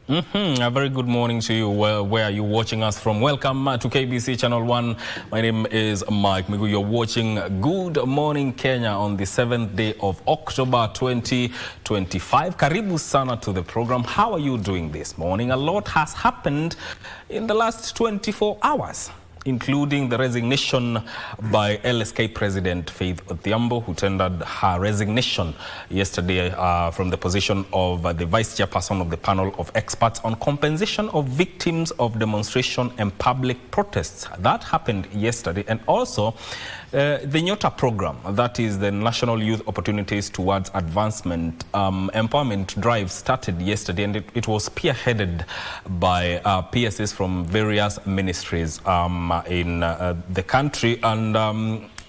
A very good morning to you. Where are you watching us from? Welcome to KBC Channel 1. My name is Mike Migu. You're watching Good Morning Kenya on the 7th day of October 2025. Karibu sana to the program. How are you doing this morning? A lot has happened in the last 24 hours, including the resignation by LSK President Faith Odhiambo, who tendered her resignation yesterday from the position of the Vice Chairperson of the panel of experts on compensation of victims of demonstration and public protests. That happened yesterday. And also the Nyota program, that is the National Youth Opportunities Towards Advancement Empowerment Drive, started yesterday, and it was spearheaded by PSs from various ministries in the country, and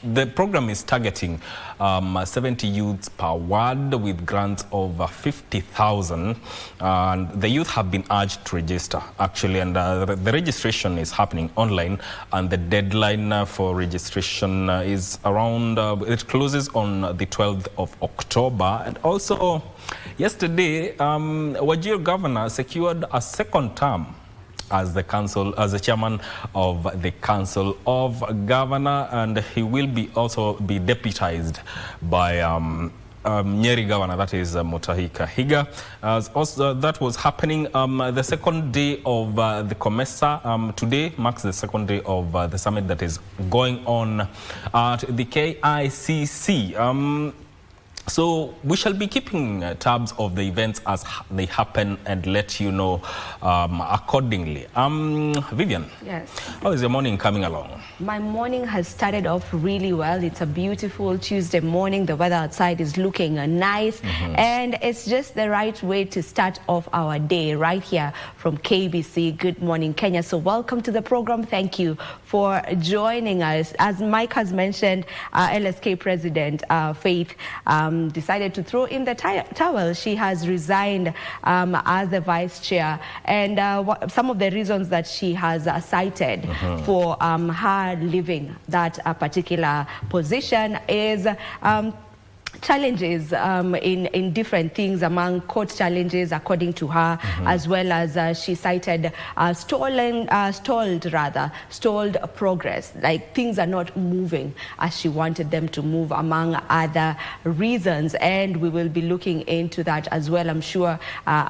the program is targeting 70 youths per ward with grants of 50,000, and the youth have been urged to register actually, and the registration is happening online, and the deadline for registration is around it closes on the 12th of October. And also yesterday Wajir governor secured a second term as the chairman of the Council of Governor, and he will also be deputized by Nyeri governor, that is Mutahi Kahiga. Also, that was happening the second day of the COMESA. Today marks the second day of the summit that is going on at the KICC. So we shall be keeping tabs of the events as they happen and let you know accordingly. Vivian, yes. How is your morning coming along? My morning has started off really well. It's a beautiful Tuesday morning. The weather outside is looking nice, and it's just the right way to start off our day right here from KBC Good Morning Kenya. So welcome to the program. Thank you for joining us. As Mike has mentioned, LSK President Faith decided to throw in the towel. She has resigned as the vice chair, and some of the reasons that she has cited for her leaving that particular position is challenges in different things, among court challenges according to her, as well as she cited stalled progress, like things are not moving as she wanted them to move, among other reasons. And we will be looking into that as well, I'm sure,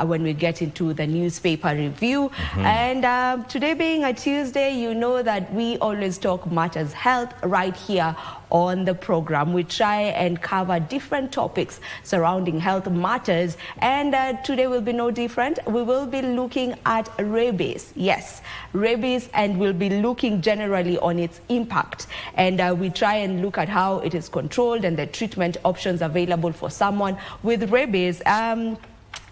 when we get into the newspaper review. And today being a Tuesday, you know that we always talk matters health right here on the program. We try and cover different topics surrounding health matters, and today will be no different. We will be looking at rabies. Yes, rabies, and we'll be looking generally on its impact, and we try and look at how it is controlled and the treatment options available for someone with rabies.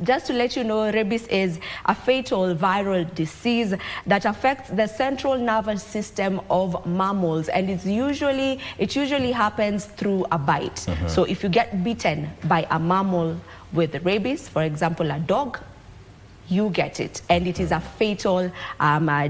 Just to let you know, rabies is a fatal viral disease that affects the central nervous system of mammals, and it usually happens through a bite. So if you get bitten by a mammal with rabies, for example a dog, you get it, and it is a fatal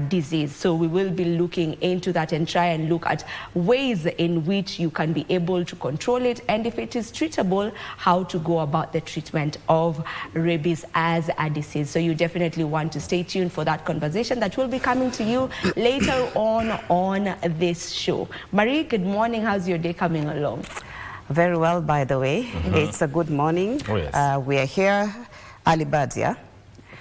disease. So we will be looking into that and try and look at ways in which you can be able to control it, and if it is treatable, how to go about the treatment of rabies as a disease. So you definitely want to stay tuned for that conversation that will be coming to you later on this show. Marie, good morning. How's your day coming along? Very well, by the way. It's a good morning. Oh, yes. We are here, early birds, yeah?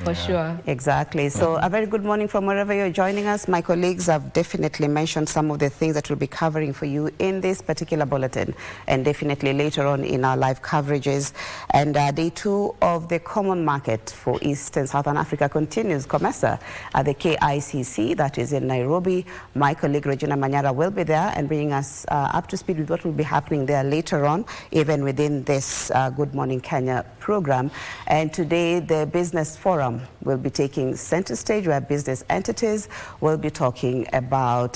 For sure. Exactly. So a very good morning from wherever you're joining us. My colleagues have definitely mentioned some of the things that we'll be covering for you in this particular bulletin, and definitely later on in our live coverages. And day 2 of the common market for East and Southern Africa continues. COMESA at the KICC, that is in Nairobi. My colleague Regina Manyara will be there and bringing us up to speed with what will be happening there later on, even within this Good Morning Kenya program. And today the Business Forum will be taking center stage, where business entities will be talking about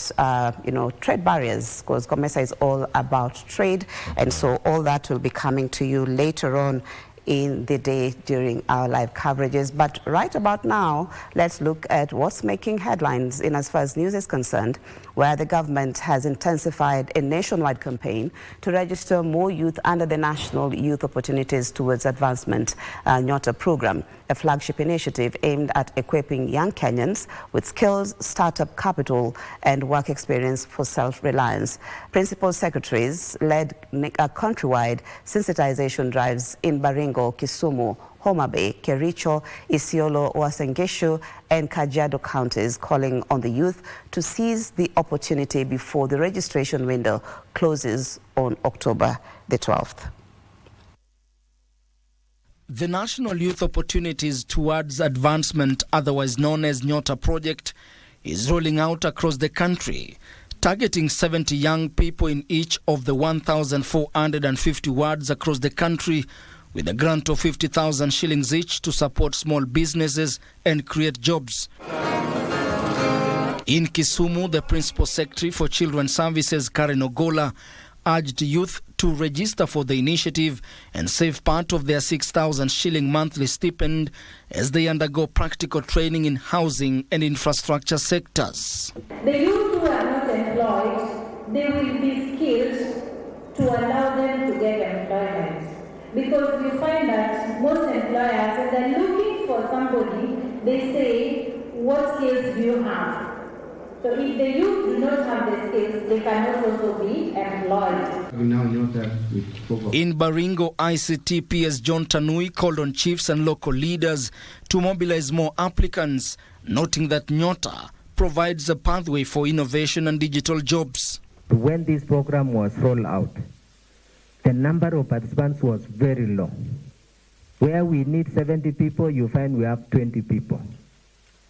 trade barriers, because COMESA is all about trade, and so all that will be coming to you later on in the day during our live coverages. But right about now, let's look at what's making headlines in as far as news is concerned. where the government has intensified a nationwide campaign to register more youth under the National Youth Opportunities Towards Advancement Nyota program, a flagship initiative aimed at equipping young Kenyans with skills, startup capital, and work experience for self-reliance. Principal secretaries led countrywide sensitization drives in Baringo, Kisumu, Homa Bay, Kericho, Isiolo, Uasin Gishu, and Kajiado counties, calling on the youth to seize the opportunity before the registration window closes on October the 12th. The National Youth Opportunities Towards Advancement, otherwise known as Nyota project, is rolling out across the country, targeting 70 young people in each of the 1,450 wards across the country, with a grant of 50,000 shillings each to support small businesses and create jobs. In Kisumu, the Principal Secretary for Children's Services, Karen Ogola, urged youth to register for the initiative and save part of their 6,000 shilling monthly stipend as they undergo practical training in housing and infrastructure sectors. The youth who are not employed, they will be skilled to allow them to get employment. Because you find that most employers, when they're looking for somebody, they say, what skills do you have? So if the youth do not have the skills, they cannot also be employed. In Baringo, ICT PS John Tanui called on chiefs and local leaders to mobilize more applicants, noting that Nyota provides a pathway for innovation and digital jobs. When this program was rolled out, the number of participants was very low. Where we need 70 people, you find we have 20 people.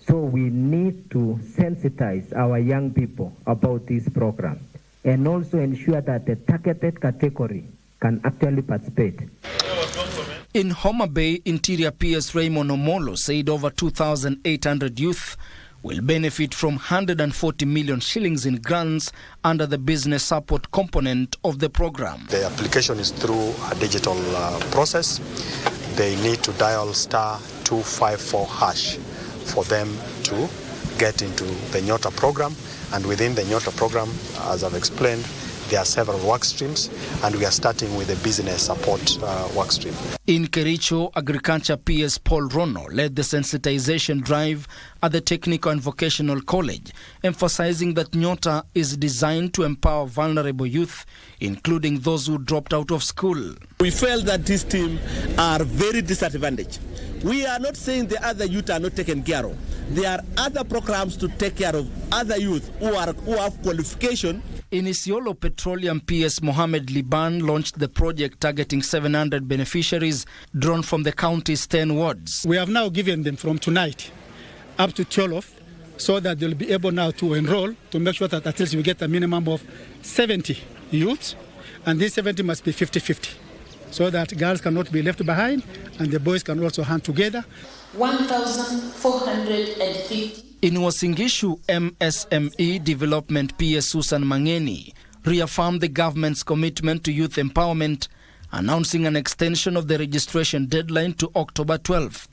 So we need to sensitize our young people about this program and also ensure that the targeted category can actually participate. In Homa Bay, Interior PS Raymond Omolo said over 2,800 youth will benefit from 140 million shillings in grants under the business support component of the program. The application is through a digital process. They need to dial *254# for them to get into the Nyota program. And within the Nyota program, as I've explained, there are several work streams, and we are starting with the business support work stream. In Kericho, Agriculture PS Paul Rono led the sensitization drive at the Technical and Vocational College, emphasizing that Nyota is designed to empower vulnerable youth, including those who dropped out of school. We felt that this team are very disadvantaged. We are not saying the other youth are not taken care of. There are other programs to take care of other youth who have qualification. In Isiolo, Petroleum PS Mohammed Liban launched the project targeting 700 beneficiaries drawn from the county's 10 wards. We have now given them from tonight up to 12 so that they'll be able now to enroll to make sure that at least we get a minimum of 70 youths, and these 70 must be 50-50 so that girls cannot be left behind and the boys can also hand together. 1,450. In Uasin Gishu, MSME Development PS Susan Mangeni reaffirmed the government's commitment to youth empowerment, announcing an extension of the registration deadline to October 12th.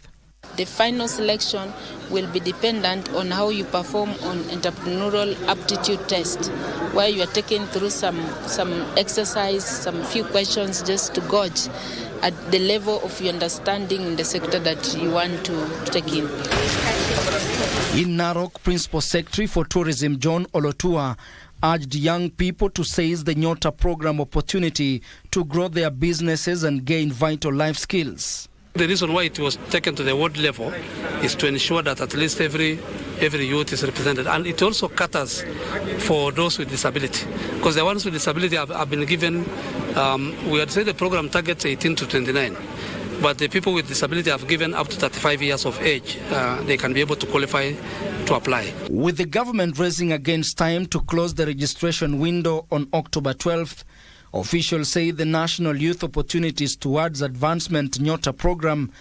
The final selection will be dependent on how you perform on entrepreneurial aptitude test, where you are taken through some exercise, some few questions just to gauge at the level of your understanding in the sector that you want to take in. In Narok, Principal Secretary for Tourism John Olotua urged young people to seize the Nyota program opportunity to grow their businesses and gain vital life skills. The reason why it was taken to the world level is to ensure that at least every youth is represented. And it also caters for those with disability. Because the ones with disability have been given, we had said the program targets 18 to 29. But the people with disability have given up to 35 years of age. They can be able to qualify to apply. With the government racing against time to close the registration window on October 12th, officials say the National Youth Opportunities Towards Advancement Nyota program,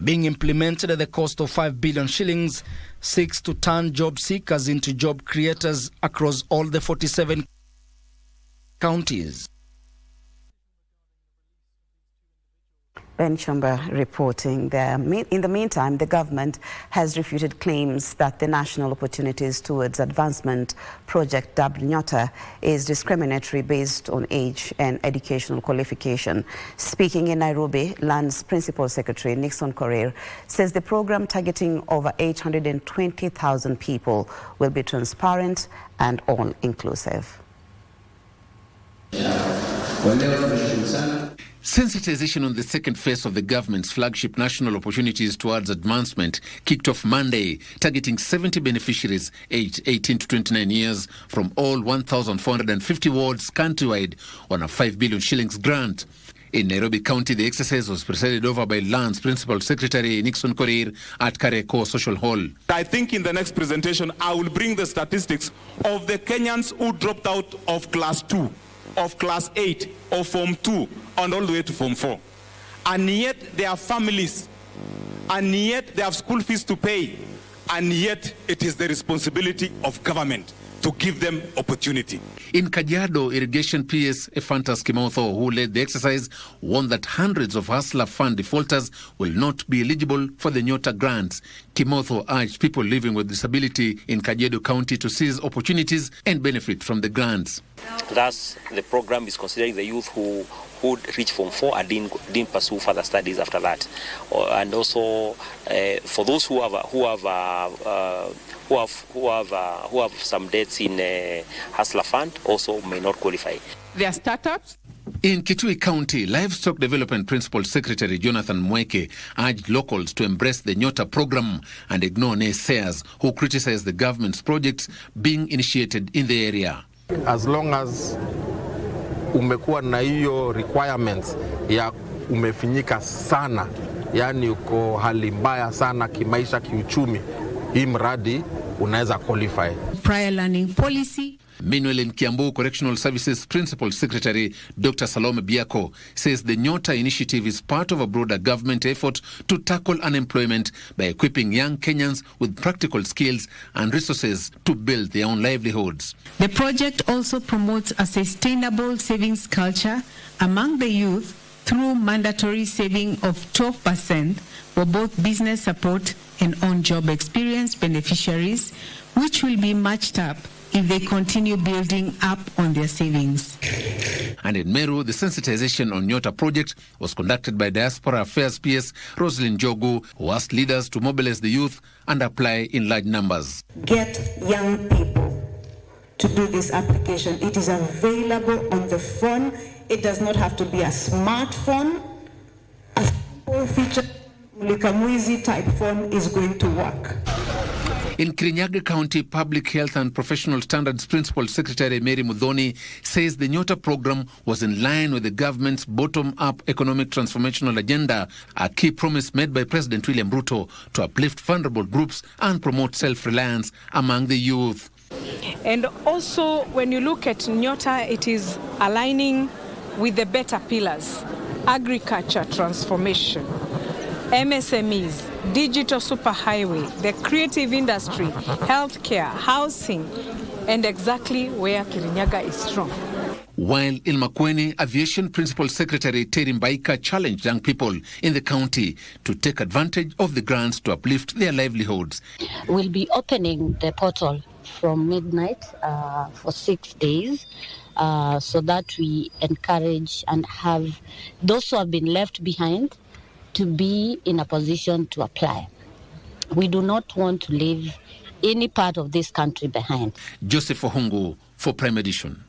being implemented at the cost of 5 billion shillings, seeks to turn job seekers into job creators across all the 47 counties. Ben Chumba reporting there. In the meantime, the government has refuted claims that the National Opportunities Towards Advancement project, dubbed Nyota, is discriminatory based on age and educational qualification. Speaking in Nairobi, Land's Principal Secretary Nixon Korir says the program, targeting over 820,000 people, will be transparent and all-inclusive. Sensitization on the second phase of the government's flagship National Opportunities Towards Advancement kicked off Monday, targeting 70 beneficiaries aged 18 to 29 years from all 1,450 wards countrywide on a 5 billion shillings grant. In Nairobi County, the exercise was presided over by Land's Principal Secretary Nixon Korir at Kareko Social Hall. I think in the next presentation, I will bring the statistics of the Kenyans who dropped out of Class 2, of Class 8, of Form 2, and all the way to Form 4. And yet they have families, and yet they have school fees to pay, and yet it is the responsibility of government to give them opportunity. In Kajiado, Irrigation PS Ephantus Kimotho, who led the exercise, warned that hundreds of Hustler Fund defaulters will not be eligible for the Nyota grants. Kimotho urged people living with disability in Kajiado County to seize opportunities and benefit from the grants. Thus, the program is considering the youth who reach Form 4 and didn't pursue further studies after that, and also for those who have some debts in Hustler Fund also may not qualify. They are startups. In Kitui County, Livestock Development Principal Secretary Jonathan Mweke urged locals to embrace the Nyota program and ignore naysayers who criticize the government's projects being initiated in the area. As long as umekuwa na hiyo requirements ya umefinyika sana, yani uko hali mbaya sana kimaisha, kiuchumi, hii mradi unaweza qualify. Prior learning policy. Meanwhile, in Kiambu, Correctional Services Principal Secretary Dr. Salome Biako says the Nyota initiative is part of a broader government effort to tackle unemployment by equipping young Kenyans with practical skills and resources to build their own livelihoods. The project also promotes a sustainable savings culture among the youth through mandatory saving of 12% for both business support and on-job experience beneficiaries, which will be matched up if they continue building up on their savings. And in Meru, the sensitization on Nyota project was conducted by Diaspora Affairs PS Rosalind Jogu, who asked leaders to mobilize the youth and apply in large numbers. Get young people to do this application. It is available on the phone. It does not have to be a smartphone. A simple feature, Mulikamuizi type phone is going to work. In Kirinyaga County, Public Health and Professional Standards Principal Secretary Mary Mudhoni says the Nyota program was in line with the government's bottom-up economic transformational agenda, a key promise made by President William Ruto to uplift vulnerable groups and promote self-reliance among the youth. And also, when you look at Nyota, it is aligning with the better pillars: agriculture transformation, MSMEs, digital superhighway, the creative industry, healthcare, housing, and exactly where Kirinyaga is strong. While in Makueni, Aviation Principal Secretary Terry Mbaika challenged young people in the county to take advantage of the grants to uplift their livelihoods. We'll be opening the portal from midnight for 6 days so that we encourage and have those who have been left behind to be in a position to apply. We do not want to leave any part of this country behind. Joseph Ohungu for Prime Edition.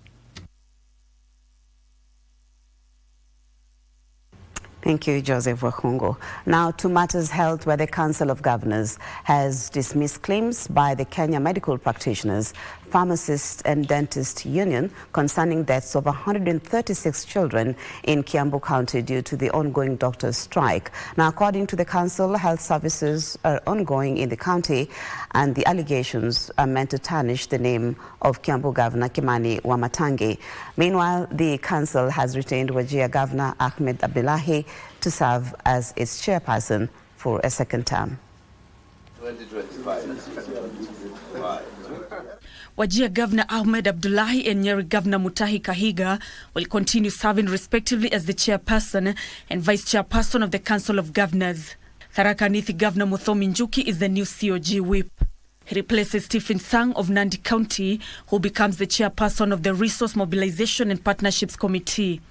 Thank you, Joseph Wakungo. Now to matters health, where the Council of Governors has dismissed claims by the Kenya Medical Practitioners, Pharmacists and Dentists Union concerning deaths of 136 children in Kiambu County due to the ongoing doctors' strike. Now, according to the Council, health services are ongoing in the county, and the allegations are meant to tarnish the name of Kiambu Governor Kimani Wamatangi. Meanwhile, the Council has retained Wajir Governor Ahmed Abdullahi to serve as its chairperson for a second term. Wajir Governor Ahmed Abdullahi and Nyeri Governor Mutahi Kahiga will continue serving respectively as the chairperson and vice chairperson of the Council of Governors. Tharaka Nithi Governor Muthomi Njuki is the new COG whip. He replaces Stephen Sang of Nandi County, who becomes the chairperson of the Resource Mobilization and Partnerships Committee.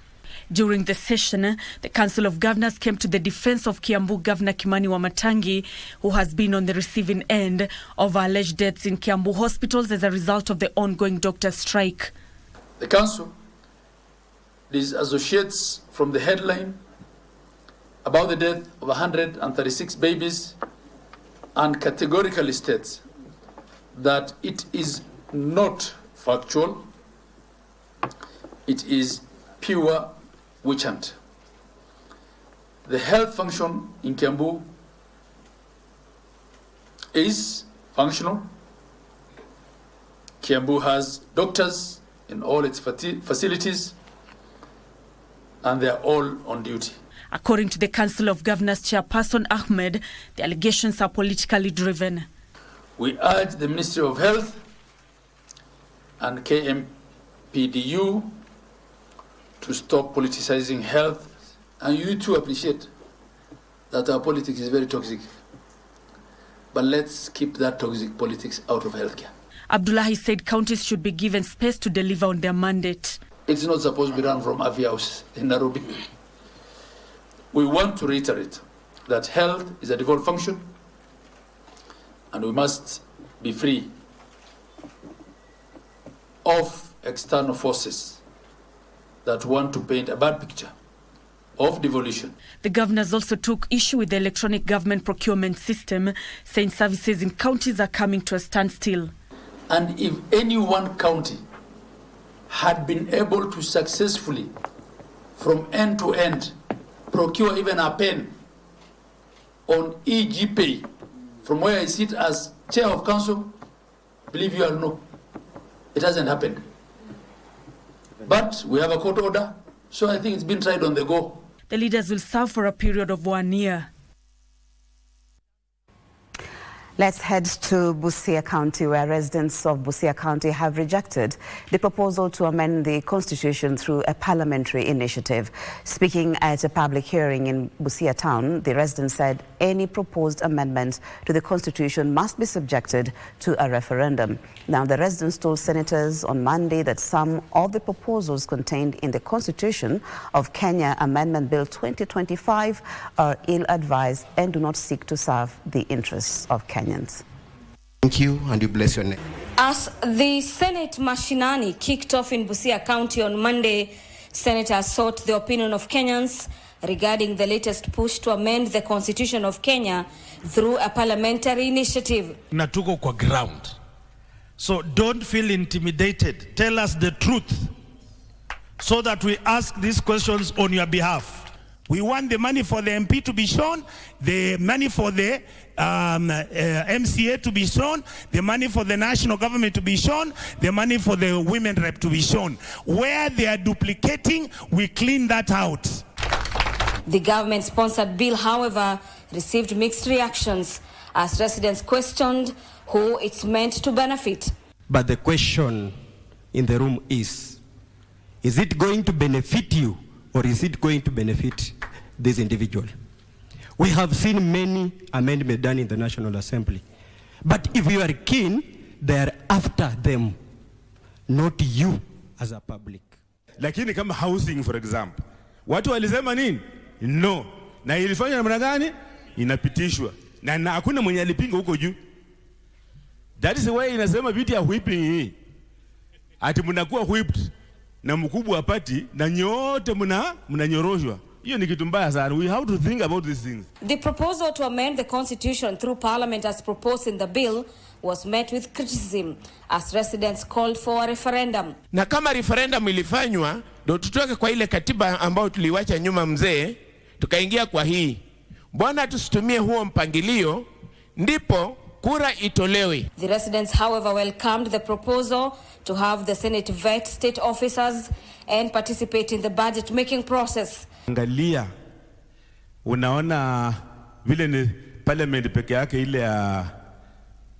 During the session, the Council of Governors came to the defense of Kiambu Governor Kimani Wamatangi, who has been on the receiving end of alleged deaths in Kiambu hospitals as a result of the ongoing doctor strike. The Council disassociates from the headline about the death of 136 babies and categorically states that it is not factual, it is pure witch hunt. The health function in Kiambu is functional. Kiambu has doctors in all its facilities, and they are all on duty. According to the Council of Governors chairperson Ahmed, the allegations are politically driven. We urge the Ministry of Health and KMPDU to stop politicizing health, and you too appreciate that our politics is very toxic. But let's keep that toxic politics out of healthcare. Abdullahi said counties should be given space to deliver on their mandate. It's not supposed to be run from Avi House in Nairobi. We want to reiterate that health is a default function, and we must be free of external forces that want to paint a bad picture of devolution. The governors also took issue with the electronic government procurement system, saying services in counties are coming to a standstill. And if any one county had been able to successfully, from end to end, procure even a pen on e-GPay, from where I sit as chair of council, believe you or no, it hasn't happened. But we have a court order, so I think it's been tried on the go. The leaders will serve for a period of 1 year. Let's head to Busia County, where residents of Busia County have rejected the proposal to amend the constitution through a parliamentary initiative. Speaking at a public hearing in Busia town, the residents said any proposed amendment to the constitution must be subjected to a referendum. Now, the residents told senators on Monday that some of the proposals contained in the Constitution of Kenya Amendment Bill 2025 are ill-advised and do not seek to serve the interests of Kenyans. Thank you, and you bless your name. As the Senate Mashinani kicked off in Busia County on Monday, senators sought the opinion of Kenyans regarding the latest push to amend the Constitution of Kenya through a parliamentary initiative. Na tuko kwa ground. So don't feel intimidated. Tell us the truth so that we ask these questions on your behalf. We want the money for the MP to be shown, the money for the MCA to be shown, the money for the national government to be shown, the money for the women rep to be shown. Where they are duplicating, we clean that out. The government-sponsored bill, however, received mixed reactions as residents questioned who it's meant to benefit. But the question in the room is it going to benefit you, or is it going to benefit this individual? We have seen many amendments done in the National Assembly. But if you are keen, they are after them, not you as a public. Lakini kama housing, for example, watu walisema nini? No. Na ilifanya namna gani? Inapitishwa. Na hakuna mwenye alipinga huko juu. That is why inasema vitu ya whipping hii. Ati mnakuwa whipped na mkubwa apati na nyote mnanyoroshwa. Hiyo ni kitu mbaya sana. We have to think about these things. The proposal to amend the constitution through parliament as proposed in the bill was met with criticism as residents called for a referendum. Na kama referendum ilifanywa, ndio tutoke kwa ile katiba ambayo tuliwacha nyuma mzee, tukaingia kwa hii. Bwana tusitumie huo mpangilio, ndipo kura itolewe. The residents, however, welcomed the proposal to have the Senate vet state officers and participate in the budget making process. Angalia, unaona vile ni parliament peke yake ile ya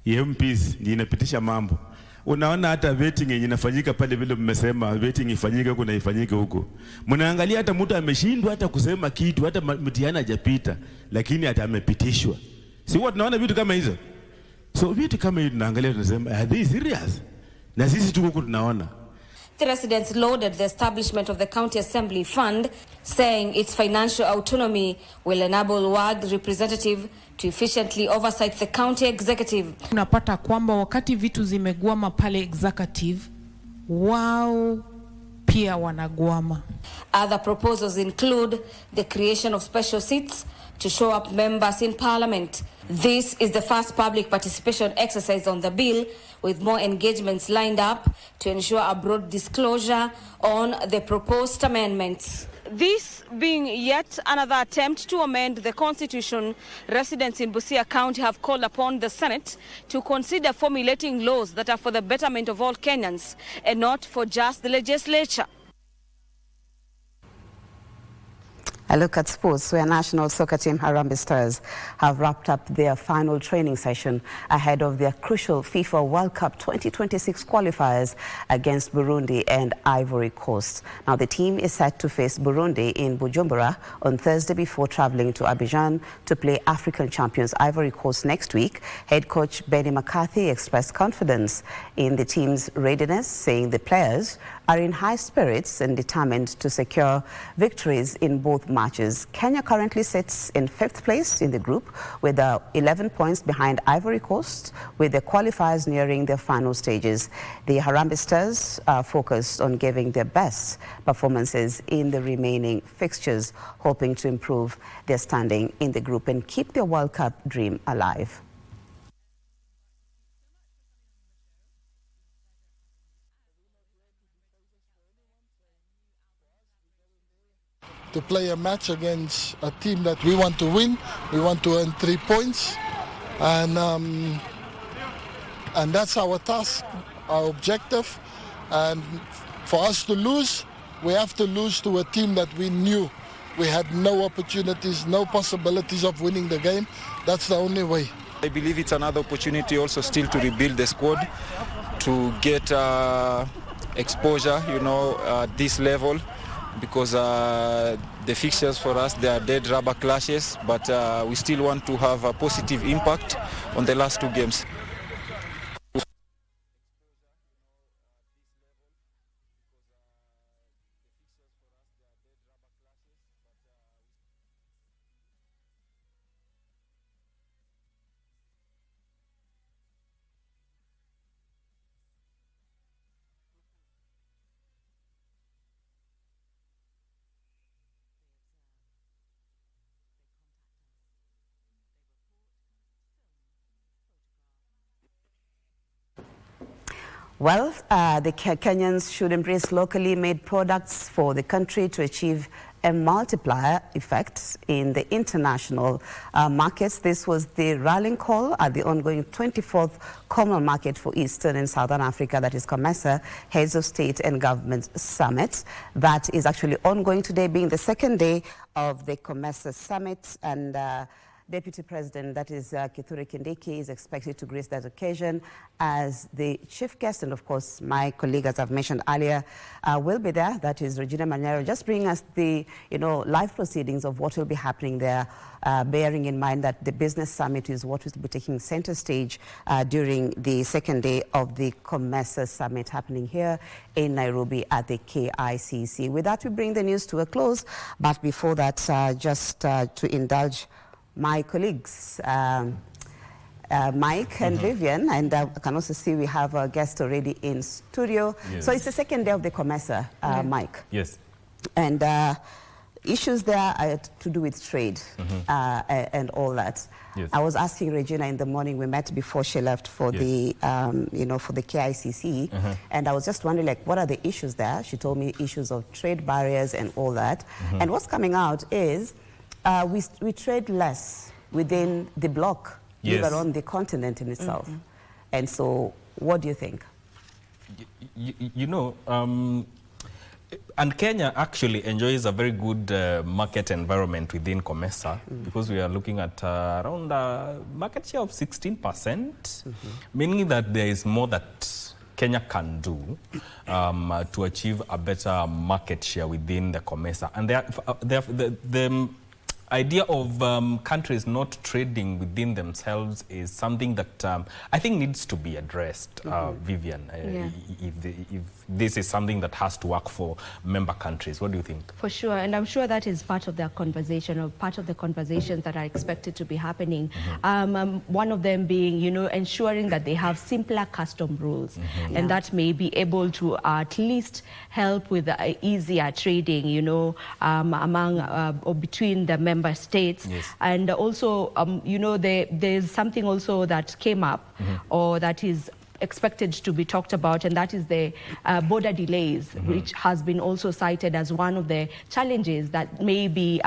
MPs ndiyo inapitisha mambo. Unaona hata vetting yenye inafanyika pale vile mmesema vetting ifanyike huko na ifanyike huko. Mnaangalia hata mtu ameshindwa hata kusema kitu, hata mtihani hajapita, lakini hata amepitishwa. Si huwa tunaona vitu kama hizo. So vitu kama hivi tunaangalia tunasema, are they serious? Na sisi tuko huko tunaona. The residents lauded the establishment of the County Assembly Fund, saying its financial autonomy will enable ward representative to efficiently oversight the county executive. Unapata kwamba wakati vitu zimegwama pale executive, wao pia wanagwama. Other proposals include the creation of special seats to show up members in parliament. This is the first public participation exercise on the bill, with more engagements lined up to ensure a broad disclosure on the proposed amendments. This being yet another attempt to amend the constitution, residents in Busia County have called upon the Senate to consider formulating laws that are for the betterment of all Kenyans and not for just the legislature. A look at sports, where national soccer team Harambee Stars have wrapped up their final training session ahead of their crucial FIFA World Cup 2026 qualifiers against Burundi and Ivory Coast. Now, the team is set to face Burundi in Bujumbura on Thursday before traveling to Abidjan to play African champions Ivory Coast next week. Head coach Benny McCarthy expressed confidence in the team's readiness, saying the players are in high spirits and determined to secure victories in both matches. Kenya currently sits in 5th place in the group with 11 points behind Ivory Coast, with the qualifiers nearing their final stages. The Harambee Stars are focused on giving their best performances in the remaining fixtures, hoping to improve their standing in the group and keep their World Cup dream alive. To play a match against a team that we want to win. We want to earn 3 points, and that's our task, our objective. And for us to lose, we have to lose to a team that we knew we had no opportunities, no possibilities of winning the game. That's the only way. I believe it's another opportunity also still to rebuild the squad, to get exposure, at this level. Because the fixtures for us, they are dead rubber clashes, but we still want to have a positive impact on the last 2 games. Well, the Kenyans should embrace locally made products for the country to achieve a multiplier effect in the international markets. This was the rallying call at the ongoing 24th Common Market for Eastern and Southern Africa, that is COMESA, Heads of State and Government Summit. That is actually ongoing today, being the second day of the COMESA Summit, and Deputy President, that is Kithure Kindiki, is expected to grace that occasion as the chief guest. And of course, my colleague, as I've mentioned earlier, will be there. That is Regina Manero, just bringing us the live proceedings of what will be happening there, bearing in mind that the business summit is what will be taking center stage during the second day of the COMESA Summit happening here in Nairobi at the KICC. With that, we bring the news to a close. But before that, just to indulge my colleagues, Mike and Vivian, and I can also see we have a guest already in studio. Yes. So it's the second day of the COMESA, Mike. Yes. And issues there are to do with trade and all that. Yes. I was asking Regina in the morning, we met before she left for the, for the KICC, and I was just wondering, like, what are the issues there? She told me issues of trade barriers and all that. And what's coming out is we trade less within the bloc, even on the continent in itself. And so, what do you think? And Kenya actually enjoys a very good market environment within COMESA, because we are looking at around a market share of 16%, meaning that there is more that Kenya can do to achieve a better market share within the COMESA? And the idea of countries not trading within themselves is something that I think needs to be addressed, Vivian, if this is something that has to work for member countries. What do you think? For sure, and I'm sure that is part of their conversation, or part of the conversations that are expected to be happening. One of them being, you know, ensuring that they have simpler custom rules, and that may be able to at least help with easier trading, you know, among or between the member states. And also, you know, there's something also that came up or that is expected to be talked about, and that is the border delays, which has been also cited as one of the challenges that may be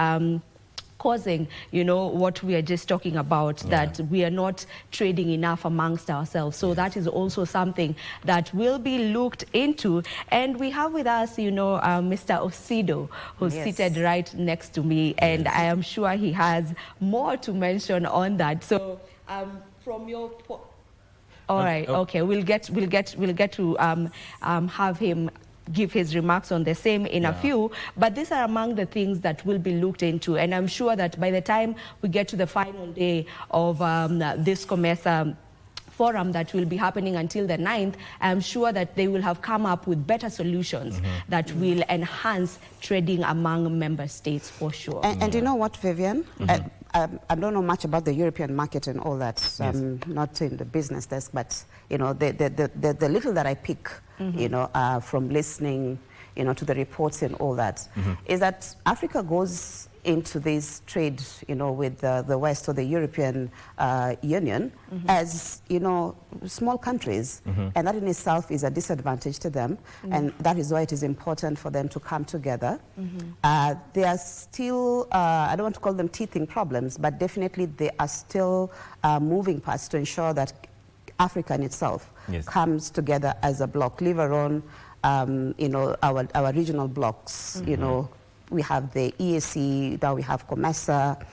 causing, you know, what we are just talking about, that we are not trading enough amongst ourselves. So that is also something that will be looked into. And we have with us, you know, Mr. Osido, who's seated right next to me, and I am sure he has more to mention on that. So from your all right, okay, we'll get to have him give his remarks on the same in a few, but these are among the things that will be looked into, and I'm sure that by the time we get to the final day of this COMESA forum that will be happening until the 9th, I'm sure that they will have come up with better solutions that will enhance trading among member states for sure. And you know what, Vivian? I don't know much about the European market and all that. Not in the business desk, but you know, the little that I pick, you know, from listening, you know, to the reports and all that, is that Africa goes into this trade, you know, with the West or the European Union as, you know, small countries, and that in itself is a disadvantage to them, and that is why it is important for them to come together. There are still, I don't want to call them teething problems, but definitely there are still moving parts to ensure that Africa in itself comes together as a bloc, leave alone, you know, our regional blocks, you know. We have the EAC, now we have COMESA,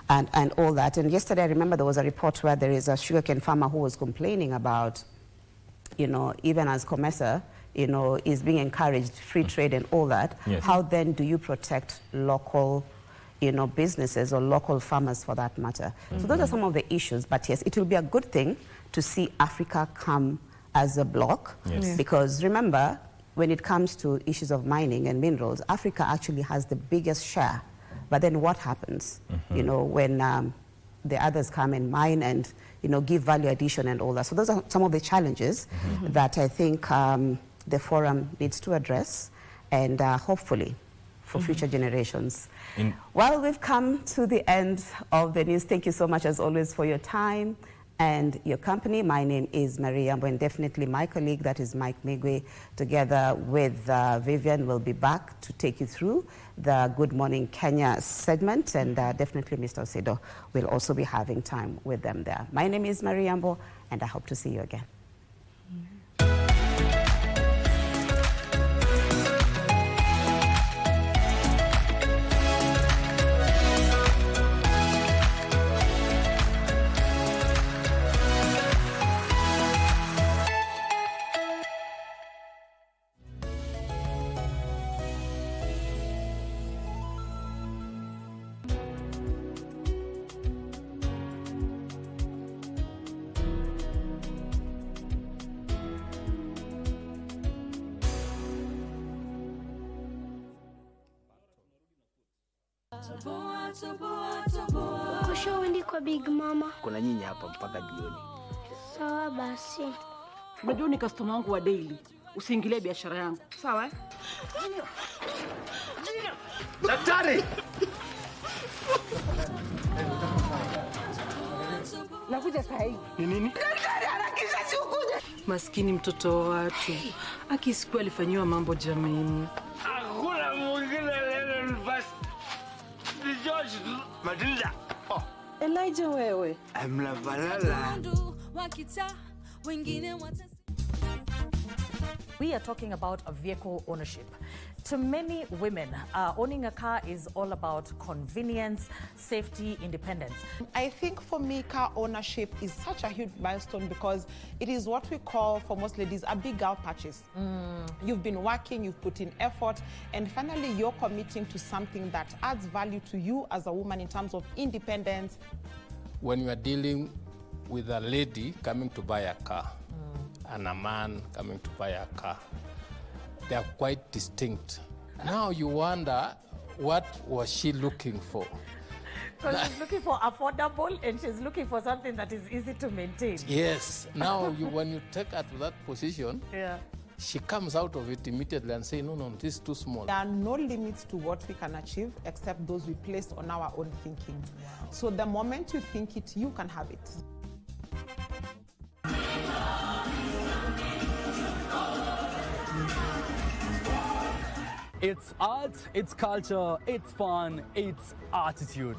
and all that. And yesterday, I remember there was a report where there is a sugarcane farmer who was complaining about, you know, even as COMESA, you know, is being encouraged, free trade and all that, how then do you protect local, you know, businesses or local farmers for that matter? So those are some of the issues, but yes, it will be a good thing to see Africa come as a bloc, because remember, when it comes to issues of mining and minerals, Africa actually has the biggest share. But then what happens, you know, when the others come and mine and, you know, give value addition and all that? So those are some of the challenges that I think the forum needs to address, and hopefully for future generations. Well, we've come to the end of the news. Thank you so much, as always, for your time and your company. My name is Maria Yambo, and definitely my colleague, that is Mike Migwe, together with Vivian, will be back to take you through the Good Morning Kenya segment, and definitely Mr. Osido will also be having time with them there. My name is Maria Yambo, and I hope to see you again. Kusho wendi kwa Big Mama. Kuna nyinyi hapa mpaka jioni. Sawa basi. Unajua ni customer wangu wa daily. Usiingilie biashara yangu. Sawa eh? Daktari! Nakuja saa hii. Ni nini? Daktari harakisha si ukuje. Maskini mtoto wa watu. Akisiku alifanyiwa mambo jamani. Hakuna mwingine leo nifasi. Ni George Matilda. Oh. Elijah wewe. Mlavalala. We are talking about a vehicle ownership. To many women, owning a car is all about convenience, safety, independence. I think for me, car ownership is such a huge milestone because it is what we call, for most ladies, a big girl purchase. You've been working, you've put in effort, and finally you're committing to something that adds value to you as a woman in terms of independence. When you are dealing with a lady coming to buy a car and a man coming to buy a car, they are quite distinct. Now you wonder, what was she looking for? So she's looking for affordable and she's looking for something that is easy to maintain. Yes. Now when you take her to that position, yeah, she comes out of it immediately and say, no, this is too small. There are no limits to what we can achieve except those we place on our own thinking. Wow. So the moment you think it, you can have it. It's art, it's culture, it's fun, it's attitude.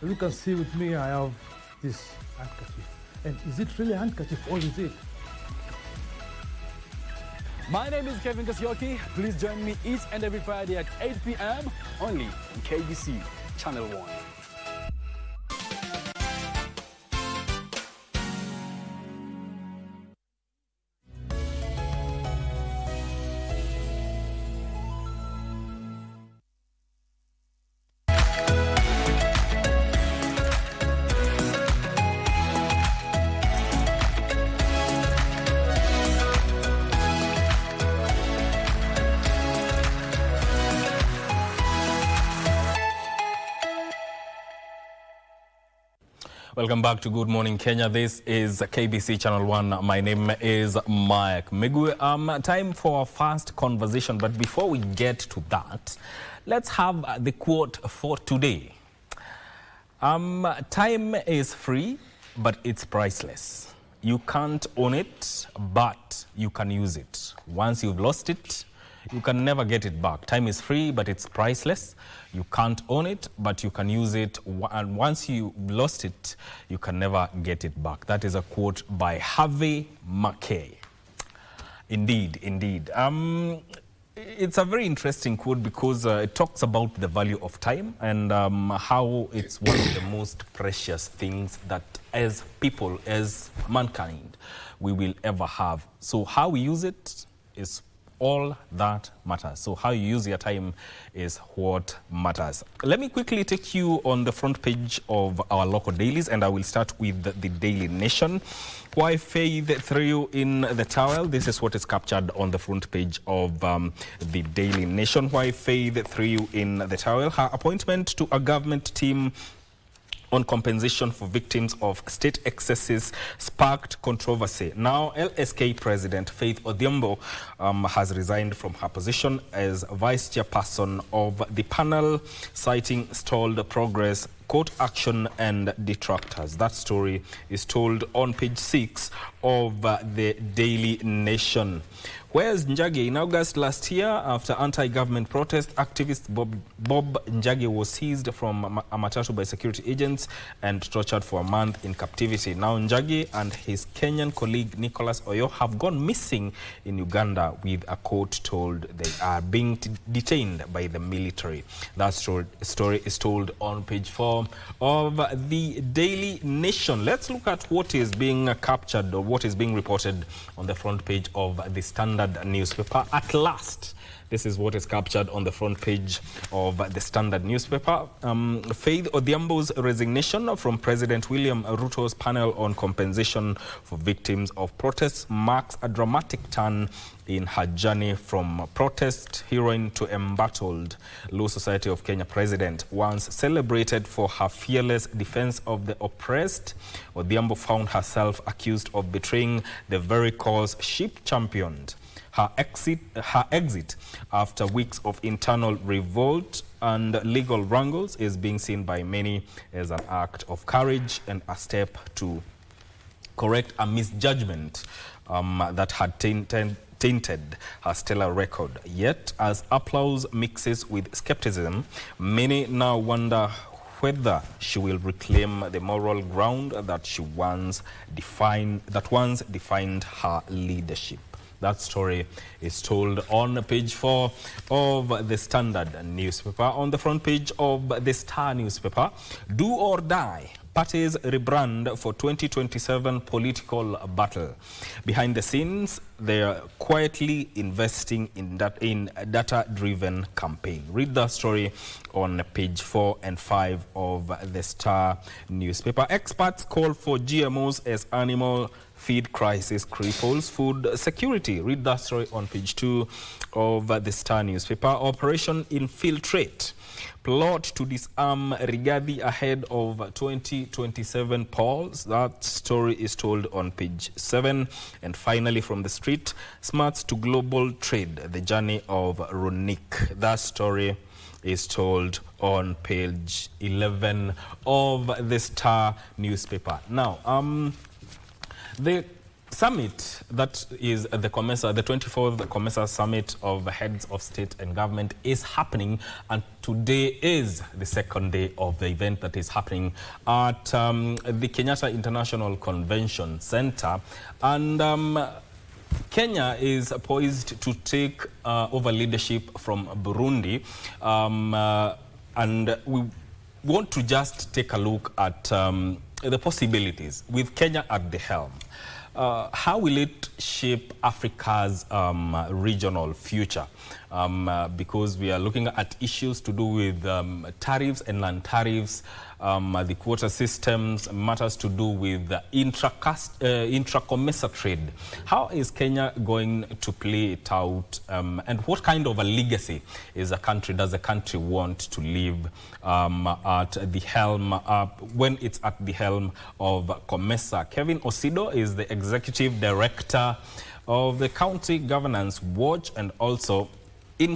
As you can see with me, I have this handkerchief. And is it really a handkerchief or is it? My name is Kevin Kasioki. Please join me each and every Friday at 8 p.m. only on KBC Channel 1. Welcome back to Good Morning Kenya. This is KBC Channel 1. My name is Mike Migwe. Time for our first conversation, but before we get to that, let's have the quote for today. Time is free, but it's priceless. You can't own it, but you can use it. Once you've lost it, you can never get it back. Time is free, but it's priceless. You can't own it, but you can use it. And once you lost it, you can never get it back. That is a quote by Harvey Mackay. Indeed, indeed. It's a very interesting quote because it talks about the value of time and how it's one of the most precious things that as people, as mankind, we will ever have. So how we use it is all that matters. So how you use your time is what matters. Let me quickly take you on the front page of our local dailies, and I will start with the Daily Nation. Why Faith threw in the towel? This is what is captured on the front page of the Daily Nation. Why Faith threw in the towel? Her appointment to a government team on compensation for victims of state excesses sparked controversy. Now, LSK President Faith Odhiambo has resigned from her position as vice chairperson of the panel, citing stalled progress, court action and detractors. That story is told on page 6 of the Daily Nation. Whereas Njagi, in August last year, after anti-government protest, activist Bob Njagi was seized from a matatu by security agents and tortured for a month in captivity. Now Njagi and his Kenyan colleague Nicholas Oyo have gone missing in Uganda, with a court told they are being detained by the military. That story is told on page 4 of the Daily Nation. Let's look at what is being captured or what is being reported on the front page of the Standard newspaper. At last, this is what is captured on the front page of the Standard newspaper. Faith Odhiambo's resignation from President William Ruto's panel on compensation for victims of protests marks a dramatic turn in her journey from protest heroine to embattled Law Society of Kenya president. Once celebrated for her fearless defense of the oppressed, Odhiambo found herself accused of betraying the very cause she championed. Her exit after weeks of internal revolt and legal wrangles is being seen by many as an act of courage and a step to correct a misjudgment that had tainted her stellar record. Yet, as applause mixes with skepticism, many now wonder whether she will reclaim the moral ground that once defined her leadership. That story is told on page 4 of the Standard newspaper. On the front page of the Star newspaper, do or die. Parties rebrand for 2027 political battle. Behind the scenes, they are quietly investing in data-driven campaign. Read that story on page 4 and 5 of the Star newspaper. Experts call for GMOs as animal feed crisis cripples food security. Read that story on page 2 of the Star newspaper. Operation Infiltrate. Plot to disarm Rigathi ahead of 2027 polls. That story is told on page 7. And finally, from the street, smarts to global trade, the journey of Ronik. That story is told on page 11 of the Star newspaper. Now, the summit that is the COMESA, the 24th COMESA Summit of Heads of State and Government is happening, and today is the second day of the event that is happening at the Kenyatta International Convention Center. And Kenya is poised to take over leadership from Burundi, and we want to just take a look at the possibilities with Kenya at the helm. How will it shape Africa's regional future? Because we are looking at issues to do with tariffs and non-tariffs, the quota systems, matters to do with intra-COMESA trade. How is Kenya going to play it out, and what kind of a legacy does the country want to leave at the helm, when it's at the helm of COMESA? Kevin Osido is the Executive Director of the County Governance Watch, and also in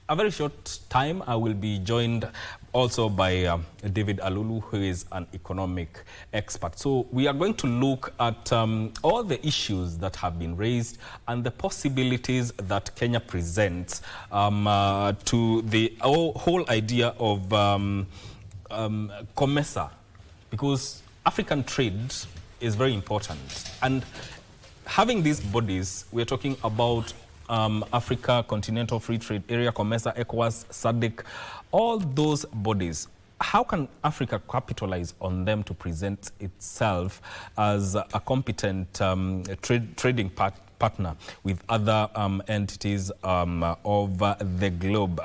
a very short time I will be joined also by David Alulu, who is an economic expert. So we are going to look at all the issues that have been raised and the possibilities that Kenya presents to the whole idea of COMESA, because African trade is very important. And having these bodies, we're talking about Africa, Continental Free Trade Area, COMESA, ECOWAS, SADC, all those bodies. How can Africa capitalize on them to present itself as a competent trading partner with other entities of the globe?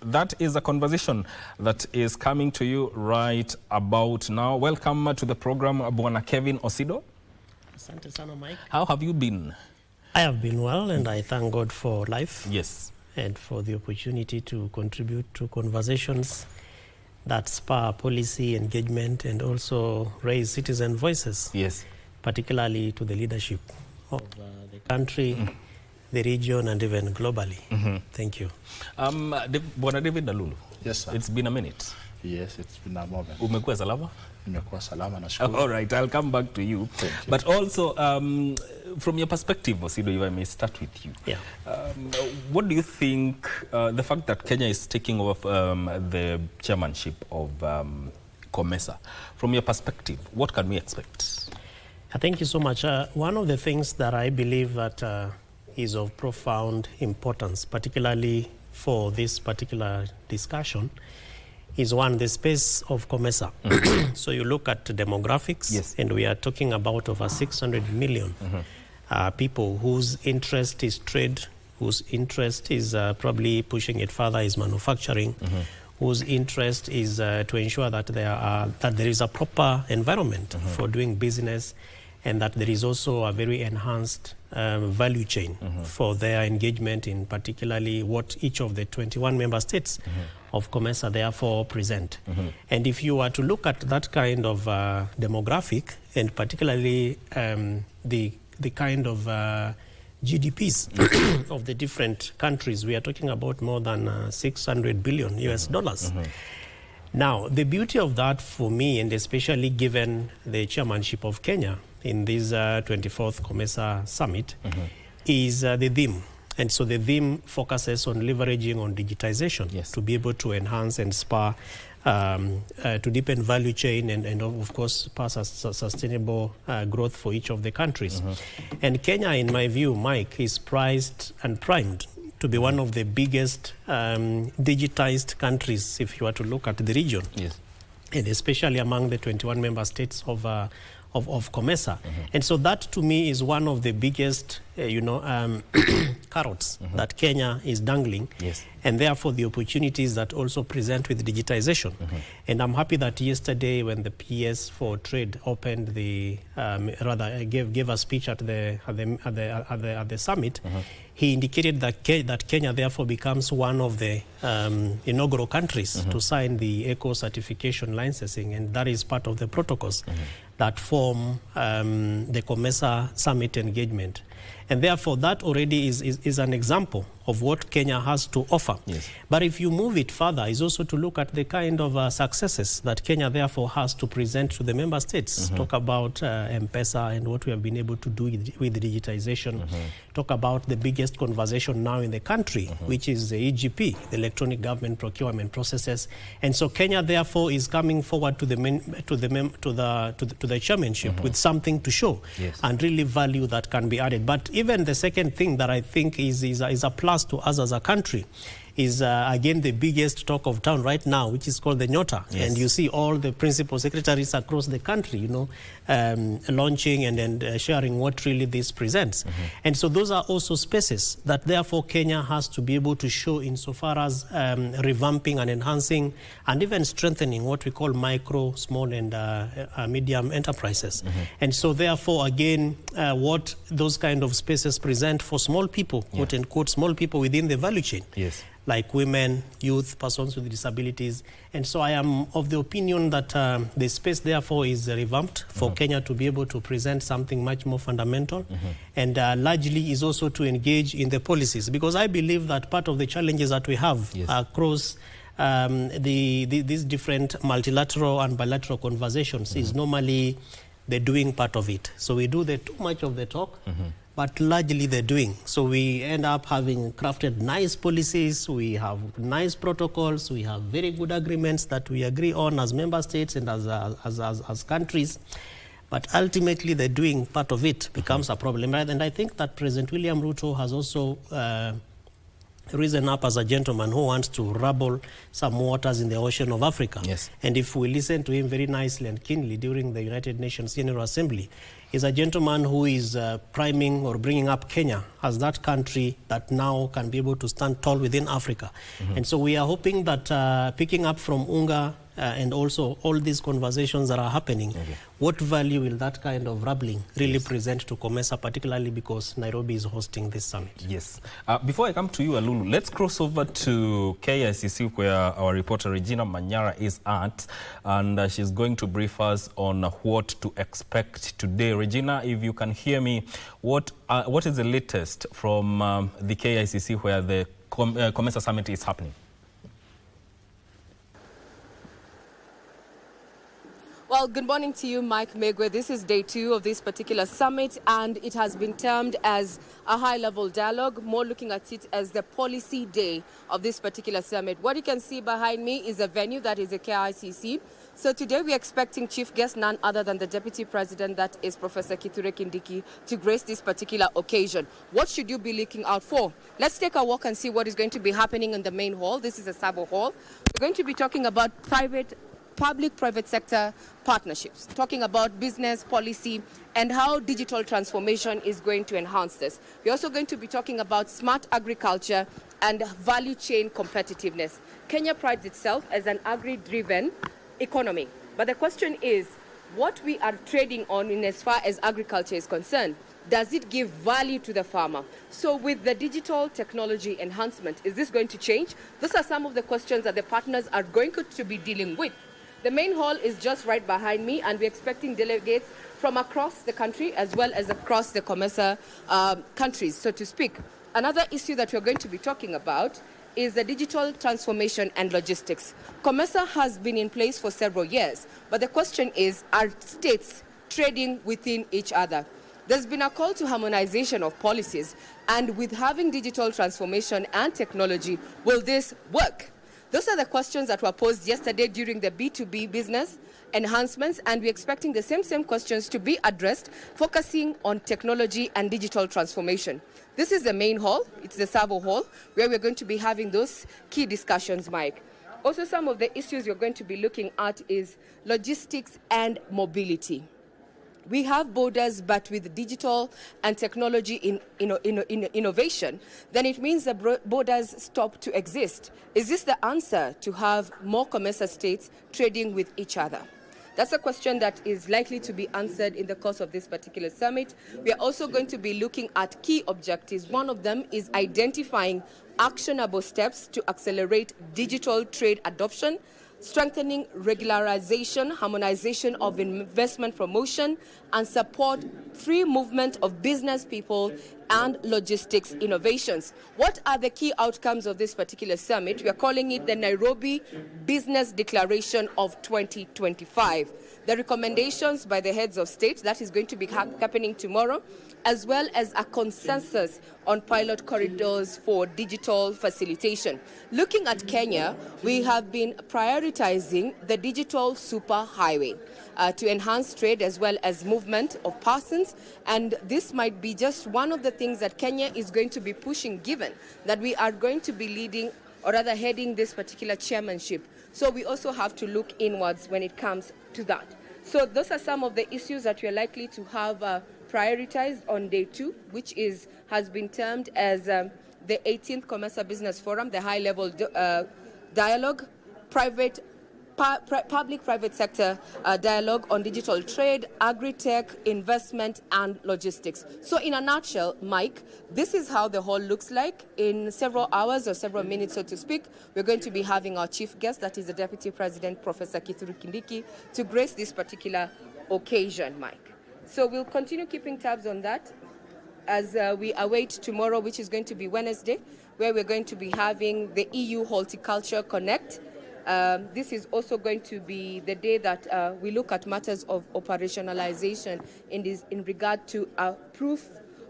That is a conversation that is coming to you right about now. Welcome to the program, Bwana Kevin Osido. Asante sana, Mike. How have you been? I have been well, and I thank God for life. Yes. And for the opportunity to contribute to conversations that spur policy engagement and also raise citizen voices. Yes. Particularly to the leadership of the country, the region, and even globally. Thank you. Bwana David Alulu. Yes, sir. It's been a minute. Yes, it's been a moment. Umekuwa salama? Nimekuwa salama, nashukuru. All right, I'll come back to you. Thank you. But also, from your perspective, Osido, if I may start with you. Yeah. What do you think, the fact that Kenya is taking over the chairmanship of COMESA, from your perspective, what can we expect? Thank you so much. One of the things that I believe that is of profound importance, particularly for this particular discussion, is one, the space of COMESA. So you look at demographics, yes, and we are talking about over 600 million people whose interest is trade, whose interest is probably pushing it further is manufacturing, whose interest is to ensure that there is a proper environment for doing business, and that there is also a very enhanced value chain for their engagement in particularly what each of the 21 member states of COMESA therefore present. And if you were to look at that kind of demographic, and particularly the kind of GDPs of the different countries, we are talking about more than 600 billion US dollars. Now, the beauty of that for me, and especially given the chairmanship of Kenya in this 24th COMESA summit, is the theme. And so the theme focuses on leveraging on digitization to be able to enhance and spur, to deepen value chain and of course, pass a sustainable growth for each of the countries. And Kenya, in my view, Mike, is prized and primed to be one of the biggest digitized countries if you were to look at the region. And especially among the 21 member states of COMESA. And so that to me is one of the biggest, carrots that Kenya is dangling. And therefore the opportunities that also present with digitization. And I'm happy that yesterday when the PS for Trade opened the, gave a speech at the summit, he indicated that Kenya therefore becomes one of the inaugural countries to sign the eco certification licensing, and that is part of the protocols that form the COMESA summit engagement. And therefore that already is an example of what Kenya has to offer. But if you move it further, is also to look at the kind of successes that Kenya therefore has to present to the member states. Talk about M-Pesa and what we have been able to do with digitization. Talk about the biggest conversation now in the country, which is the EGP, the electronic government procurement processes. And so Kenya therefore is coming forward to the chairmanship with something to show and really value that can be added. But even the second thing that I think is a plus to us as a country is again the biggest talk of town right now, which is called the Nyota. And you see all the principal secretaries across the country, launching and sharing what really this presents. And so those are also spaces that therefore Kenya has to be able to show insofar as revamping and enhancing and even strengthening what we call micro, small and medium enterprises. And so therefore again, what those kind of spaces present for small people, quote unquote, small people within the value chain. Like women, youth, persons with disabilities. And so I am of the opinion that the space therefore is revamped for Kenya to be able to present something much more fundamental and largely is also to engage in the policies, because I believe that part of the challenges that we have across these different multilateral and bilateral conversations is normally the doing part of it. So we do too much of the talk, but largely they're doing. So we end up having crafted nice policies, we have nice protocols, we have very good agreements that we agree on as member states and as countries. But ultimately the doing part of it becomes a problem. Right? And I think that President William Ruto has also risen up as a gentleman who wants to rubble some waters in the ocean of Africa. And if we listen to him very nicely and keenly during the United Nations General Assembly, he's a gentleman who is priming or bringing up Kenya as that country that now can be able to stand tall within Africa. And so we are hoping that picking up from UNGA and also all these conversations that are happening, what value will that kind of rubbling really present to COMESA, particularly because Nairobi is hosting this summit? Before I come to you, Alulu, let's cross over to KICC, where our reporter Regina Manyara is at, and she's going to brief us on what to expect today. Regina, if you can hear me, what is the latest from the KICC where the COMESA summit is happening? Well, good morning to you, Mike Megwe. This is day 2 of this particular summit, and it has been termed as a high-level dialogue, more looking at it as the policy day of this particular summit. What you can see behind me is a venue that is a KICC. So today we're expecting chief guest, none other than the Deputy President, that is Professor Kithure Kindiki, to grace this particular occasion. What should you be looking out for? Let's take a walk and see what is going to be happening in the main hall. This is a Sabo Hall. We're going to be talking about public-private sector partnerships, talking about business policy and how digital transformation is going to enhance this. We're also going to be talking about smart agriculture and value chain competitiveness. Kenya prides itself as an agri-driven economy. But the question is, what we are trading on in as far as agriculture is concerned, does it give value to the farmer? So with the digital technology enhancement, is this going to change? Those are some of the questions that the partners are going to be dealing with. The main hall is just right behind me, and we're expecting delegates from across the country as well as across the COMESA countries, so to speak. Another issue that we're going to be talking about is the digital transformation and logistics. COMESA has been in place for several years, but the question is, are states trading within each other? There's been a call to harmonization of policies, and with having digital transformation and technology, will this work? Those are the questions that were posed yesterday during the B2B business enhancements, and we're expecting the same questions to be addressed, focusing on technology and digital transformation. This is the main hall, it's the Savo Hall, where we're going to be having those key discussions, Mike. Also, some of the issues you're going to be looking at is logistics and mobility. We have borders, but with digital and technology innovation, then it means the borders stop to exist. Is this the answer to have more COMESA states trading with each other? That's a question that is likely to be answered in the course of this particular summit. We are also going to be looking at key objectives. One of them is identifying actionable steps to accelerate digital trade adoption, strengthening regularization, harmonization of investment promotion, and support free movement of business people and logistics innovations. What are the key outcomes of this particular summit? We are calling it the Nairobi Business Declaration of 2025. The recommendations by the heads of state, that is going to be happening tomorrow, as well as a consensus on pilot corridors for digital facilitation. Looking at Kenya, we have been prioritizing the digital superhighway to enhance trade as well as movement of persons, and this might be just one of the things that Kenya is going to be pushing, given that we are going to be leading, or rather heading, this particular chairmanship. So we also have to look inwards when it comes to that. So those are some of the issues that we are likely to have prioritized on day 2, which has been termed as the 18th COMESA Business Forum, the high-level dialogue, public-private sector dialogue on digital trade, agri-tech, investment, and logistics. So in a nutshell, Mike, this is how the hall looks like. In several hours or several minutes, so to speak, we're going to be having our chief guest, that is the Deputy President, Professor Kithure Kindiki, to grace this particular occasion, Mike. So we'll continue keeping tabs on that as we await tomorrow, which is going to be Wednesday, where we're going to be having the EU Horticulture Connect. This is also going to be the day that we look at matters of operationalization in regard to proof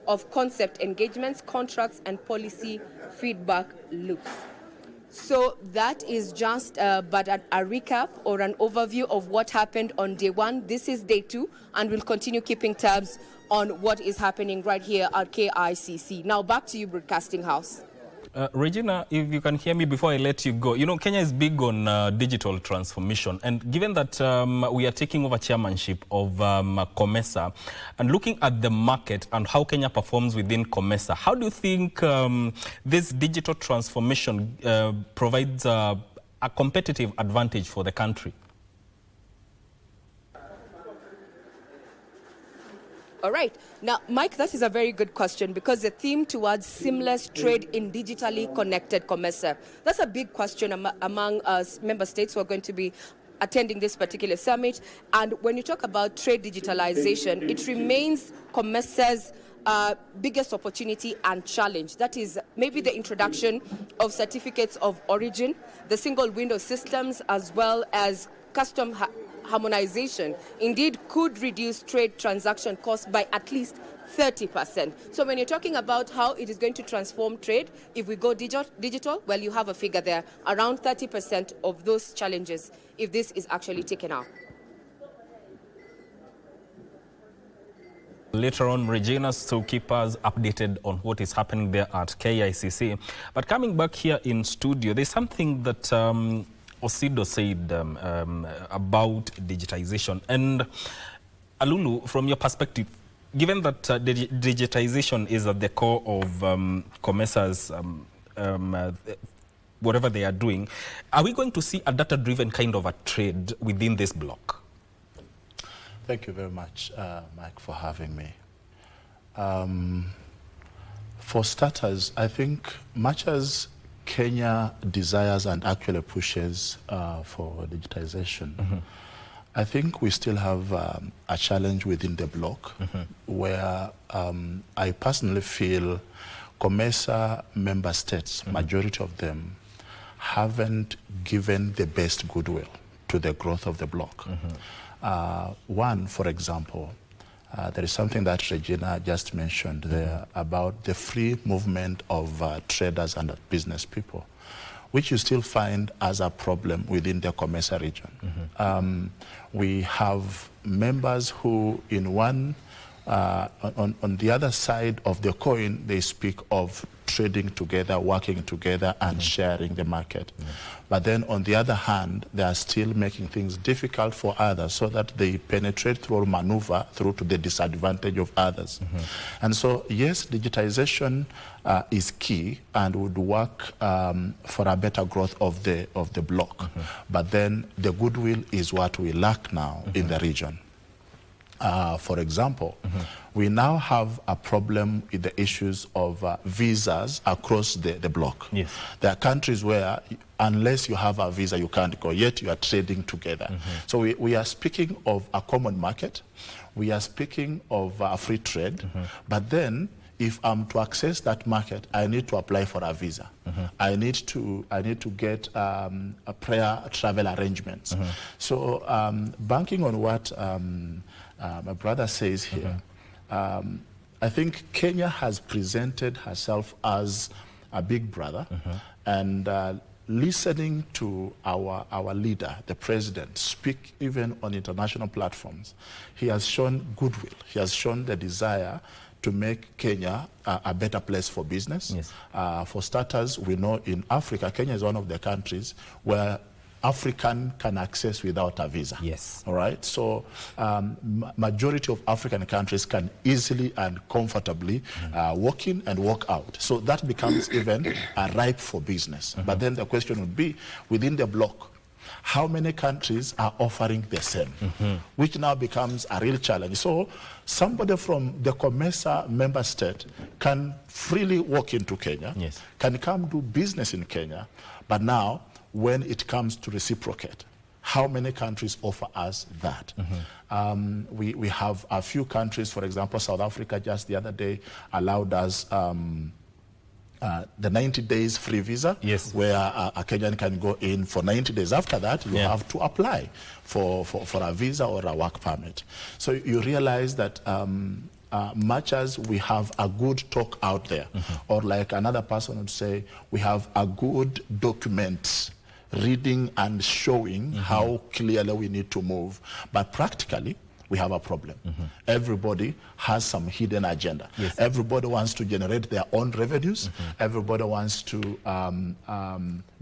of concept engagements, contracts, and policy feedback loops. So that is just but a recap or an overview of what happened on day 1. This is day 2, and we'll continue keeping tabs on what is happening right here at KICC. Now back to you, Broadcasting House. Regina, if you can hear me before I let you go, you know, Kenya is big on digital transformation. And given that we are taking over chairmanship of COMESA and looking at the market and how Kenya performs within COMESA, how do you think this digital transformation provides a competitive advantage for the country? All right. Now, Mike, that is a very good question, because the theme towards seamless trade in digitally connected COMESA, that's a big question among us member states who are going to be attending this particular summit. And when you talk about trade digitalization, it remains COMESA's biggest opportunity and challenge. That is maybe the introduction of certificates of origin, the single window systems, as well as custom harmonization, indeed could reduce trade transaction costs by at least 30%. So when you're talking about how it is going to transform trade, if we go digital, well, you have a figure there, around 30% of those challenges, if this is actually taken out. Later on, Regina, to keep us updated on what is happening there at KICC. But coming back here in studio, there's something that Osido said about digitization. And Alulu, from your perspective, given that digitization is at the core of COMESA's whatever they are doing, are we going to see a data-driven kind of a trade within this block? Thank you very much, Mike, for having me. For starters, I think much as Kenya desires and actually pushes for digitization, I think we still have a challenge within the bloc where I personally feel COMESA member states, majority of them, haven't given the best goodwill to the growth of the bloc. One, for example, there is something that Regina just mentioned there about the free movement of traders and business people, which you still find as a problem within the COMESA region. We have members who in one, on the other side of the coin, they speak of trading together, working together, and sharing the market. But then on the other hand, they are still making things difficult for others so that they penetrate through or maneuver through to the disadvantage of others. And so, yes, digitization is key and would work for a better growth of the bloc. But then the goodwill is what we lack now in the region. For example, we now have a problem with the issues of visas across the bloc. Yes. There are countries where unless you have a visa, you can't go, yet you are trading together. So we are speaking of a common market. We are speaking of a free trade. But then, if I'm to access that market, I need to apply for a visa. I need to get a prior travel arrangements. So banking on what my brother says here, I think Kenya has presented herself as a big brother, and listening to our leader, the president, speak even on international platforms, he has shown goodwill. He has shown the desire to make Kenya a better place for business. Yes. For starters, we know in Africa, Kenya is one of the countries where African can access without a visa. Yes. All right. So majority of African countries can easily and comfortably walk in and walk out. So that becomes even ripe for business. But then the question would be, within the bloc, how many countries are offering the same, which now becomes a real challenge. So somebody from the COMESA member state can freely walk into Kenya, can come do business in Kenya, but now when it comes to reciprocate, how many countries offer us that? We have a few countries, for example, South Africa just the other day allowed us the 90 days free visa, where a Kenyan can go in for 90 days. After that, you have to apply for a visa or a work permit. So you realize that much as we have a good talk out there, or like another person would say, we have a good document reading and showing how clearly we need to move, but practically, we have a problem. Everybody has some hidden agenda. Everybody wants to generate their own revenues. Everybody wants to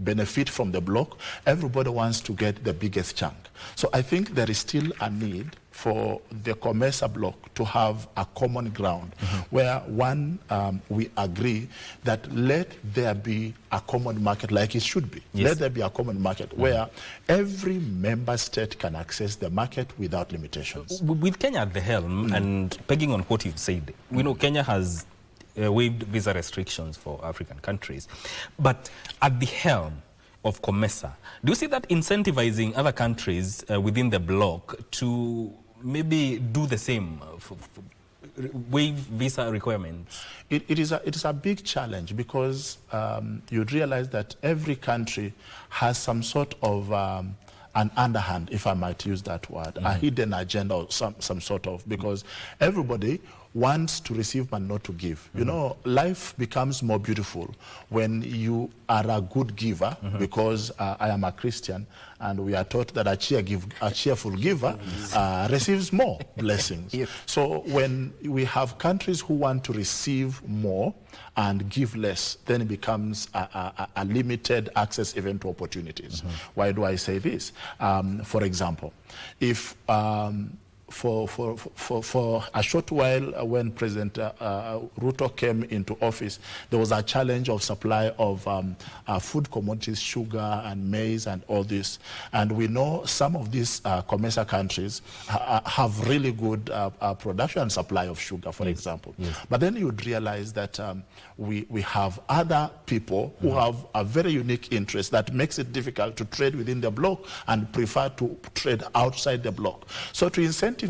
benefit from the bloc. Everybody wants to get the biggest chunk. So I think there is still a need for the COMESA bloc to have a common ground where one, we agree that let there be a common market like it should be. Let there be a common market where every member state can access the market without limitations. With Kenya at the helm, and pegging on what you've said, we know Kenya has waived visa restrictions for African countries, but at the helm of COMESA, do you see that incentivizing other countries within the bloc to maybe do the same, waive visa requirements? It is a big challenge because you realize that every country has some sort of an underhand, if I might use that word, a hidden agenda or some sort of, because everybody wants to receive but not to give. You know, life becomes more beautiful when you are a good giver, because I am a Christian and we are taught that a cheerful giver receives more blessings. So when we have countries who want to receive more and give less, then it becomes a limited access even to opportunities. Why do I say this? For example, if for a short while when President Ruto came into office, there was a challenge of supply of food commodities, sugar and maize and all this. And we know some of these COMESA countries have really good production and supply of sugar, for example. But then you'd realize that we have other people who have a very unique interest that makes it difficult to trade within the bloc and prefer to trade outside the bloc. So to incentivize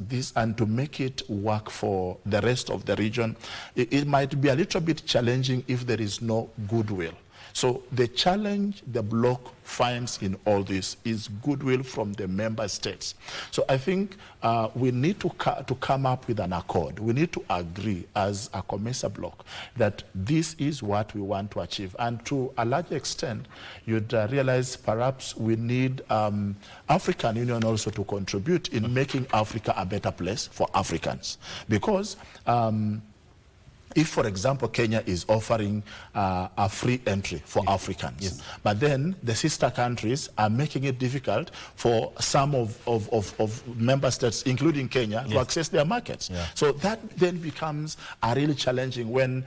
this and to make it work for the rest of the region, it might be a little bit challenging if there is no goodwill. So the challenge the bloc finds in all this is goodwill from the member states. So I think we need to come up with an accord. We need to agree as a COMESA bloc that this is what we want to achieve. And to a large extent, you'd realize perhaps we need African Union also to contribute in making Africa a better place for Africans. Because if, for example, Kenya is offering a free entry for Africans, but then the sister countries are making it difficult for some of member states, including Kenya, to access their markets. So that then becomes a really challenging when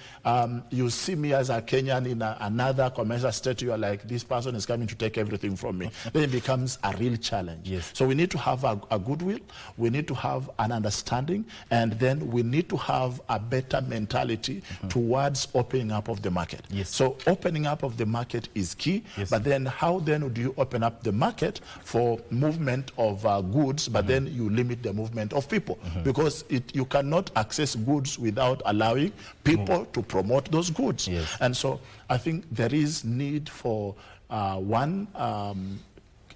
you see me as a Kenyan in another commercial state, you are like, this person is coming to take everything from me. Then it becomes a real challenge. So we need to have a goodwill, we need to have an understanding, and then we need to have a better mentality towards opening up of the market. So opening up of the market is key, but then how then do you open up the market for movement of goods, but then you limit the movement of people? Because you cannot access goods without allowing people to promote those goods. And so I think there is need for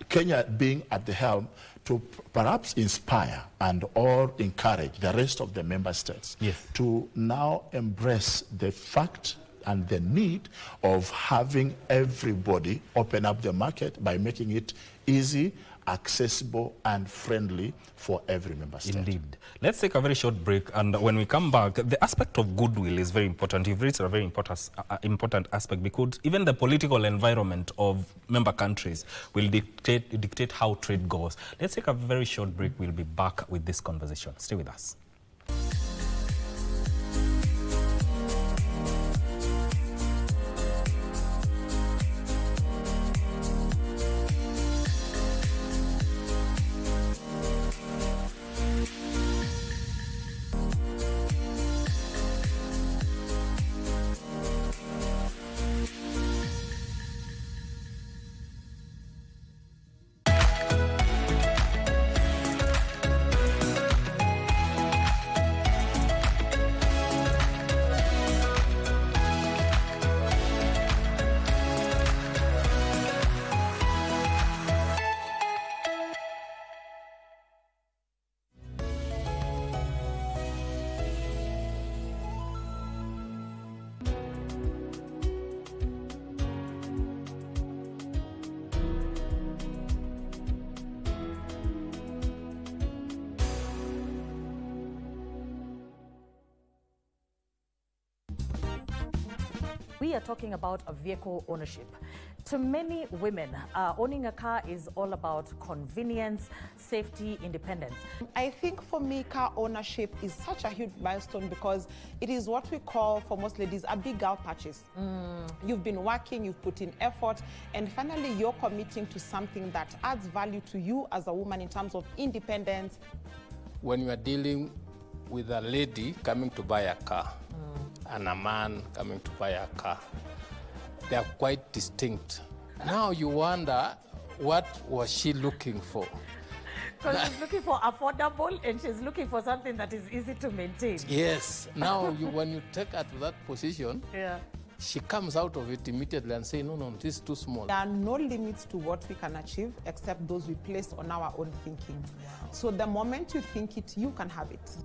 Kenya being at the helm to perhaps inspire and or encourage the rest of the member states to now embrace the fact and the need of having everybody open up the market by making it easy, accessible and friendly for every member state. Indeed. Let's take a very short break, and when we come back, the aspect of goodwill is very important. You've raised a very important aspect, because even the political environment of member countries will dictate how trade goes. Let's take a very short break. We'll be back with this conversation. Stay with us. We are talking about a vehicle ownership. To many women, owning a car is all about convenience, safety, independence. I think for me, car ownership is such a huge milestone because it is what we call, for most ladies, a big girl purchase. You've been working, you've put in effort, and finally you're committing to something that adds value to you as a woman in terms of independence. When you are dealing with a lady coming to buy a car and a man coming to buy a car, they are quite distinct. Now you wonder, what was she looking for? Because she's looking for affordable and she's looking for something that is easy to maintain. Yes. Now when you take her to that position, she comes out of it immediately and say, no, this is too small. There are no limits to what we can achieve except those we place on our own thinking. So the moment you think it, you can have it.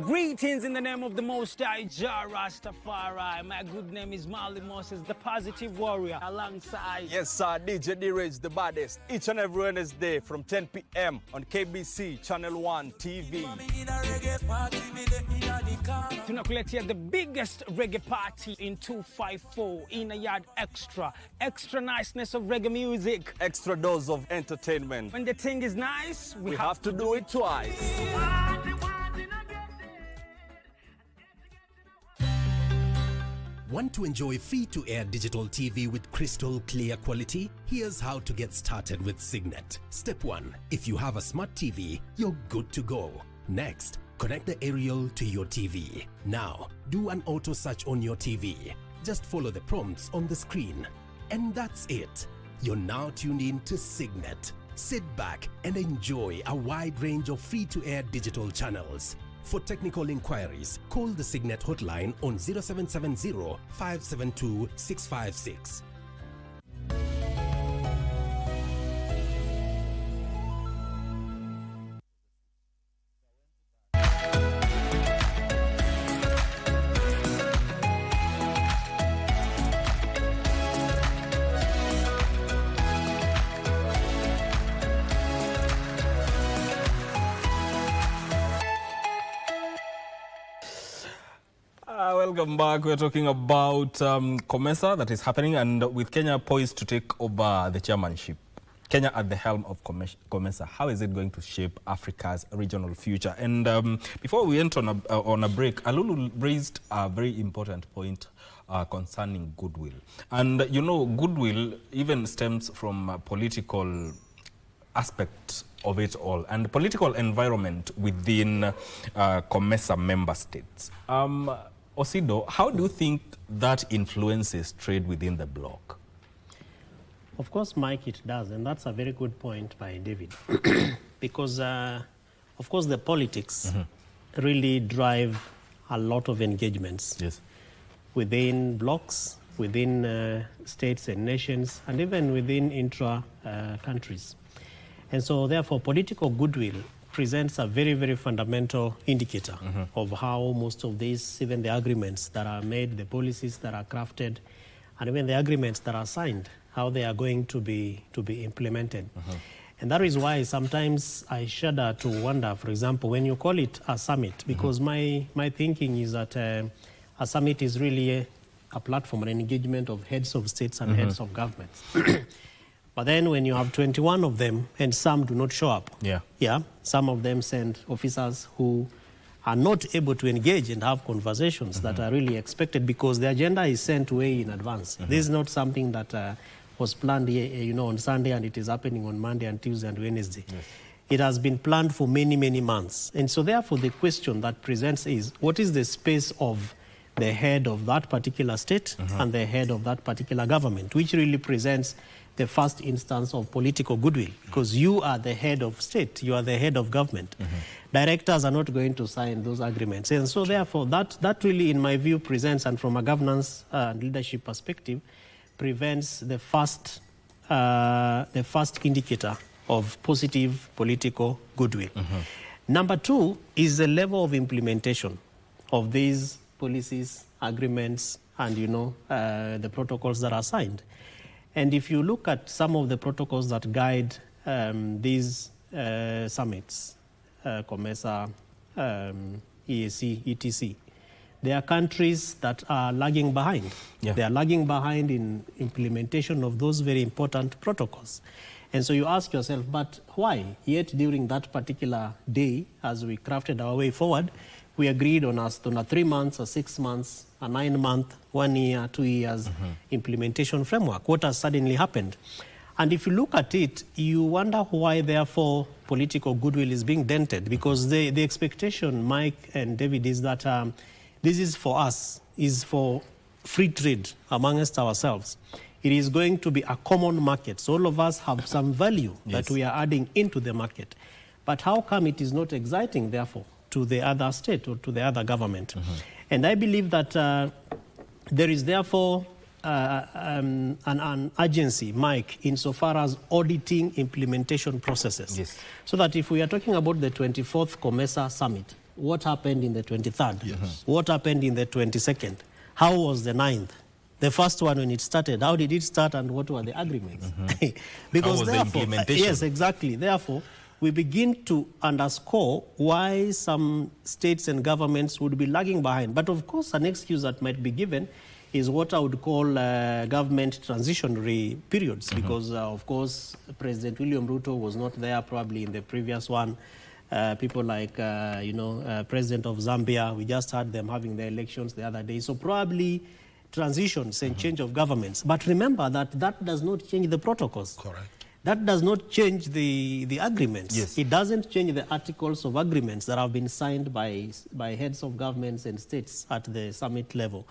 Greetings in the name of the Most High, Jah Rastafari. My good name is Marley Moses, the positive warrior, alongside... Yes, sir, DJ D-Rage, the baddest. Each and every Wednesday from 10 p.m. on KBC Channel 1 TV. Tunakuletea the biggest reggae party in 254 in a yard extra. Extra niceness of reggae music. Extra dose of entertainment. When the thing is nice, we have to do it twice. Want to enjoy free-to-air digital TV with crystal clear quality? Here's how to get started with Signet. Step 1. If you have a smart TV, you're good to go. Next, connect the aerial to your TV. Now, do an auto search on your TV. Just follow the prompts on the screen. And that's it. You're now tuned in to Signet. Sit back and enjoy a wide range of free-to-air digital channels. For technical inquiries, call the Signet hotline on 0770 572 656. Welcome back. We're talking about COMESA that is happening, and with Kenya poised to take over the chairmanship. Kenya at the helm of COMESA. How is it going to shape Africa's regional future? And before we went on a break, Alulu raised a very important point concerning goodwill. And you know, goodwill even stems from political aspects of it all, and the political environment within COMESA member states. Osido, how do you think that influences trade within the bloc? Of course, Mike, it does, and that's a very good point by David. Because, of course, the politics really drive a lot of engagements within blocs, within states and nations, and even within intra-countries. And so, therefore, political goodwill presents a very, very fundamental indicator of how most of these, even the agreements that are made, the policies that are crafted, and even the agreements that are signed, how they are going to be implemented. And that is why sometimes I shudder to wonder, for example, when you call it a summit, because my thinking is that a summit is really a platform, an engagement of heads of states and heads of governments. But then when you have 21 of them and some do not show up, some of them send officers who are not able to engage and have conversations that are really expected because the agenda is sent way in advance. This is not something that was planned on Sunday and it is happening on Monday and Tuesday and Wednesday. It has been planned for many, many months. And so therefore the question that presents is, what is the space of the head of that particular state and the head of that particular government, which really presents the first instance of political goodwill, because you are the head of state, you are the head of government. Directors are not going to sign those agreements. And so therefore that really, in my view, presents, and from a governance and leadership perspective, prevents the first indicator of positive political goodwill. Number two is the level of implementation of these policies, agreements, and the protocols that are signed. And if you look at some of the protocols that guide these summits, COMESA, EAC, ETC, there are countries that are lagging behind. They are lagging behind in implementation of those very important protocols. And so you ask yourself, but why? Yet during that particular day, as we crafted our way forward, we agreed on a 3 months, a 6 months, a 9 month, 1 year, 2 years implementation framework. What has suddenly happened? And if you look at it, you wonder why, therefore, political goodwill is being dented. Because the expectation, Mike and David, is that this is for us, is for free trade amongst ourselves. It is going to be a common market. So all of us have some value that we are adding into the market. But how come it is not exciting, therefore, to the other state or to the other government? And I believe that there is therefore an urgency, Mike, insofar as auditing implementation processes. So that if we are talking about the 24th COMESA summit, what happened in the 23rd? What happened in the 22nd? How was the 9th? The first one, when it started, how did it start and what were the agreements? Because how was the implementation? Yes, exactly. Therefore, we begin to underscore why some states and governments would be lagging behind. But of course, an excuse that might be given is what I would call government transitionary periods, because of course, President William Ruto was not there probably in the previous one. People like, President of Zambia, we just had them having their elections the other day. So probably transitions and change of governments. But remember that does not change the protocols. Correct. That does not change the agreements. Yes. It doesn't change the articles of agreements that have been signed by heads of governments and states at the summit level.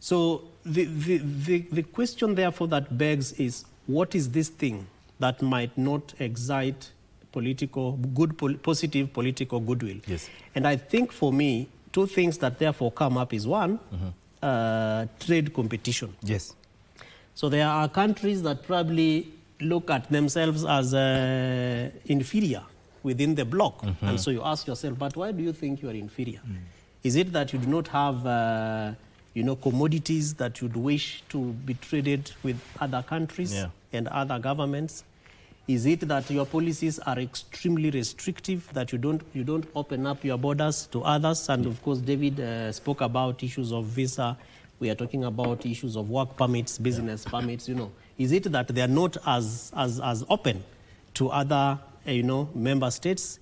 So the question, therefore, that begs is, what is this thing that might not excite positive political goodwill. Yes. And I think for me, two things that therefore come up is one, trade competition. Yes. So there are countries that probably look at themselves as inferior within the bloc. And so you ask yourself, but why do you think you are inferior? Is it that you do not have commodities that you'd wish to be traded with other countries and other governments? Is it that your policies are extremely restrictive, that you don't open up your borders to others? And of course, David spoke about issues of visa. We are talking about issues of work permits, business permits. Is it that they are not as open to other member states?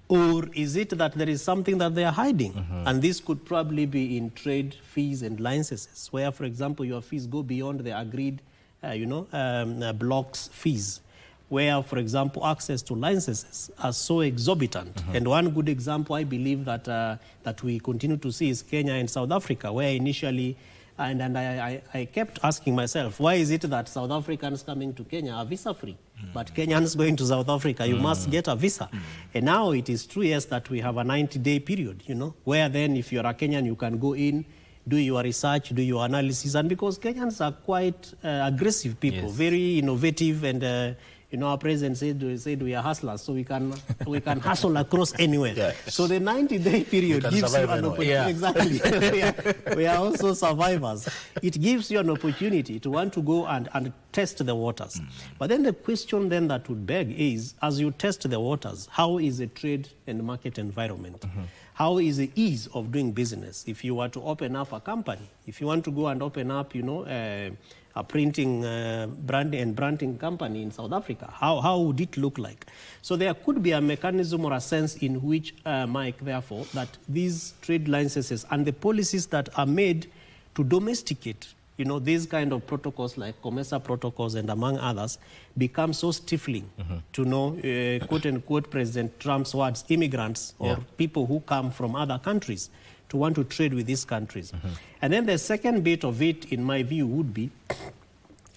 Or is it that there is something that they are hiding? And this could probably be in trade fees and licenses, where, for example, your fees go beyond the agreed, blocks fees, where, for example, access to licenses are so exorbitant. And one good example, I believe, that we continue to see is Kenya and South Africa, where initially, and I kept asking myself, why is it that South Africans coming to Kenya are visa-free? But Kenyans going to South Africa, you must get a visa. And now it is true, yes, that we have a 90-day period, where then if you're a Kenyan, you can go in, do your research, do your analysis. And because Kenyans are quite aggressive people, very innovative, and our president said we are hustlers, so we can hustle across anywhere. So the 90-day period gives you an opportunity. Exactly. We are also survivors. It gives you an opportunity to want to go and test the waters. But then the question then that would beg is, as you test the waters, how is the trade and market environment? How is the ease of doing business? If you were to open up a company, if you want to go and open up, a printing branding company in South Africa, how would it look like? So there could be a mechanism or a sense in which, Mike, therefore, that these trade licenses and the policies that are made to domesticate, these kind of protocols like COMESA protocols and among others, become so stifling to know, quote unquote, President Trump's words, immigrants or people who come from other countries to want to trade with these countries. And then the second bit of it, in my view, would be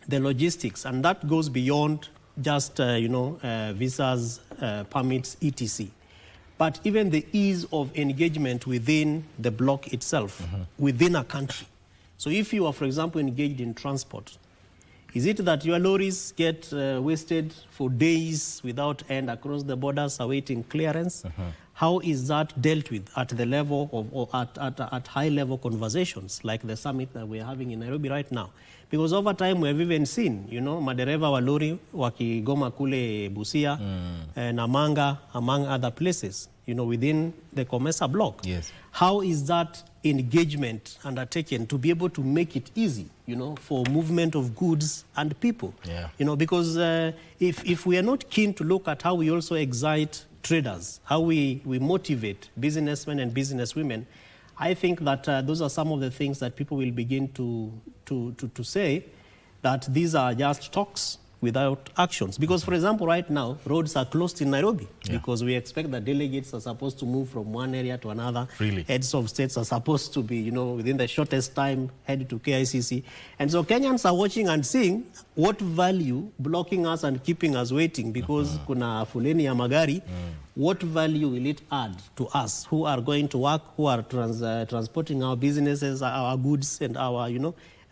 the logistics, and that goes beyond just visas, permits, etc. But even the ease of engagement within the bloc itself, within a country. So if you are, for example, engaged in transport, is it that your lorries get wasted for days without end across the borders awaiting clearance? How is that dealt with at the level of, or at high-level conversations like the summit that we're having in Nairobi right now? Because over time we've even seen, madereva wa lori wakigoma kule Busia, Namanga, among other places, within the COMESA bloc. Yes. How is that engagement undertaken to be able to make it easy, for movement of goods and people? Because if we are not keen to look at how we also excite traders, how we motivate businessmen and businesswomen, I think that those are some of the things that people will begin to say that these are just talks without actions. Because, for example, right now, roads are closed in Nairobi because we expect that delegates are supposed to move from one area to another. Heads of states are supposed to be, within the shortest time, head to KICC. And so Kenyans are watching and seeing what value blocking us and keeping us waiting because kuna fuleni ya magari, what value will it add to us who are going to work, who are transporting our businesses, our goods and our,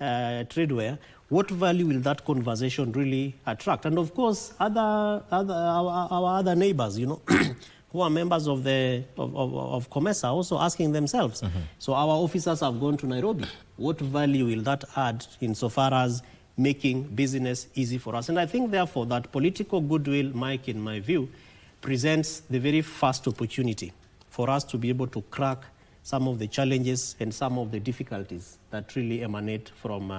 tradeware? What value will that conversation really attract? And of course, our other neighbors, who are members of COMESA, also asking themselves. So our officers have gone to Nairobi. What value will that add insofar as making business easy for us? And I think, therefore, that political goodwill, Mike, in my view, presents the very first opportunity for us to be able to crack some of the challenges and some of the difficulties that really emanate from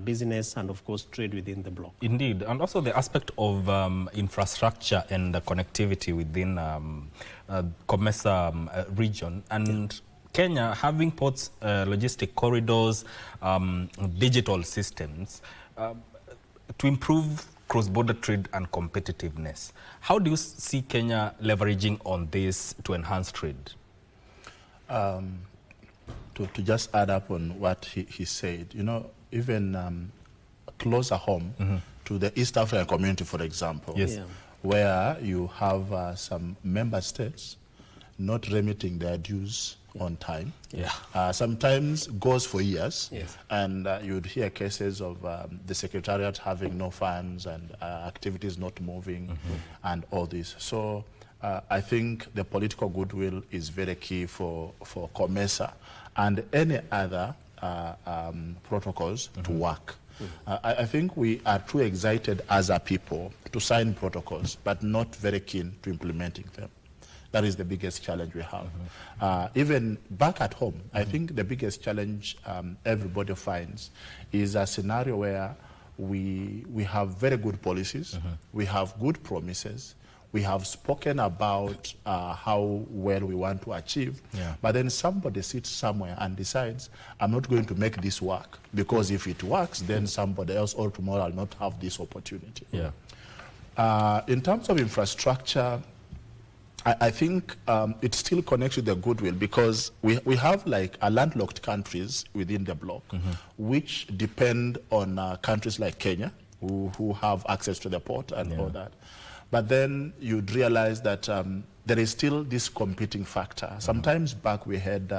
business and, of course, trade within the bloc. Indeed, and also the aspect of infrastructure and connectivity within COMESA region. And Kenya, having ports, logistic corridors, digital systems, to improve cross-border trade and competitiveness. How do you see Kenya leveraging on this to enhance trade? To just add up on what he said, even closer home to the East African community, for example, where you have some member states not remitting their dues on time. Sometimes goes for years, and you'd hear cases of the Secretariat having no funds and activities not moving and all this. So I think the political goodwill is very key for COMESA and any other protocols to work. I think we are too excited as a people to sign protocols, but not very keen to implementing them. That is the biggest challenge we have. Even back at home, I think the biggest challenge everybody finds is a scenario where we have very good policies, we have good promises, we have spoken about how well we want to achieve, but then somebody sits somewhere and decides, I'm not going to make this work, because if it works, then somebody else or tomorrow will not have this opportunity. In terms of infrastructure, I think it still connects with the goodwill, because we have like landlocked countries within the bloc, which depend on countries like Kenya, who have access to the port and all that. But then you'd realize that there is still this competing factor. Sometimes back we had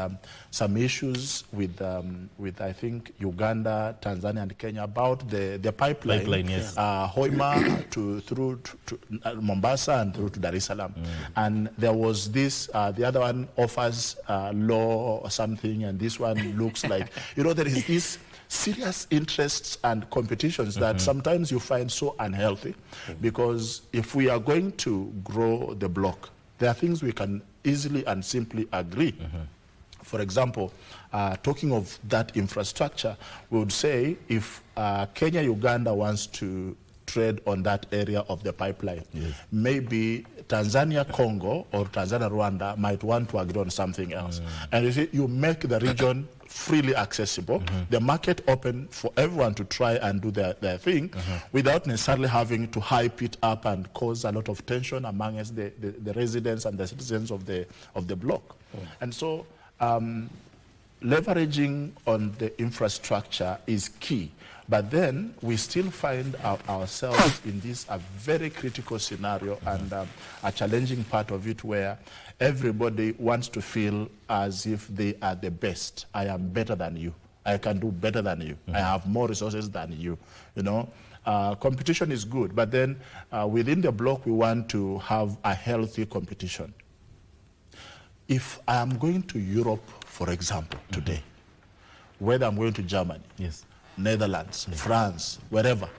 some issues with I think Uganda, Tanzania, and Kenya about the pipeline, Hoima through to Mombasa and through to Dar es Salaam. And there was this, the other one offers law or something, and this one looks like, you know, there is this serious interests and competitions that sometimes you find so unhealthy, because if we are going to grow the bloc, there are things we can easily and simply agree. For example, talking of that infrastructure, we would say if Kenya, Uganda wants to trade on that area of the pipeline, maybe Tanzania, Congo, or Tanzania, Rwanda might want to agree on something else. And you see, you make the region freely accessible, the market open for everyone to try and do their thing, without necessarily having to hype it up and cause a lot of tension amongst the residents and the citizens of the bloc. And so leveraging on the infrastructure is key. But then we still find ourselves in this a very critical scenario and a challenging part of it, where everybody wants to feel as if they are the best. I am better than you. I can do better than you. I have more resources than you. You know, competition is good, but then within the bloc we want to have a healthy competition. If I am going to Europe, for example, today, whether I'm going to Germany, Netherlands, France, wherever,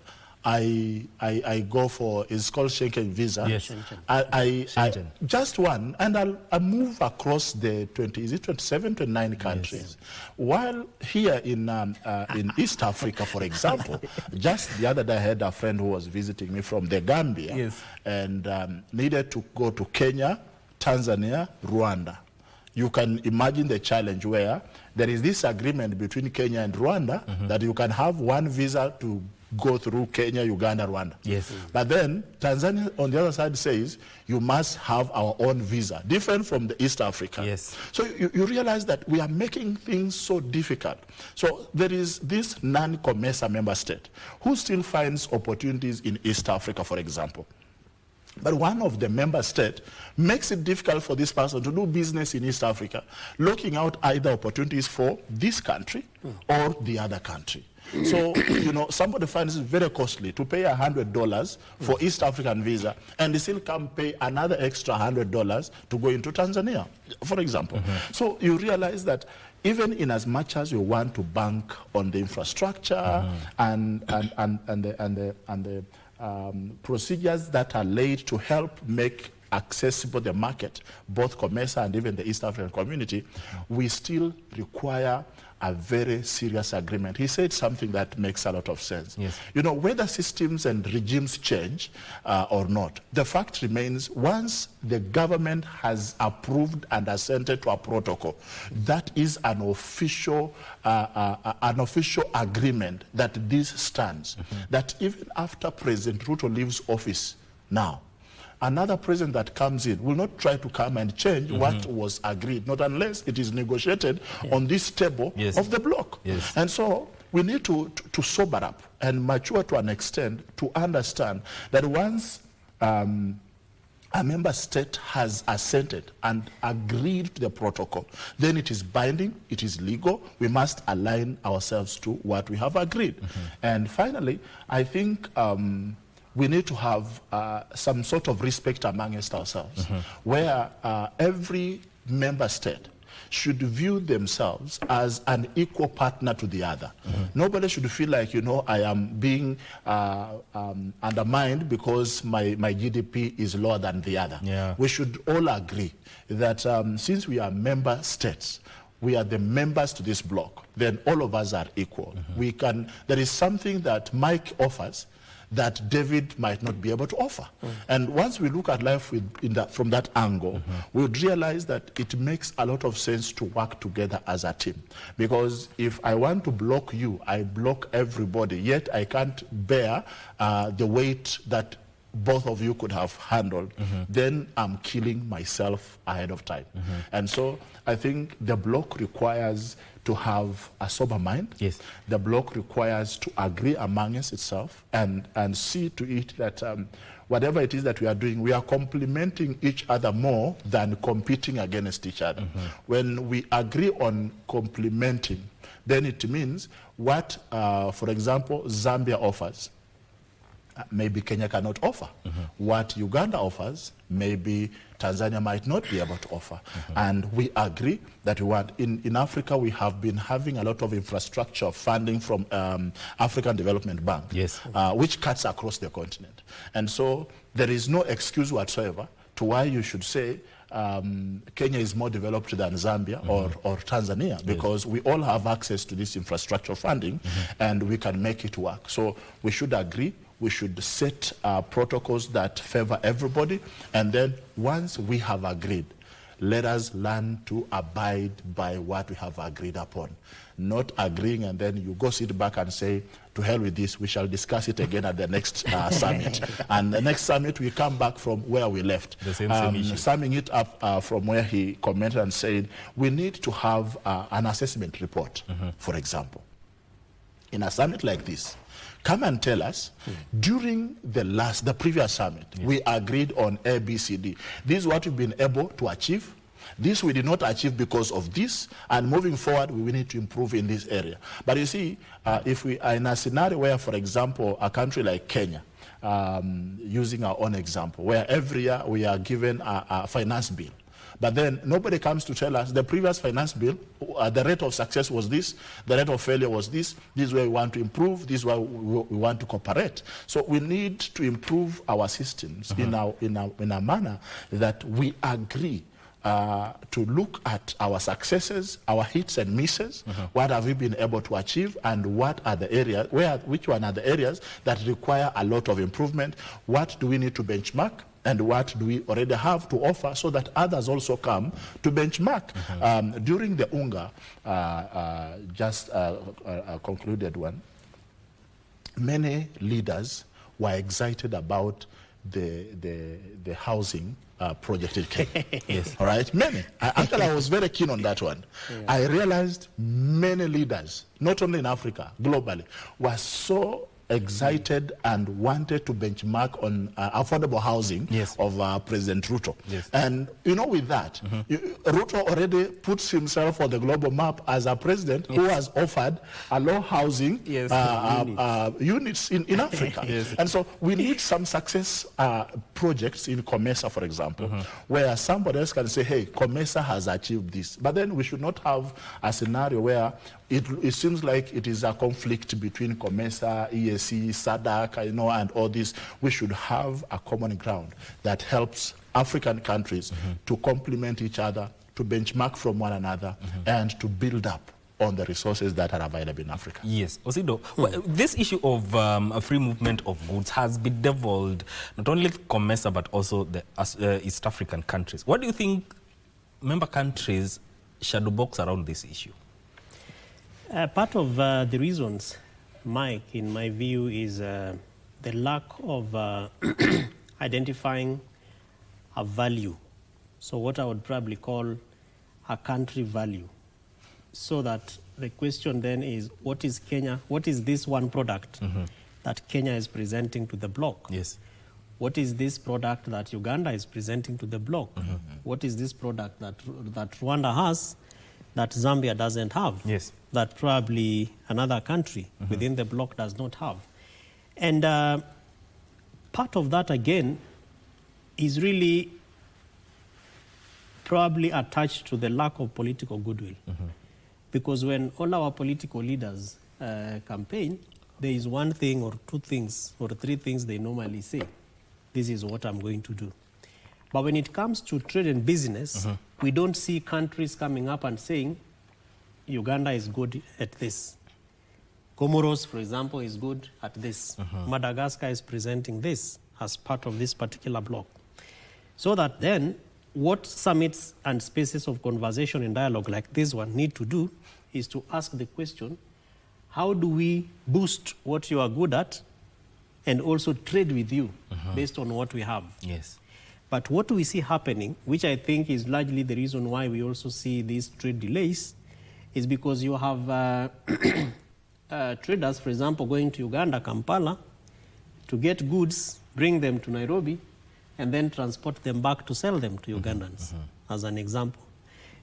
I go for, it's called Schengen visa. Schengen. Just one, and I move across the 27, 29 countries. While here in East Africa, for example, just the other day I had a friend who was visiting me from the Gambia and needed to go to Kenya, Tanzania, Rwanda. You can imagine the challenge where there is this agreement between Kenya and Rwanda that you can have one visa to go through Kenya, Uganda, Rwanda. But then Tanzania on the other side says you must have our own visa, different from the East Africa. So you realize that we are making things so difficult. So there is this non-COMESA member state who still finds opportunities in East Africa, for example. But one of the member states makes it difficult for this person to do business in East Africa, looking out either opportunities for this country or the other country. So, you know, somebody finds it very costly to pay $100 for East African visa, and they still can pay another extra $100 to go into Tanzania, for example. So you realize that even in as much as you want to bank on the infrastructure and the procedures that are laid to help make accessible the market, both COMESA and even the East African community, we still require a very serious agreement. He said something that makes a lot of sense. You know, whether systems and regimes change or not, the fact remains, once the government has approved and assented to a protocol, that is an official agreement that this stands. That even after President Ruto leaves office now, another president that comes in will not try to come and change what was agreed, not unless it is negotiated on this table of the bloc. And so we need to sober up and mature to an extent to understand that once a member state has assented and agreed to the protocol, then it is binding, it is legal. We must align ourselves to what we have agreed. And finally, I think we need to have some sort of respect amongst ourselves, where every member state should view themselves as an equal partner to the other. Nobody should feel like, you know, I am being undermined because my GDP is lower than the other. We should all agree that since we are member states, we are the members to this bloc, then all of us are equal. We can, there is something that Mike offers that David might not be able to offer. And once we look at life from that angle, we would realize that it makes a lot of sense to work together as a team. Because if I want to block you, I block everybody, yet I can't bear the weight that both of you could have handled, then I'm killing myself ahead of time. And so I think the bloc requires to have a sober mind. The bloc requires to agree amongst itself and see to it that whatever it is that we are doing, we are complementing each other more than competing against each other. When we agree on complementing, then it means what, for example, Zambia offers, maybe Kenya cannot offer. What Uganda offers, maybe Tanzania might not be able to offer. And we agree that we want, in Africa, we have been having a lot of infrastructure funding from African Development Bank, which cuts across the continent. And so there is no excuse whatsoever to why you should say Kenya is more developed than Zambia or Tanzania, because we all have access to this infrastructure funding and we can make it work. So we should agree. We should set protocols that favor everybody, and then once we have agreed, let us learn to abide by what we have agreed upon. Not agreeing and then you go sit back and say, to hell with this, we shall discuss it again at the next summit. And the next summit, we come back from where we left. The same issue. Summing it up from where he commented and said, we need to have an assessment report, for example. In a summit like this, come and tell us, during the previous summit, we agreed on A, B, C, D. This is what we've been able to achieve. This we did not achieve because of this, and moving forward, we need to improve in this area. But you see, if we are in a scenario where, for example, a country like Kenya, using our own example, where every year we are given a finance bill, but then nobody comes to tell us the previous finance bill, the rate of success was this, the rate of failure was this is where we want to improve, this is where we want to cooperate. So we need to improve our systems in a manner that we agree to look at our successes, our hits and misses, what have we been able to achieve, and what are the areas, which one are the areas that require a lot of improvement, what do we need to benchmark, and what do we already have to offer so that others also come to benchmark. During the UNGA, just concluded one, many leaders were excited about the housing project in Kenya. All right, many. Actually, I was very keen on that one. I realized many leaders, not only in Africa, globally, were so excited and wanted to benchmark on affordable housing of President Ruto. And you know, with that, Ruto already puts himself on the global map as a president who has offered a low housing units in Africa. And so we need some success projects in COMESA, for example, where somebody else can say, hey, COMESA has achieved this. But then we should not have a scenario where it seems like it is a conflict between COMESA, EAC, SADC, you know, and all this. We should have a common ground that helps African countries to complement each other, to benchmark from one another, and to build up on the resources that are available in Africa. Yes, Osido, well, this issue of a free movement of goods has bedeviled not only COMESA but also the East African countries. What do you think member countries shadow box around this issue? Part of the reasons, Mike, in my view, is the lack of identifying a value. So what I would probably call a country value. So that the question then is, what is Kenya, what is this one product that Kenya is presenting to the bloc? What is this product that Uganda is presenting to the bloc? What is this product that Rwanda has that Zambia doesn't have? Yes. That probably another country within the bloc does not have. And part of that, again, is really probably attached to the lack of political goodwill. Because when all our political leaders campaign, there is one thing or two things or three things they normally say. This is what I'm going to do. But when it comes to trade and business, we don't see countries coming up and saying, Uganda is good at this. Comoros, for example, is good at this. Madagascar is presenting this as part of this particular bloc. So that then, what summits and spaces of conversation and dialogue like this one need to do is to ask the question, how do we boost what you are good at and also trade with you based on what we have? Yes. But what we see happening, which I think is largely the reason why we also see these trade delays, is because you have traders, for example, going to Uganda, Kampala, to get goods, bring them to Nairobi, and then transport them back to sell them to Ugandans, as an example.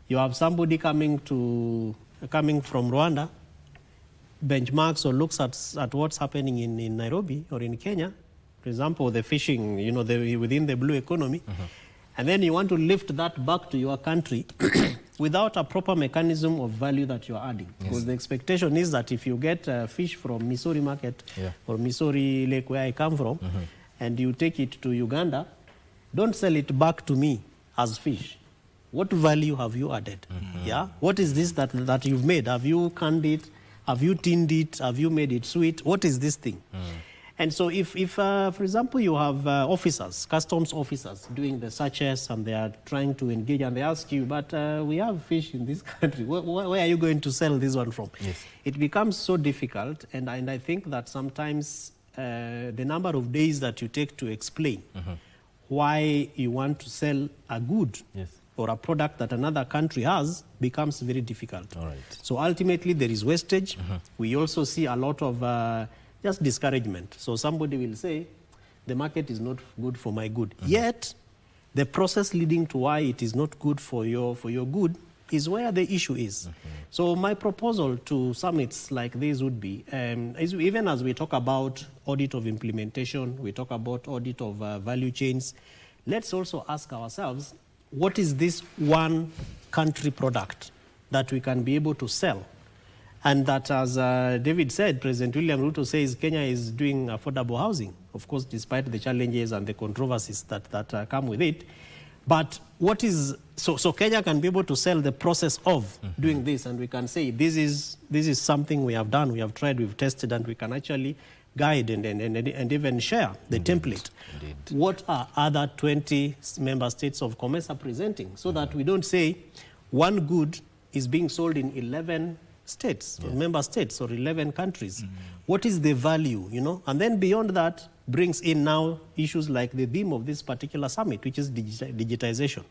You have somebody coming from Rwanda, benchmarks or looks at what's happening in Nairobi or in Kenya, for example, the fishing, within the blue economy, and then you want to lift that back to your country without a proper mechanism of value that you're adding. Because the expectation is that if you get fish from Missouri market or Missouri Lake, where I come from, and you take it to Uganda, don't sell it back to me as fish. What value have you added? Yeah? What is this that you've made? Have you canned it? Have you tinned it? Have you made it sweet? What is this thing? And so if for example, you have officers, customs officers doing the searches and they are trying to engage and they ask you, but we have fish in this country. Where are you going to sell this one from? Yes. It becomes so difficult, and I think that sometimes the number of days that you take to explain why you want to sell a good or a product that another country has becomes very difficult. All right. So ultimately there is wastage. We also see a lot of just discouragement. So somebody will say, the market is not good for my good. Yet, the process leading to why it is not good for your good is where the issue is. So my proposal to summits like this would be, even as we talk about audit of implementation, we talk about audit of value chains, let's also ask ourselves, what is this one country product that we can be able to sell? And that, as David said, President William Ruto says Kenya is doing affordable housing, of course, despite the challenges and the controversies that come with it. But what is, so Kenya can be able to sell the process of doing this, and we can say this is something we have done, we have tried, we've tested, and we can actually guide and even share the template. What are other 20 member states of COMESA presenting, so that we don't say one good is being sold in 11 states, or member states, or 11 countries. What is the value, And then beyond that, brings in now issues like the theme of this particular summit, which is digitization.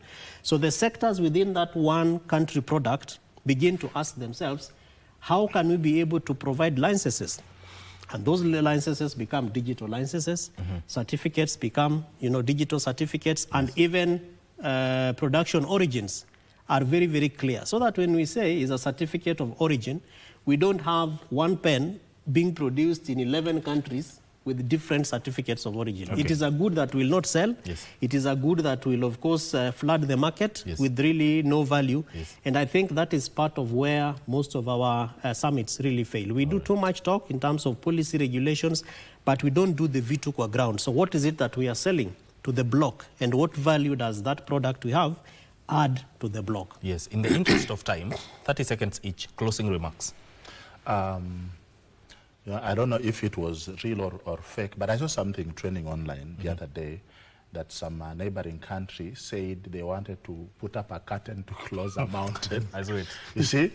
So the sectors within that one country product begin to ask themselves, how can we be able to provide licenses? And those licenses become digital licenses, certificates become, digital certificates, and even production origins are very, very clear. So that when we say is a certificate of origin, we don't have one pen being produced in 11 countries with different certificates of origin. Okay. It is a good that will not sell. It is a good that will, of course, flood the market with really no value. And I think that is part of where most of our summits really fail. We do too much talk in terms of policy regulations, but we don't do the V2 ground. So what is it that we are selling to the bloc, and what value does that product we have add to the bloc? Yes, in the interest of time, 30 seconds each, closing remarks. I don't know if it was real or fake, but I saw something trending online the other day that some neighboring country said they wanted to put up a curtain to close a mountain. I saw it. You see?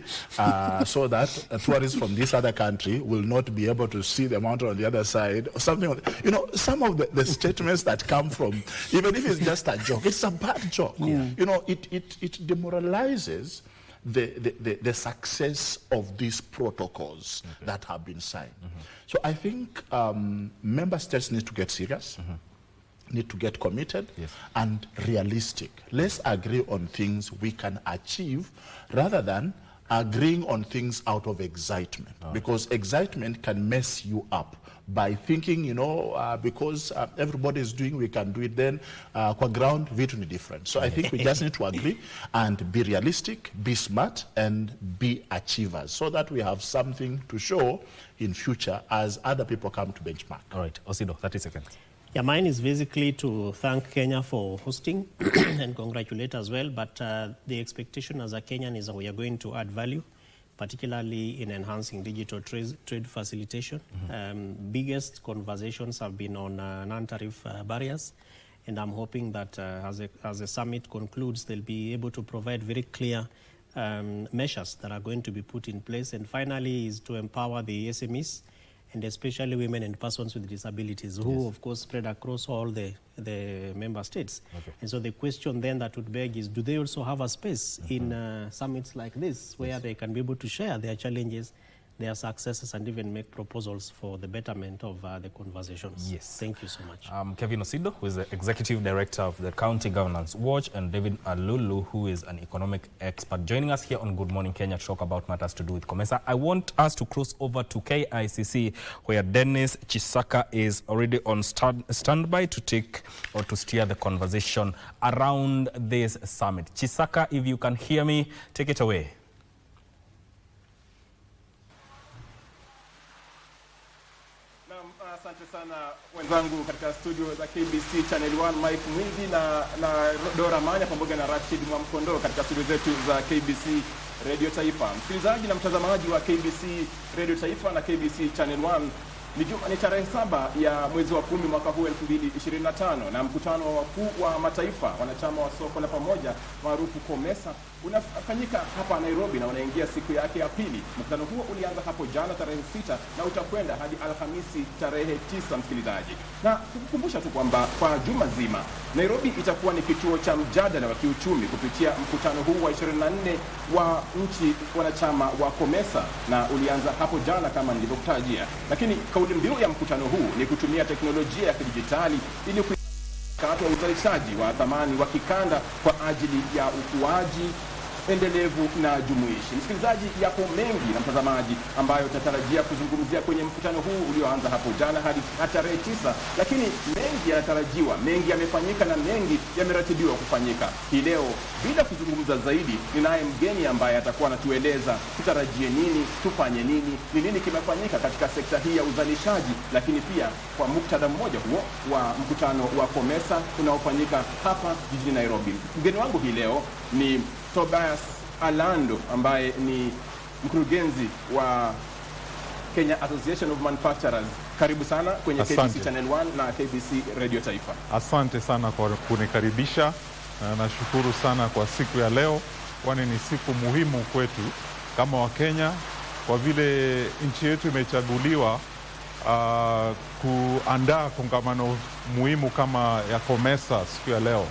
So that tourists from this other country will not be able to see the mountain on the other side, or something like that. Some of the statements that come from, even if it's just a joke, it's a bad joke. It demoralizes the success of these protocols that have been signed. So I think member states need to get serious. need to get committed and realistic. Let's agree on things we can achieve rather than agreeing on things out of excitement, because excitement can mess you up by thinking, you know, because everybody is doing, we can do it, then kwa ground vitu ni different. So I think we just need to agree and be realistic, be smart, and be achievers, so that we have something to show in future as other people come to benchmark. All right, Osido, 30 seconds. Yeah, mine is basically to thank Kenya for hosting and congratulate as well. But the expectation as a Kenyan is that we are going to add value, particularly in enhancing digital trade facilitation. Biggest conversations have been on non-tariff barriers. And I'm hoping that as the summit concludes, they'll be able to provide very clear measures that are going to be put in place. And finally is to empower the SMEs, and especially women and persons with disabilities, who of course spread across all the member states. And so the question then that would beg is, do they also have a space in summits like this where they can be able to share their challenges, their successes, and even make proposals for the betterment of the conversations? Yes. Thank you so much. Kevin Osido, who is the Executive Director of the County Governance Watch, and David Alulu, who is an economic expert, joining us here on Good Morning Kenya to talk about matters to do with COMESA. I want us to cross over to KICC, where Dennis Chisaka is already on standby to take or to steer the conversation around this summit. Chisaka, if you can hear me, take it away. Asante sana wenzangu katika studio za KBC Channel 1, Mike Mwingi na Dora Manya pamoja na Rashid Mwamkondo katika studio zetu za KBC Radio Taifa. Msikilizaji na mtazamaji wa KBC Radio Taifa na KBC Channel 1, ni tarehe 7 ya mwezi wa 10 mwaka huu 2025, na mkutano wa wakuu wa mataifa wanachama wa soko la pamoja maarufu COMESA unafanyika hapa Nairobi na unaingia siku yake ya pili. Mkutano huo ulianza hapo jana tarehe 6 na utakwenda hadi Alhamisi tarehe 9, msikilizaji. Na kukukumbusha tu kwamba kwa juma zima Nairobi itakuwa ni kituo cha mjadala wa kiuchumi kupitia mkutano huu wa 24 wa nchi wanachama wa COMESA, na ulianza hapo jana kama nilivyokutajia. Lakini kauli mbiu ya mkutano huu ni kutumia teknolojia ya kidijitali ili kuimarisha uzalishaji wa thamani wa kikanda kwa ajili ya ukuaji endelevu na jumuishi. Msikilizaji, yapo mengi na mtazamaji ambayo tutatarajia kuzungumzia kwenye mkutano huu ulioanza hapo jana hadi tarehe 9, lakini mengi yanatarajiwa, mengi yamefanyika na mengi yameratibiwa kufanyika. Hii leo bila kuzungumza zaidi, ninaye mgeni ambaye atakuwa anatueleza tutarajie nini, tufanye nini, ni nini kimefanyika katika sekta hii ya uzalishaji, lakini pia kwa muktadha mmoja huo wa mkutano wa COMESA unaofanyika hapa jijini Nairobi. Mgeni wangu hii leo ni Tobias Alando ambaye ni mkurugenzi wa Kenya Association of Manufacturers. Karibu sana kwenye KBC Channel 1 na KBC Radio Taifa. Asante sana kwa kunikaribisha. Nashukuru sana kwa siku ya leo, kwani ni siku muhimu kwetu kama Wakenya, kwa vile nchi yetu imechaguliwa kuandaa kongamano muhimu kama ya COMESA siku ya leo.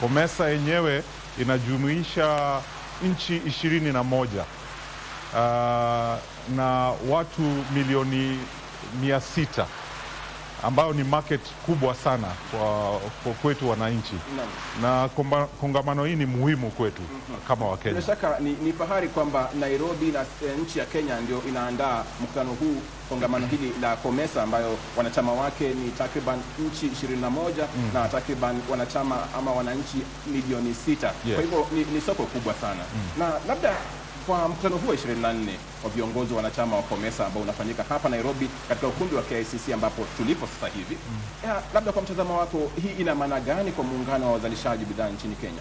COMESA yenyewe inajumuisha nchi 21 na watu milioni 600, ambayo ni market kubwa sana kwa kwetu wananchi. Na kongamano hii ni muhimu kwetu kama Wakenya. Bila shaka ni fahari kwamba Nairobi na nchi ya Kenya ndio inaandaa mkutano huu, kongamano hili la COMESA, ambayo wanachama wake ni takriban nchi 21 na takriban wanachama ama wananchi milioni 6. Kwa hivyo ni soko kubwa sana. Na labda kwa mkutano huu wa 24 wa viongozi wanachama wa COMESA ambao unafanyika hapa Nairobi katika ukumbi wa KICC ambapo tulipo sasa hivi, labda kwa mtazamo wako, hii ina maana gani kwa muungano wa wazalishaji bidhaa nchini Kenya?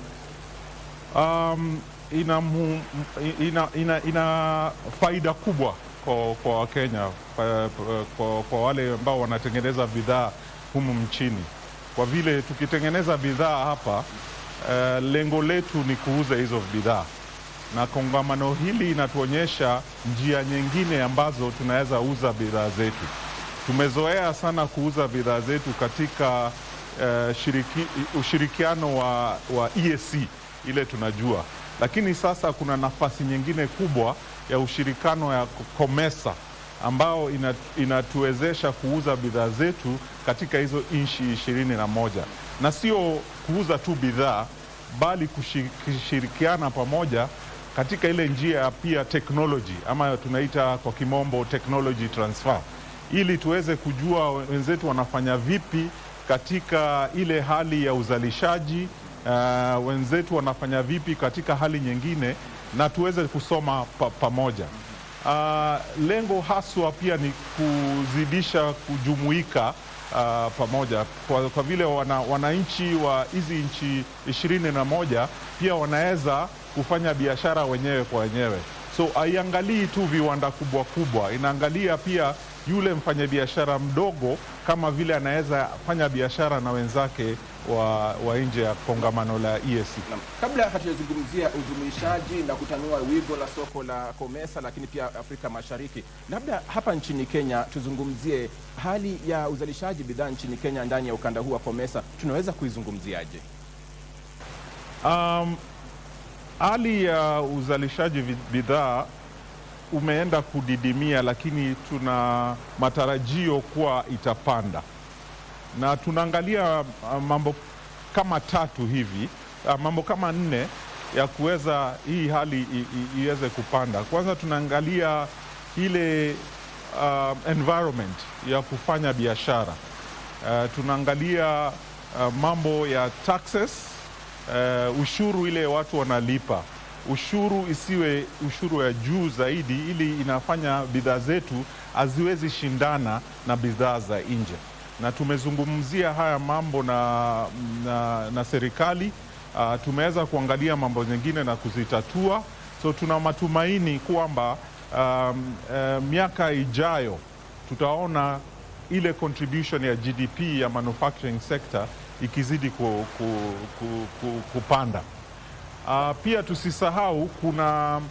Ina faida kubwa kwa Wakenya, kwa wale ambao wanatengeneza bidhaa humu nchini, kwa vile tukitengeneza bidhaa hapa, lengo letu ni kuuza hizo bidhaa, na kongamano hili inatuonyesha njia nyingine ambazo tunaweza uza bidhaa zetu. Tumezoea sana kuuza bidhaa zetu katika ushirikiano wa EAC ile tunajua, lakini sasa kuna nafasi nyingine kubwa ya ushirikiano ya COMESA ambao inatuwezesha kuuza bidhaa zetu katika hizo nchi 21, na sio kuuza tu bidhaa bali kushirikiana pamoja katika ile njia ya pia technology, ama tunaita kwa kimombo technology transfer, ili tuweze kujua wenzetu wanafanya vipi katika ile hali ya uzalishaji, wenzetu wanafanya vipi katika hali nyingine, na tuweze kusoma pamoja. Lengo haswa pia ni kuzidisha kujumuika pamoja, kwa vile wananchi wa hizi nchi 21 pia wanaweza kufanya biashara wenyewe kwa wenyewe. So haiangalii tu viwanda kubwa kubwa, inaangalia pia yule mfanyabiashara mdogo kama vile anaweza fanya biashara na wenzake wa nje ya kongamano la EAC. Kabla hatujazungumzia ujumuishaji na kutanua wigo la soko la COMESA, lakini pia Afrika Mashariki, labda hapa nchini Kenya tuzungumzie hali ya uzalishaji bidhaa nchini Kenya ndani ya ukanda huu wa COMESA. Tunaweza kuizungumziaje? Hali ya uzalishaji bidhaa umeenda kudidimia, lakini tuna matarajio kuwa itapanda, na tunaangalia mambo kama 3 hivi, mambo kama 4 ya kuweza hii hali iweze kupanda. Kwanza tunaangalia ile environment ya kufanya biashara, tunaangalia mambo ya taxes, ushuru ile watu wanalipa. Ushuru isiwe ushuru ya juu zaidi, ili inafanya bidhaa zetu haziwezi shindana na bidhaa za nje. Na tumezungumzia haya mambo na serikali, tumeweza kuangalia mambo mengine na kuzitatua. So tuna matumaini kwamba miaka ijayo tutaona ile contribution ya GDP ya manufacturing sector ikizidi kupanda. Pia tusisahau kuna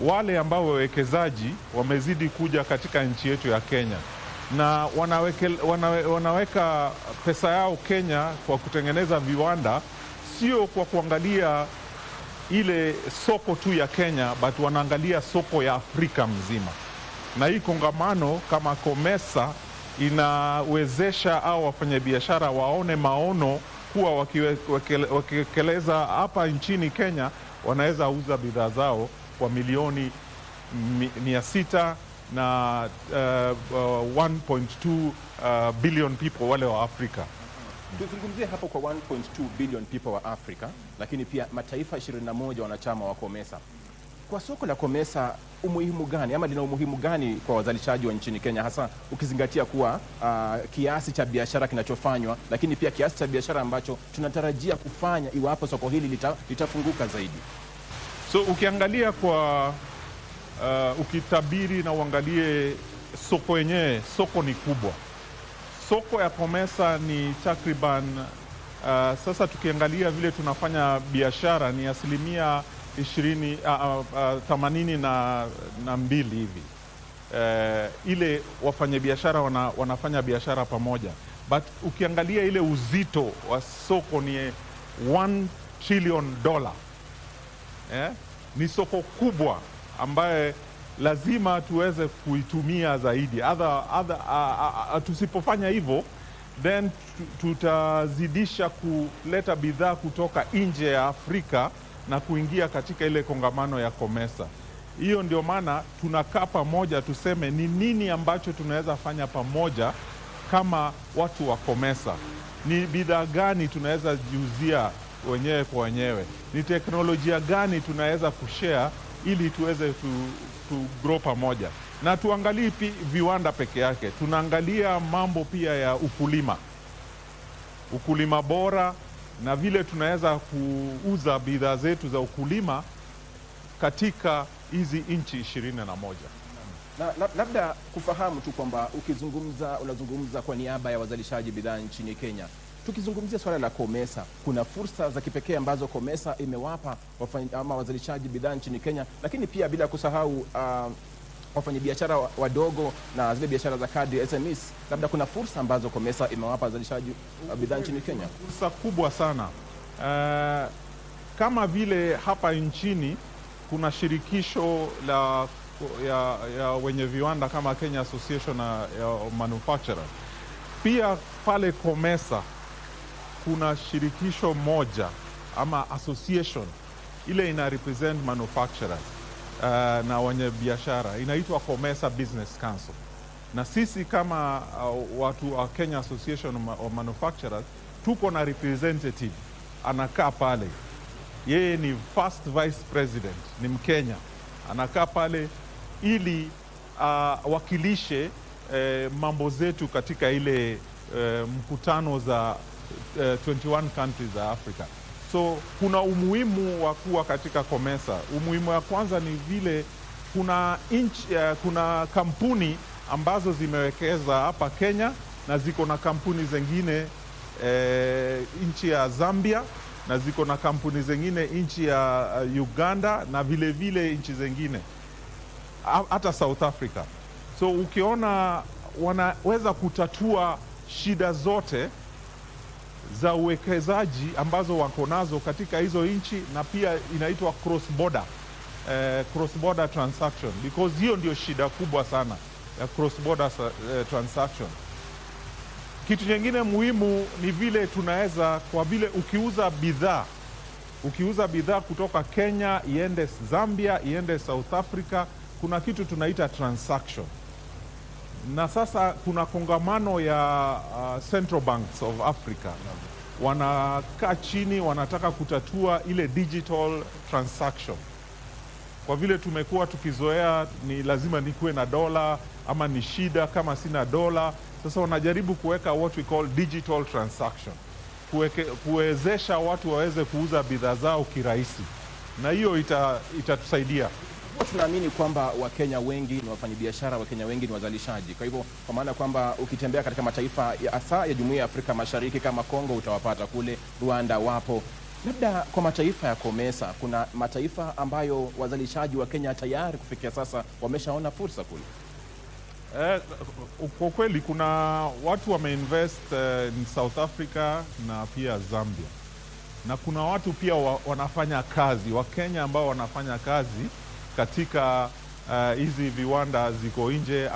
wale ambao wawekezaji wamezidi kuja katika nchi yetu ya Kenya, na wanaweka pesa yao Kenya kwa kutengeneza viwanda, sio kwa kuangalia ile soko tu ya Kenya, but wanaangalia soko ya Afrika mzima. Na hii kongamano kama COMESA inawezesha au wafanyabiashara waone maono kuwa wakiwekeleza hapa nchini Kenya wanaweza uza bidhaa zao kwa milioni 600 na 1.2 billion people wale wa Afrika. Tuzungumzie hapo kwa 1.2 billion people wa Afrika, lakini pia mataifa 21 wanachama wa COMESA. Kwa soko la COMESA umuhimu gani, ama lina umuhimu gani kwa wazalishaji wa nchini Kenya, hasa ukizingatia kuwa kiasi cha biashara kinachofanywa, lakini pia kiasi cha biashara ambacho tunatarajia kufanya iwapo soko hili litafunguka zaidi? So ukiangalia kwa ukitabiri na uangalie soko yenyewe, soko ni kubwa. Soko ya COMESA ni takriban sasa tukiangalia vile tunafanya biashara ni 82 hivi. Ile wafanyabiashara wanafanya biashara pamoja, but ukiangalia ile uzito wa soko ni $1 trillion. Ni soko kubwa ambaye lazima tuweze kuitumia zaidi. Tusipofanya hivyo, then tutazidisha kuleta bidhaa kutoka nje ya Afrika na kuingia katika ile kongamano ya COMESA. Hiyo ndio maana tunakaa pamoja tuseme ni nini ambacho tunaweza fanya pamoja kama watu wa COMESA. Ni bidhaa gani tunaweza jiuzia wenyewe kwa wenyewe? Ni teknolojia gani tunaweza kushare ili tuweze tu grow pamoja? Na tuangalie viwanda peke yake, tunaangalia mambo pia ya ukulima bora, na vile tunaweza kuuza bidhaa zetu za ukulima katika hizi nchi 21. Na labda kufahamu tu kwamba unazungumza kwa niaba ya wazalishaji bidhaa nchini Kenya. Tukizungumzia swala la COMESA, kuna fursa za kipekee ambazo COMESA imewapa wazalishaji bidhaa nchini Kenya, lakini pia bila kusahau wafanyabiashara wadogo na zile biashara za kadri SMEs. Labda kuna fursa ambazo COMESA imewapa wazalishaji bidhaa nchini Kenya. Fursa kubwa sana. Kama vile hapa nchini kuna shirikisho la ya wenye viwanda kama Kenya Association ya Manufacturers. Pia pale COMESA kuna shirikisho moja ama association ile ina represent manufacturers na wenye biashara, inaitwa COMESA Business Council. Na sisi kama watu wa Kenya Association of Manufacturers tuko na representative anakaa pale. Yeye ni first vice president, ni Mkenya, anakaa pale ili wakilishe mambo zetu katika ile mkutano za 21 countries za Africa. So kuna umuhimu wa kuwa katika COMESA. Umuhimu wa kwanza ni vile kuna kampuni ambazo zimewekeza hapa Kenya na ziko na kampuni zingine nchi ya Zambia, na ziko na kampuni zingine nchi ya Uganda, na vile vile nchi zingine hata South Africa. So ukiona wanaweza kutatua shida zote za uwekezaji ambazo wako nazo katika hizo nchi, na pia inaitwa cross border transaction, because hiyo ndio shida kubwa sana ya cross border transaction. Kitu kingine muhimu ni vile tunaweza, kwa vile ukiuza bidhaa kutoka Kenya iende Zambia, iende South Africa, kuna kitu tunaita transaction. Na sasa kuna kongamano ya Central Banks of Africa, wanakaa chini, wanataka kutatua ile digital transaction. Kwa vile tumekuwa tukizoea ni lazima nikuwe na dola, ama ni shida kama sina dola. Sasa wanajaribu kuweka what we call digital transaction, kuwezesha watu waweze kuuza bidhaa zao kirahisi, na hiyo itatusaidia. Tunaamini kwamba Wakenya wengi ni wafanyabiashara, Wakenya wengi ni wazalishaji. Kwa hivyo, kwa maana kwamba ukitembea katika mataifa ya hasa ya Jumuiya ya Afrika Mashariki kama Kongo utawapata kule, Rwanda wapo. Labda kwa mataifa ya COMESA, kuna mataifa ambayo wazalishaji wa Kenya tayari kufikia sasa wameshaona fursa kule? Kwa kweli kuna watu wameinvest in South Africa na pia Zambia, na kuna watu pia wanafanya kazi, Wakenya ambao wanafanya kazi katika hizi viwanda ziko nje,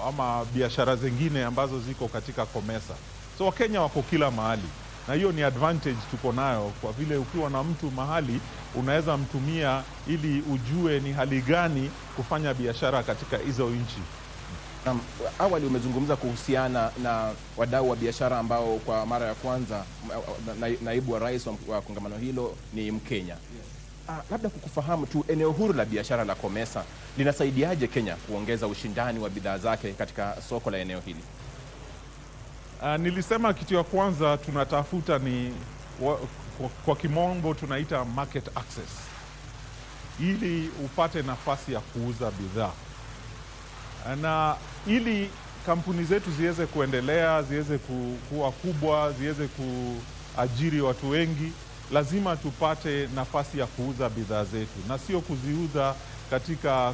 ama biashara zingine ambazo ziko katika COMESA. So Wakenya wako kila mahali, na hiyo ni advantage tuko nayo, kwa vile ukiwa na mtu mahali unaweza mtumia ili ujue ni hali gani kufanya biashara katika hizo nchi. Awali umezungumza kuhusiana na wadau wa biashara ambao kwa mara ya kwanza naibu wa rais wa kongamano hilo ni Mkenya. Labda kukufahamu tu, eneo huru la biashara la COMESA linasaidiaje Kenya kuongeza ushindani wa bidhaa zake katika soko la eneo hili? Nilisema kitu ya kwanza tunatafuta ni kwa kimombo tunaita market access, ili upate nafasi ya kuuza bidhaa, na ili kampuni zetu ziweze kuendelea, ziweze kuwa kubwa, ziweze kuajiri watu wengi, lazima tupate nafasi ya kuuza bidhaa zetu, na sio kuziuza katika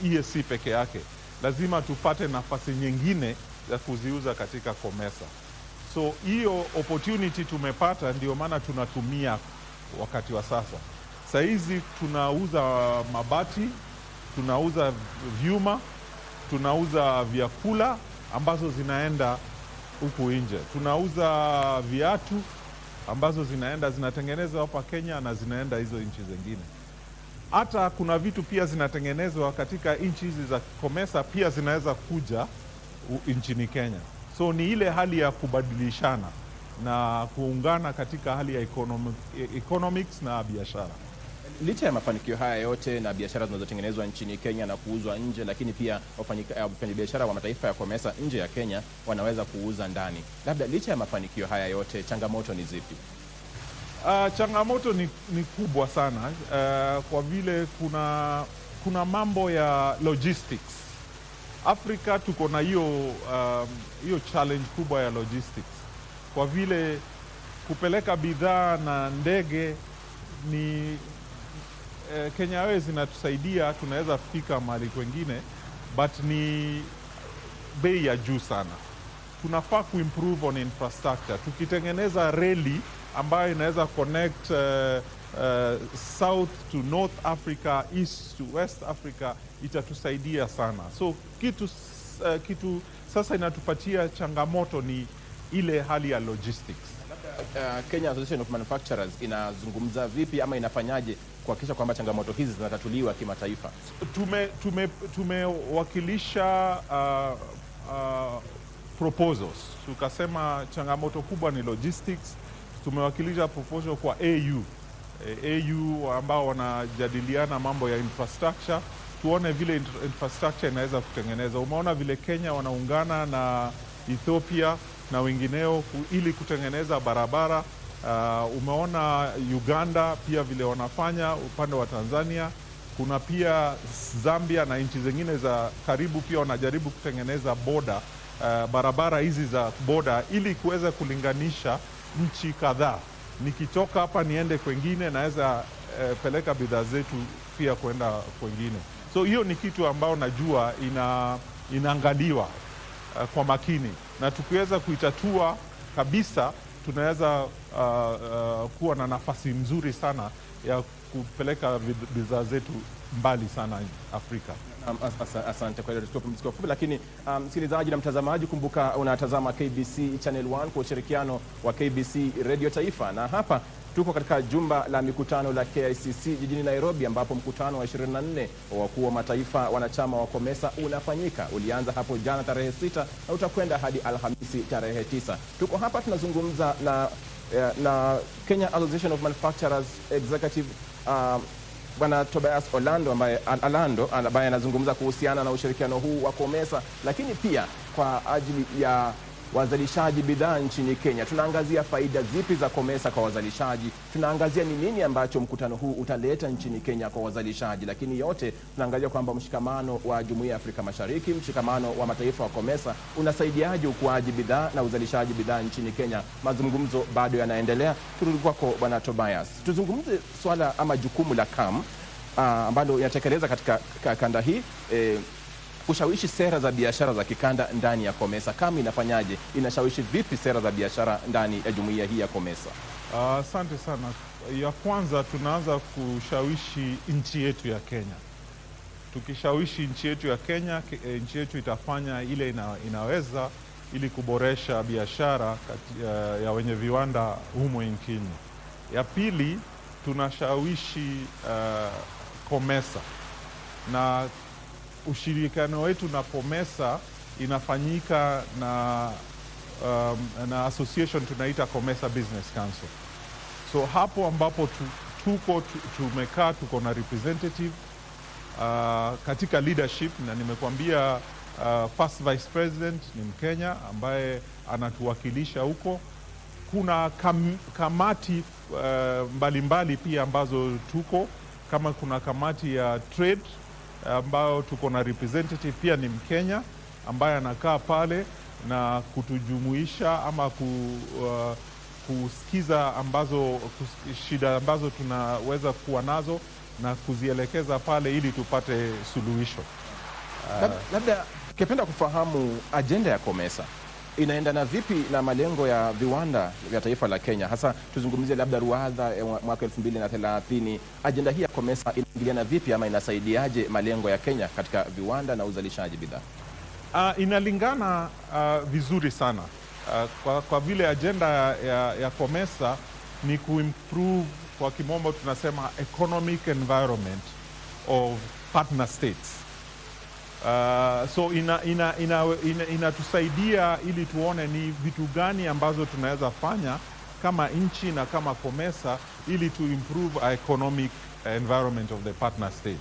EAC peke yake. Lazima tupate nafasi nyingine ya kuziuza katika COMESA. So hiyo opportunity tumepata, ndio maana tunatumia wakati wa sasa. Saizi tunauza mabati, tunauza vyuma, tunauza vyakula ambazo zinaenda huku nje, tunauza viatu ambazo zinatengenezwa hapa Kenya na zinaenda hizo nchi zingine. Hata kuna vitu pia zinatengenezwa katika nchi hizi za COMESA pia zinaweza kuja nchini Kenya. So ni ile hali ya kubadilishana na kuungana katika hali ya economics na biashara. Licha ya mafanikio haya yote na biashara zinazotengenezwa nchini Kenya na kuuzwa nje, lakini pia wafanyabiashara wa mataifa ya COMESA nje ya Kenya wanaweza kuuza ndani. Labda licha ya mafanikio haya yote, changamoto ni zipi? Changamoto ni kubwa sana, kwa vile kuna mambo ya logistics. Afrika tuko na hiyo challenge kubwa ya logistics, kwa vile kupeleka bidhaa na ndege ni Kenya Airways inatusaidia, tunaweza fika mahali kwengine, but ni bei ya juu sana. Tunafaa kuimprove on infrastructure, tukitengeneza reli ambayo inaweza connect South to North Africa, East to West Africa, itatusaidia sana. So kitu sasa inatupatia changamoto ni ile hali ya logistics. Kenya Association of Manufacturers inazungumza vipi ama inafanyaje kuhakikisha kwamba changamoto hizi zinatatuliwa kimataifa? Tumewakilisha proposals. Tukasema changamoto kubwa ni logistics. Tumewakilisha proposal kwa AU ambao wanajadiliana mambo ya infrastructure. Tuone vile infrastructure inaweza kutengeneza. Umeona vile Kenya wanaungana na Ethiopia na wengineo ili kutengeneza barabara. Umeona Uganda pia vile wanafanya upande wa Tanzania. Kuna pia Zambia na nchi zingine za karibu pia wanajaribu kutengeneza boda, barabara hizi za boda ili kuweza kulinganisha nchi kadhaa. Nikitoka hapa niende kwengine naweza peleka bidhaa zetu pia kwenda kwengine. So hiyo ni kitu ambao najua inaangaliwa kwa makini, na tukiweza kuitatua kabisa tunaweza kuwa na nafasi nzuri sana ya kupeleka bidhaa zetu mbali sana Afrika. Asante kwa hilo pumziko fupi, lakini msikilizaji na mtazamaji, kumbuka unatazama KBC Channel 1 kwa ushirikiano wa KBC Radio Taifa, na hapa tuko katika jumba la mikutano la KICC jijini Nairobi, ambapo mkutano wa 24 wa wakuu wa mataifa wanachama wa COMESA unafanyika. Ulianza hapo jana tarehe 6 na utakwenda hadi Alhamisi tarehe 9. Tuko hapa tunazungumza na Kenya Association of Manufacturers Executive Bwana Tobias Alando ambaye anazungumza kuhusiana na ushirikiano huu wa COMESA, lakini pia kwa ajili ya wazalishaji bidhaa nchini Kenya. Tunaangazia faida zipi za COMESA kwa wazalishaji, tunaangazia ni nini ambacho mkutano huu utaleta nchini Kenya kwa wazalishaji, lakini yote tunaangazia kwamba mshikamano wa Jumuiya ya Afrika Mashariki, mshikamano wa mataifa wa COMESA unasaidiaje ukuaji bidhaa na uzalishaji bidhaa nchini Kenya. Mazungumzo bado yanaendelea. Turudi kwako Bwana Tobias, tuzungumze swala ama jukumu la KAM ambalo inatekeleza katika kanda hii kushawishi sera za biashara za kikanda ndani ya COMESA. KAM inafanyaje? Inashawishi vipi sera za biashara ndani ya jumuiya hii ya COMESA? Asante sana. Ya kwanza tunaanza kushawishi nchi yetu ya Kenya. Tukishawishi nchi yetu ya Kenya, nchi yetu itafanya ile inaweza ili kuboresha biashara ya wenye viwanda humo nchini. Ya pili, tunashawishi COMESA, na ushirikiano wetu na COMESA inafanyika na association tunaita COMESA Business Council. So hapo ambapo tumekaa tuko na representative katika leadership, na nimekuambia first vice president ni Mkenya ambaye anatuwakilisha huko. Kuna kamati mbalimbali pia ambazo tuko, kama kuna kamati ya trade ambayo tuko na representative pia ni Mkenya ambaye anakaa pale na kutujumuisha ama kusikiza shida ambazo tunaweza kuwa nazo na kuzielekeza pale ili tupate suluhisho. Labda kipenda kufahamu ajenda ya COMESA inaendana vipi na malengo ya viwanda vya taifa la Kenya, hasa tuzungumzie labda ruadha ya mwaka 2030. Ajenda hii ya COMESA inaingiliana vipi ama inasaidiaje malengo ya Kenya katika viwanda na uzalishaji bidhaa? Inalingana vizuri sana kwa vile ajenda ya COMESA ni kuimprove, kwa kimombo tunasema economic environment of partner states. So inatusaidia ili tuone ni vitu gani ambazo tunaweza fanya kama nchi na kama COMESA ili to improve our economic environment of the partner state.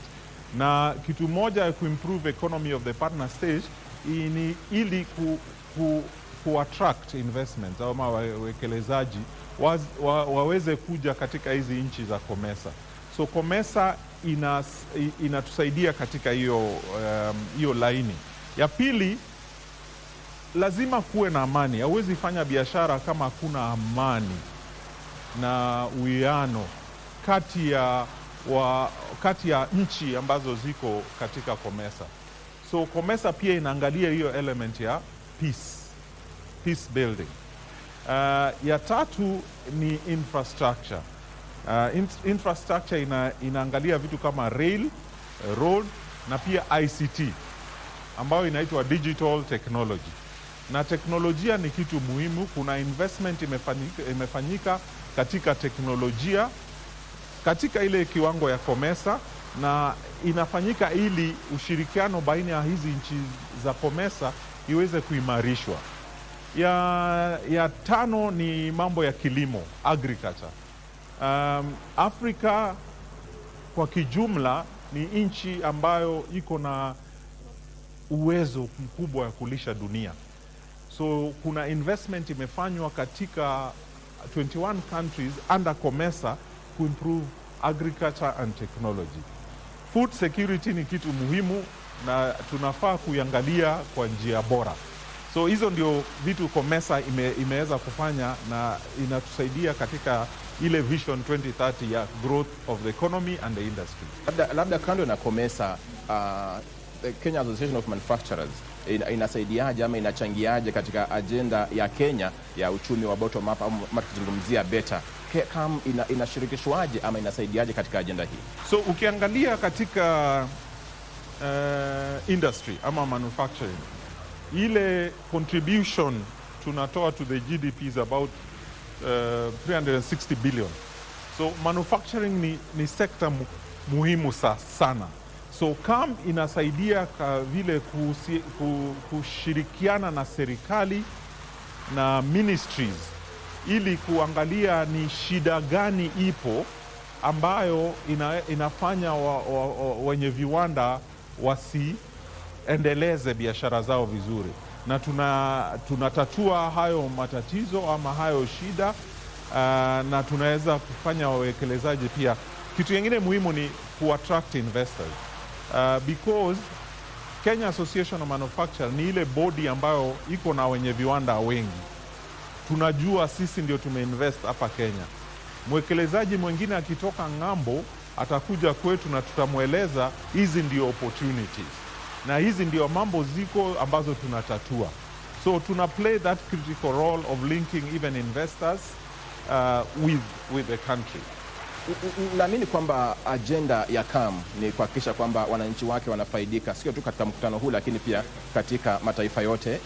Na kitu moja ya kuimprove economy of the partner state ni ili attract investments au wawekelezaji waweze kuja katika hizi nchi za COMESA. So COMESA inatusaidia katika hiyo laini. Ya pili, lazima kuwe na amani. Hauwezi fanya biashara kama hakuna amani na uwiano kati ya nchi ambazo ziko katika COMESA. So COMESA pia inaangalia hiyo element ya peace building. Ya tatu ni infrastructure. Infrastructure inaangalia vitu kama rail, road na pia ICT ambayo inaitwa digital technology. Na teknolojia ni kitu muhimu. Kuna investment imefanyika katika teknolojia katika ile kiwango ya COMESA, na inafanyika ili ushirikiano baina ya hizi nchi za COMESA iweze kuimarishwa. Ya tano ni mambo ya kilimo, agriculture. Afrika kwa kijumla ni nchi ambayo iko na uwezo mkubwa wa kulisha dunia. So kuna investment imefanywa katika 21 countries under COMESA to improve agriculture and technology. Food security ni kitu muhimu na tunafaa kuiangalia kwa njia bora. So hizo ndio vitu COMESA imeweza kufanya na inatusaidia katika ile vision 2030 ya growth of the economy and the industry. Labda kando na COMESA, Kenya Association of Manufacturers inasaidiaje ama inachangiaje katika agenda ya Kenya ya uchumi wa bottom up, ama tukizungumzia better KAM inashirikishwaje ama inasaidiaje katika agenda hii? So ukiangalia katika industry ama manufacturing, ile contribution tunatoa to the GDP is about 360 billion. So manufacturing ni sekta muhimu sana. So KAM inasaidia vile kushirikiana na serikali na ministries ili kuangalia ni shida gani ipo ambayo inafanya wenye viwanda wasiendeleze biashara zao vizuri, na tunatatua hayo matatizo ama hayo shida, na tunaweza kufanya wawekelezaji pia. Kitu kingine muhimu ni attract investors, because Kenya Association of Manufacturers ni ile body ambayo iko na wenye viwanda wengi. Tunajua sisi ndio tumeinvest hapa Kenya. Mwekelezaji mwingine akitoka ng'ambo atakuja kwetu na tutamweleza hizi ndio opportunities na hizi ndio mambo ziko ambazo tunatatua. So tuna play that critical role of linking even investors with the country. Naamini kwamba agenda ya KAM ni kuhakikisha kwamba wananchi wake wanafaidika sio tu katika mkutano huu, lakini pia katika mataifa yote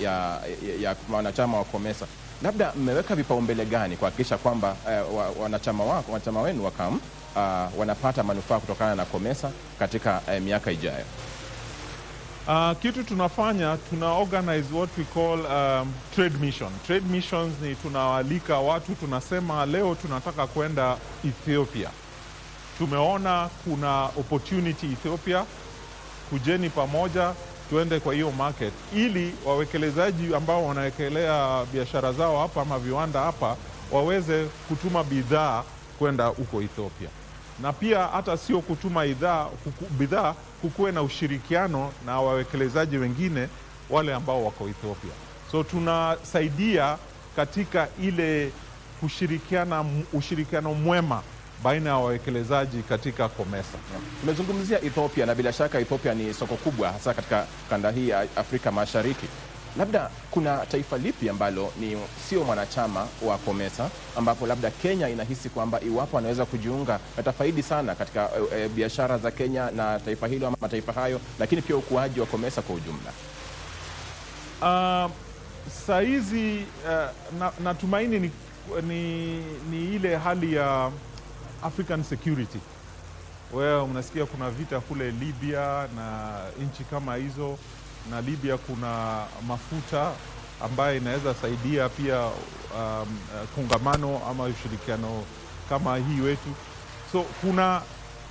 ya wanachama wa COMESA. Labda mmeweka vipaumbele gani kuhakikisha kwamba wanachama wenu wa KAM wanapata manufaa kutokana na COMESA katika miaka ijayo? Kitu tunafanya, tuna organize what we call trade mission. Trade missions ni tunawalika watu, tunasema leo tunataka kwenda Ethiopia. Tumeona kuna opportunity Ethiopia, kujeni pamoja tuende kwa hiyo market, ili wawekelezaji ambao wanawekelea biashara zao hapa ama viwanda hapa waweze kutuma bidhaa kwenda huko Ethiopia. Na pia hata sio kutuma bidhaa, kukuwe na ushirikiano na wawekelezaji wengine wale ambao wako Ethiopia. So tunasaidia katika ile ushirikiano mwema baina ya wawekelezaji katika COMESA. Tumezungumzia Ethiopia na bila shaka Ethiopia ni soko kubwa hasa katika kanda hii ya Afrika Mashariki. Labda kuna taifa lipi ambalo sio mwanachama wa COMESA ambapo labda Kenya inahisi kwamba iwapo anaweza kujiunga atafaidi sana katika biashara za Kenya na taifa hilo ama mataifa hayo, lakini pia ukuaji wa COMESA kwa ujumla? Saizi natumaini ni ile hali ya African security. Wewe unasikia kuna vita kule Libya na nchi kama hizo, na Libya kuna mafuta ambayo inaweza saidia pia kongamano ama ushirikiano kama hii wetu. So kuna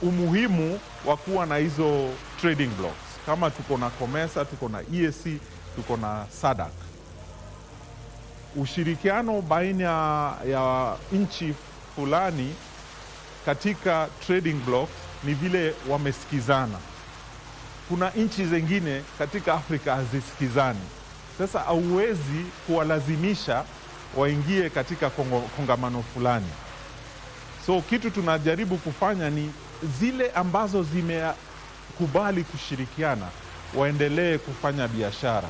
umuhimu wa kuwa na hizo trading blocks. Kama tuko na COMESA, tuko na EAC, tuko na SADC. Ushirikiano baina ya nchi fulani katika trading block ni vile wamesikizana. Kuna nchi zingine katika Afrika hazisikizani. Sasa hauwezi kuwalazimisha waingie katika kongamano fulani. So kitu tunajaribu kufanya ni zile ambazo zimekubali kushirikiana waendelee kufanya biashara,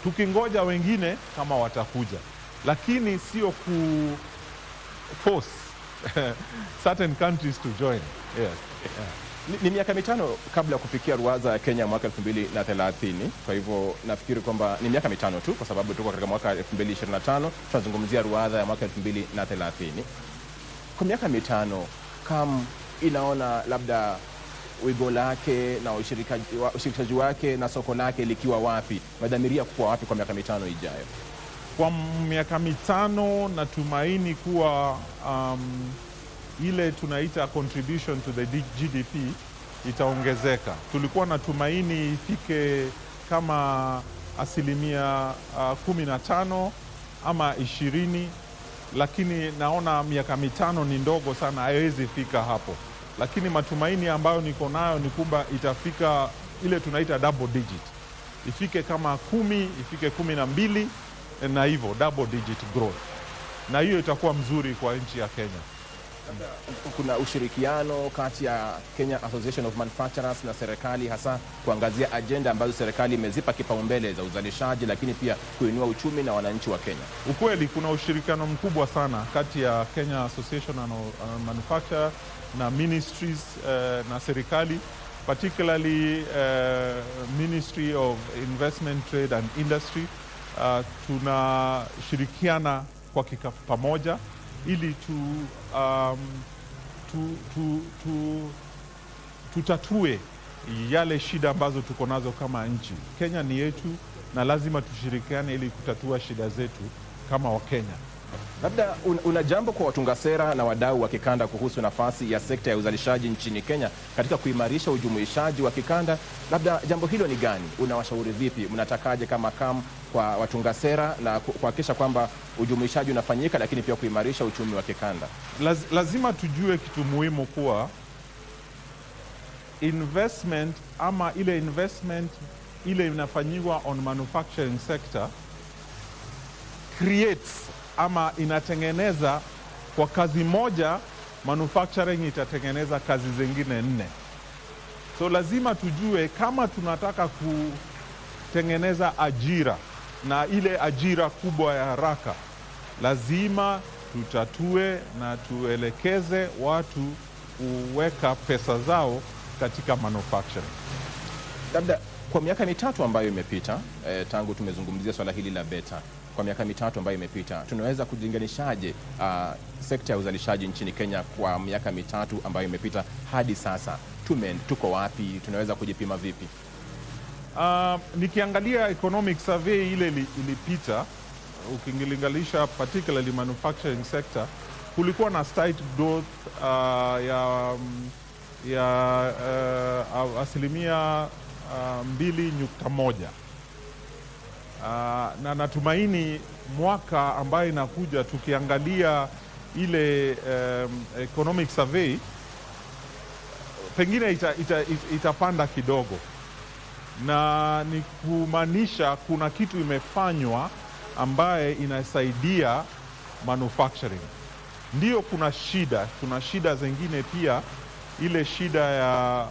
tukingoja wengine kama watakuja, lakini sio force certain countries to join. Yes. Yeah. Ni miaka mitano kabla ya kufikia ruwaza ya Kenya mwaka 2030. Kwa hivyo nafikiri kwamba ni miaka mitano tu, kwa sababu tuko katika mwaka 2025, tunazungumzia ruwaza ya mwaka 2030. Kwa miaka mitano KAM inaona labda wigo lake na ushirikaji wake na soko lake likiwa wapi, madhamiria kuwa wapi kwa miaka mitano ijayo? Kwa miaka mitano natumaini kuwa ile tunaita contribution to the GDP itaongezeka. Tulikuwa natumaini ifike kama 15% ama 20%, lakini naona miaka mitano ni ndogo sana, haiwezi fika hapo. Lakini matumaini ambayo niko nayo ni kwamba itafika ile tunaita double digit. Ifike kama 10, ifike 12, na hivyo double digit growth. Na hiyo itakuwa mzuri kwa nchi ya Kenya. Kuna ushirikiano kati ya Kenya Association of Manufacturers na serikali, hasa kuangazia ajenda ambazo serikali imezipa kipaumbele za uzalishaji, lakini pia kuinua uchumi na wananchi wa Kenya. Ukweli kuna ushirikiano mkubwa sana kati ya Kenya Association of Manufacturers na ministries na serikali, particularly Ministry of Investment, Trade and Industry. Tunashirikiana kwa kikapu pamoja ili tutatue yale shida ambazo tuko nazo kama nchi. Kenya ni yetu na lazima tushirikiane ili kutatua shida zetu kama Wakenya. Labda una jambo kwa watunga sera na wadau wa kikanda kuhusu nafasi ya sekta ya uzalishaji nchini Kenya katika kuimarisha ujumuishaji wa kikanda? Labda jambo hilo ni gani? Unawashauri vipi? Mnatakaje kama KAM kwa watunga sera na kuhakikisha kwamba ujumuishaji unafanyika, lakini pia kuimarisha uchumi wa kikanda? Lazima tujue kitu muhimu kuwa investment ama ile investment ile inafanyiwa on manufacturing sector creates ama inatengeneza kwa kazi moja, manufacturing itatengeneza kazi zingine 4. So lazima tujue kama tunataka kutengeneza ajira na ile ajira kubwa ya haraka, lazima tutatue na tuelekeze watu kuweka pesa zao katika manufacturing. Labda kwa miaka mitatu ambayo imepita tangu tumezungumzia swala hili la beta, kwa miaka mitatu ambayo imepita, tunaweza kulinganishaje sekta ya uzalishaji nchini Kenya kwa miaka mitatu ambayo imepita hadi sasa? Tuko wapi? Tunaweza kujipima vipi? Nikiangalia economic survey ile ilipita, ukilinganisha particularly manufacturing sector, kulikuwa na slight growth ya asilimia 2.1. Na natumaini mwaka ambayo inakuja tukiangalia ile economic survey pengine itapanda kidogo, na ni kumaanisha kuna kitu imefanywa ambaye inasaidia manufacturing. Ndio kuna shida zingine pia, ile shida ya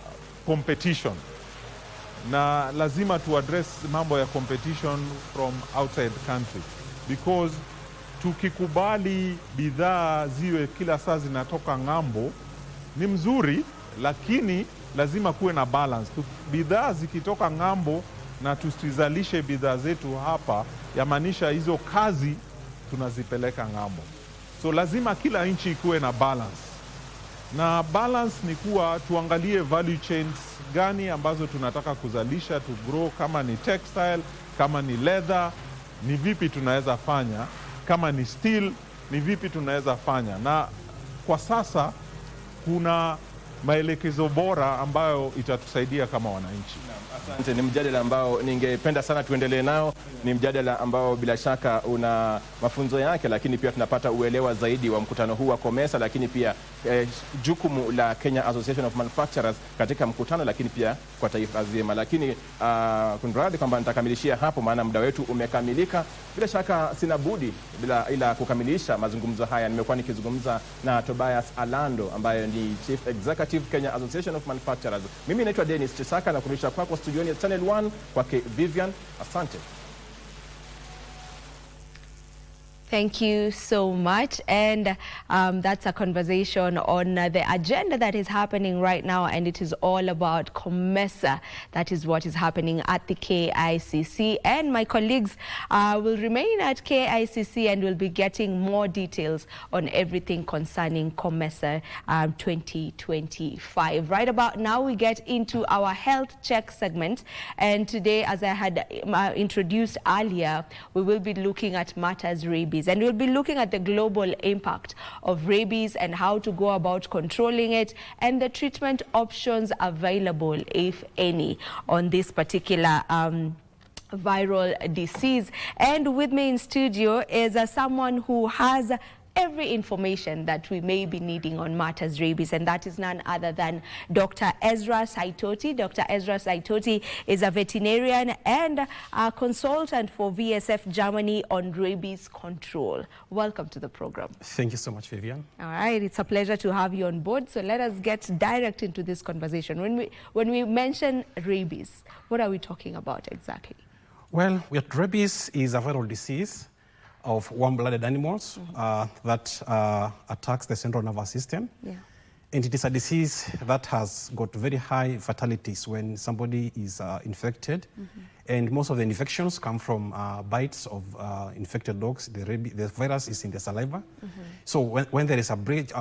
competition, na lazima tu address mambo ya competition from outside the country, because tukikubali bidhaa ziwe kila saa zinatoka ng'ambo ni mzuri, lakini lazima kuwe na balance. Bidhaa zikitoka ng'ambo na tusizalishe bidhaa zetu hapa, yamaanisha hizo kazi tunazipeleka ng'ambo. So lazima kila nchi ikuwe na balance, na balance ni kuwa tuangalie value chains gani ambazo tunataka kuzalisha to grow. Kama ni textile, kama ni leather, ni vipi tunaweza fanya? Kama ni steel, ni vipi tunaweza fanya? Na kwa sasa kuna maelekezo bora ambayo itatusaidia kama wananchi. Asante. Ni mjadala ambao ningependa sana tuendelee nao. Ni mjadala ambao bila shaka una mafunzo yake, lakini pia tunapata uelewa zaidi wa mkutano huu wa COMESA, lakini pia jukumu la Kenya Association of Manufacturers katika mkutano, lakini pia kwa taifa zima. Lakini kunradhi kwamba nitakamilishia hapo, maana muda wetu umekamilika. Bila shaka sina budi ila kukamilisha mazungumzo haya. Nimekuwa nikizungumza na Tobias Alando ambaye ni Chief Executive Kenya Association of Manufacturers. Mimi naitwa Dennis Chisaka na kurudisha kwako studioni ya Channel 1 kwake Vivian. Asante. Thank you so much. And that's a conversation on the agenda that is happening right now, and it is all about COMESA. That is what is happening at the KICC. And my colleagues will remain at KICC and will be getting more details on everything concerning COMESA 2025. Right about now, we get into our health check segment. And today, as I had introduced earlier, we will be looking at matters rabies. And we'll be looking at the global impact of rabies and how to go about controlling it and the treatment options available, if any, on this particular viral disease. And with me in studio is someone who has every information that we may be needing on matters rabies, and that is none other than Dr. Ezra Saitoti. Dr. Ezra Saitoti is a veterinarian and a consultant for VSF Germany on rabies control. Welcome to the program. Thank you so much, Vivian. All right, it's a pleasure to have you on board. So let us get direct into this conversation. When we mention rabies, what are we talking about exactly? Well, rabies is a viral disease of warm-blooded animals that attacks the central nervous system. Yeah. And it is a disease that has got very high fatalities when somebody is infected. And most of the infections come from bites of infected dogs. The virus is in the saliva. So when there is a break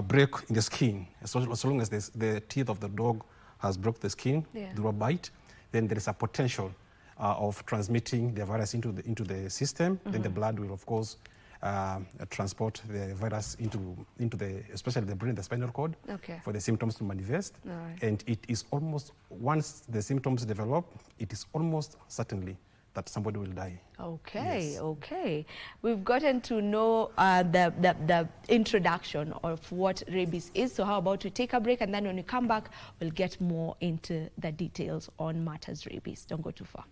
in the skin, as long as the teeth of the dog has broke the skin through a bite, then there is a potential of transmitting the virus into the system. Then the blood will, of course, transport the virus into especially the brain, the spinal cord, for the symptoms to manifest. Right. And it is almost, once the symptoms develop, it is almost certainly that somebody will die. Okay, Yes. okay. We've gotten to know the introduction of what rabies is. So how about we take a break, and then when we come back, we'll get more into the details on matters rabies. Don't go too far.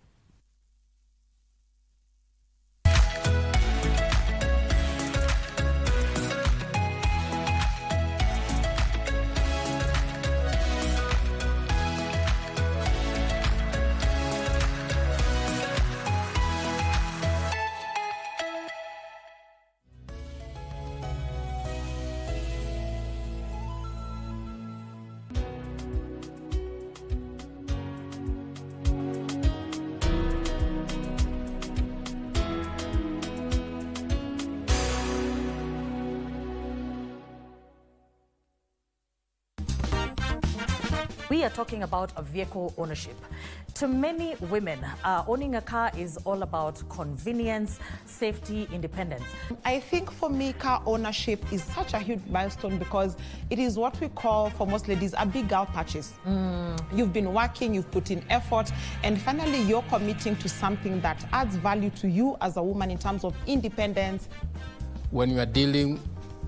We are talking about a vehicle ownership. To many women, owning a car is all about convenience, safety, independence. I think for me, car ownership is such a huge milestone because it is what we call, for most ladies, a big girl purchase. You've been working, you've put in effort, and finally you're committing to something that adds value to you as a woman in terms of independence. When you are dealing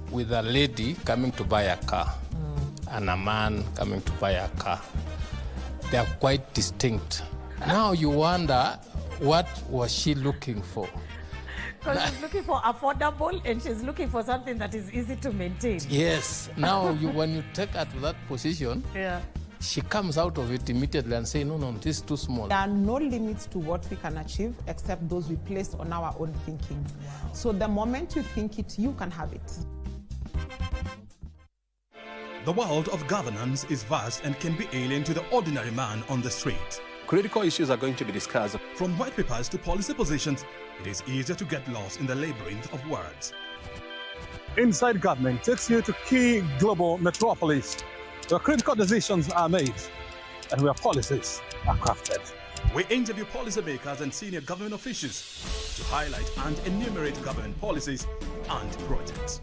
with a lady coming to buy a car and a man coming to buy a car, they are quite distinct. Now you wonder, what was she looking for? Because she's looking for affordable and she's looking for something that is easy to maintain. Yes. Now when you take her to that position, Yeah. she comes out of it immediately and say, no, this is too small. There are no limits to what we can achieve except those we place on our own thinking. So the moment you think it, you can have it. The world of governance is vast and can be alien to the ordinary man on the street. Critical issues are going to be discussed. From white papers to policy positions, it is easier to get lost in the labyrinth of words. Inside Government takes you to key global metropolis where critical decisions are made and where policies are crafted. We interview policymakers and senior government officials to highlight and enumerate government policies and projects.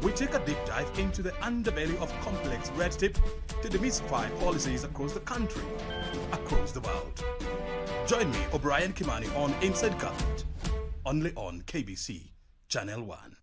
We take a deep dive into the underbelly of complex red tape to demystify policies across the country, across the world. Join me, O'Brien Kimani, on Inside Government, only on KBC Channel 1.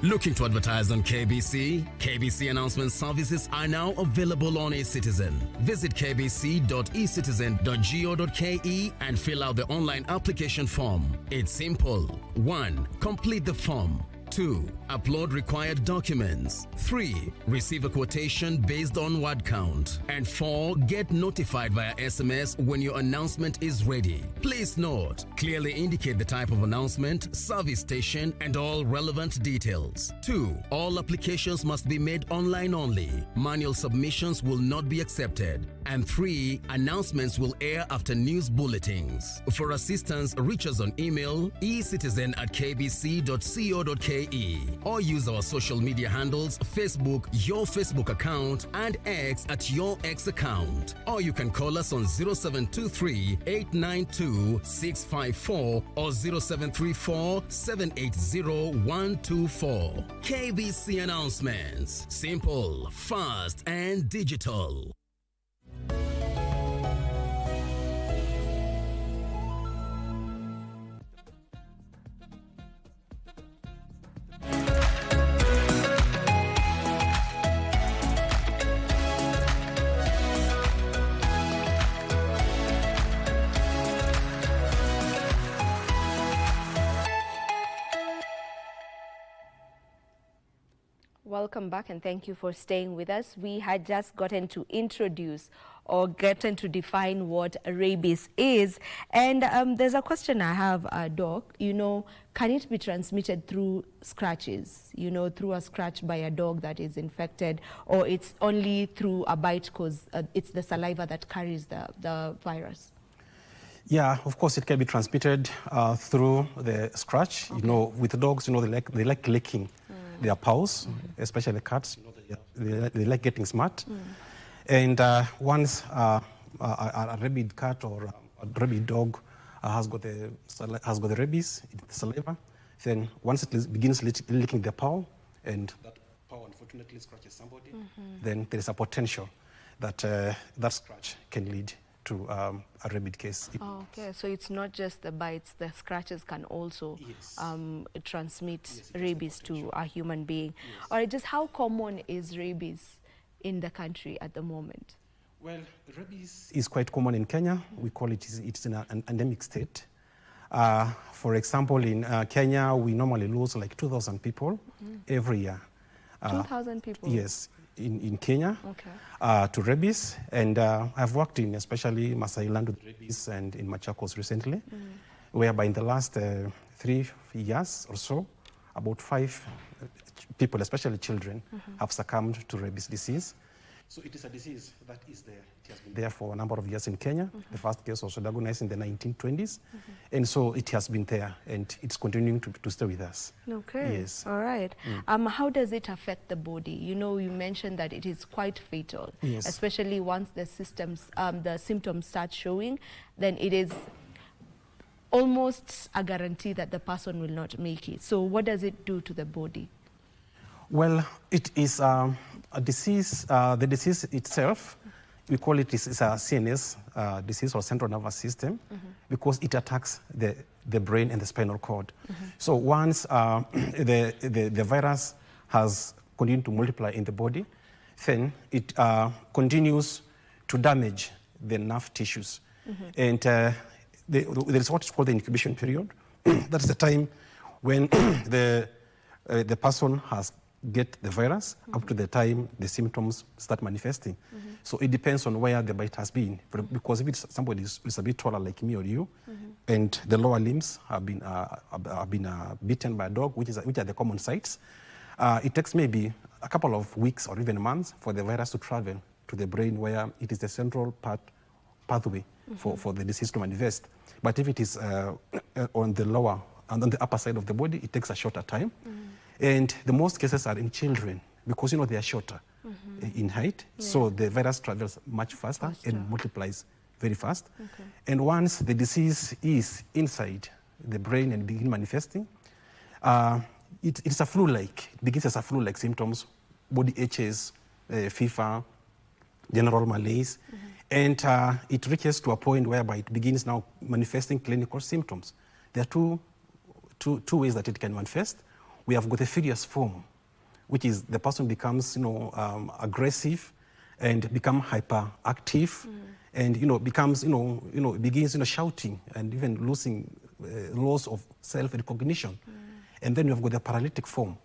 Looking to advertise on KBC? KBC announcement services are now available on eCitizen. Visit kbc.ecitizen.go.ke and fill out the online application form. It's simple. 1. Complete the form. 2. Upload required documents. 3. Receive a quotation based on word count. And 4. Get notified via SMS when your announcement is ready. Please note, clearly indicate the type of announcement, service station, and all relevant details. 2. All applications must be made online only. Manual submissions will not be accepted. And 3. Announcements will air after news bulletins. For assistance, reach us on email ecitizen@kbc.co.ke or use our social media handles, Facebook, your Facebook account, and X at your X account. Or you can call us on 0723 892 654 or 0734 780 124. KBC announcements. Simple, fast, and digital. Welcome back and thank you for staying with us. We had just gotten to introduce or gotten to define what rabies is. And there's a question I have, Doc. You know, can it be transmitted through scratches? You know, through a scratch by a dog that is infected, or it's only through a bite because it's the saliva that carries the virus? Yeah, of course, it can be transmitted through the scratch. Okay. You know, with dogs, you know, they like licking their paws, especially cats. You know, they like getting smart. And once a rabid cat or a rabid dog has got the rabies, the saliva, then once it begins licking the paw, and that paw unfortunately scratches somebody, then there is a potential that that scratch can lead to a rabid case. Okay, so it's not just the bites, the scratches can also transmit rabies to a human being. Yes. All right, just how common is rabies in the country at the moment? Well, rabies is quite common in Kenya. We call it's in an endemic state. For example, in Kenya, we normally lose like 2,000 people every year. 2,000 people? Yes. In Kenya, to rabies, and I've worked in especially Masai Land with rabies and in Machakos recently, whereby in the last 3 years or so, about 5 people, especially children, have succumbed to rabies disease. So it is a disease that is there. It has been there for a number of years in Kenya. The first case was diagnosed in the 1920s. And so it has been there and it's continuing to stay with us. Okay. Yes. All right. How does it affect the body? You know, you mentioned that it is quite fatal, especially once the symptoms start showing, then it is almost a guarantee that the person will not make it. So what does it do to the body? Well, it is a disease, the disease itself, we call it is a CNS disease or central nervous system because it attacks the brain and the spinal cord. So once the virus has continued to multiply in the body, then it continues to damage the nerve tissues. And there is what is called the incubation period. That's the time when the person has get the virus up to the time the symptoms start manifesting. So it depends on where the bite has been. Because if it's somebody who's a bit taller like me or you, and the lower limbs have been bitten by a dog, which are the common sites, it takes maybe a couple of weeks or even months for the virus to travel to the brain where it is the central pathway for the disease to manifest. But if it is on the lower and on the upper side of the body, it takes a shorter time. And the most cases are in children because, you know, they are shorter in height. So the virus travels much faster and multiplies very fast. And once the disease is inside the brain and begin manifesting, it's a flu-like. It begins as a flu-like symptoms, body aches, fever, general malaise. And it reaches to a point whereby it begins now manifesting clinical symptoms. There are two ways that it can manifest. We have got a furious form, which is the person becomes, you know, aggressive and become hyperactive, and becomes, begins, shouting and even losing loss of self-recognition. And then you've got the paralytic form,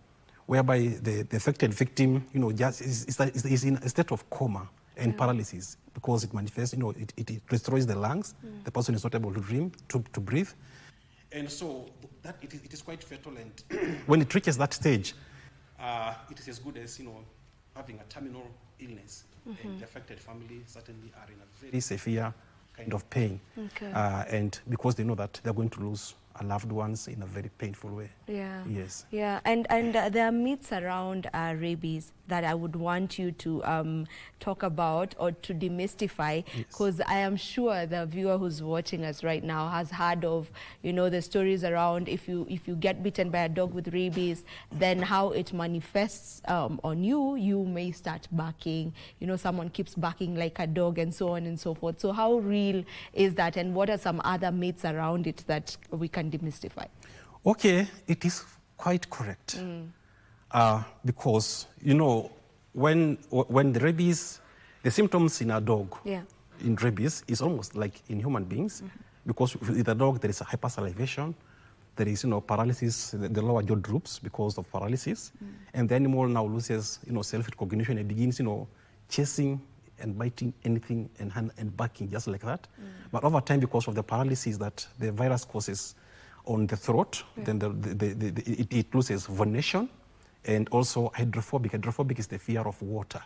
whereby the affected victim, just is in a state of coma and paralysis because it manifests, it destroys the lungs. The person is not able to breathe. And so that it is quite fatal. And when it reaches that stage, it is as good as, having a terminal illness. And the affected family certainly are in a very severe kind of pain. Okay. And because they know that they're going to lose loved ones in a very painful way. Yeah. Yes. Yeah, and there are myths around rabies that I would want you to talk about or to demystify, because I am sure the viewer who's watching us right now has heard of, the stories around if you get bitten by a dog with rabies, then how it manifests on you. You may start barking, someone keeps barking like a dog, and so on and so forth. So how real is that, and what are some other myths around it that we can demystify? Okay, it is quite correct. Because, when the rabies, the symptoms in a dog, in rabies, is almost like in human beings. Because with a dog, there is a hypersalivation, there is, paralysis, the lower jaw droops because of paralysis. And the animal now loses, self-recognition and begins, chasing and biting anything and barking just like that. But over time, because of the paralysis that the virus causes on the throat, then it loses venation, and also hydrophobic. Hydrophobic is the fear of water.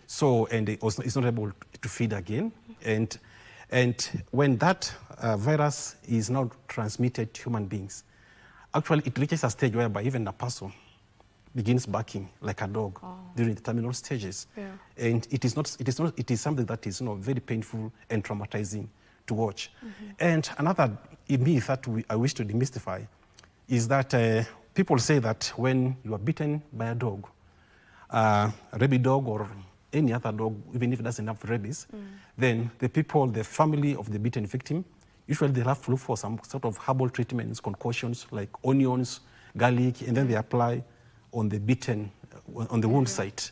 So, and it's not able to feed again. And when that virus is now transmitted to human beings, actually it reaches a stage whereby even a person begins barking like a dog during the terminal stages. And it is something that is very painful and traumatizing to watch. And another myth that I wish to demystify is that people say that when you are bitten by a dog, a rabid dog or any other dog, even if it doesn't have rabies, then the family of the bitten victim, usually they'll have to look for some sort of herbal treatments, concoctions like onions, garlic, and then they apply on the bitten, on the wound site.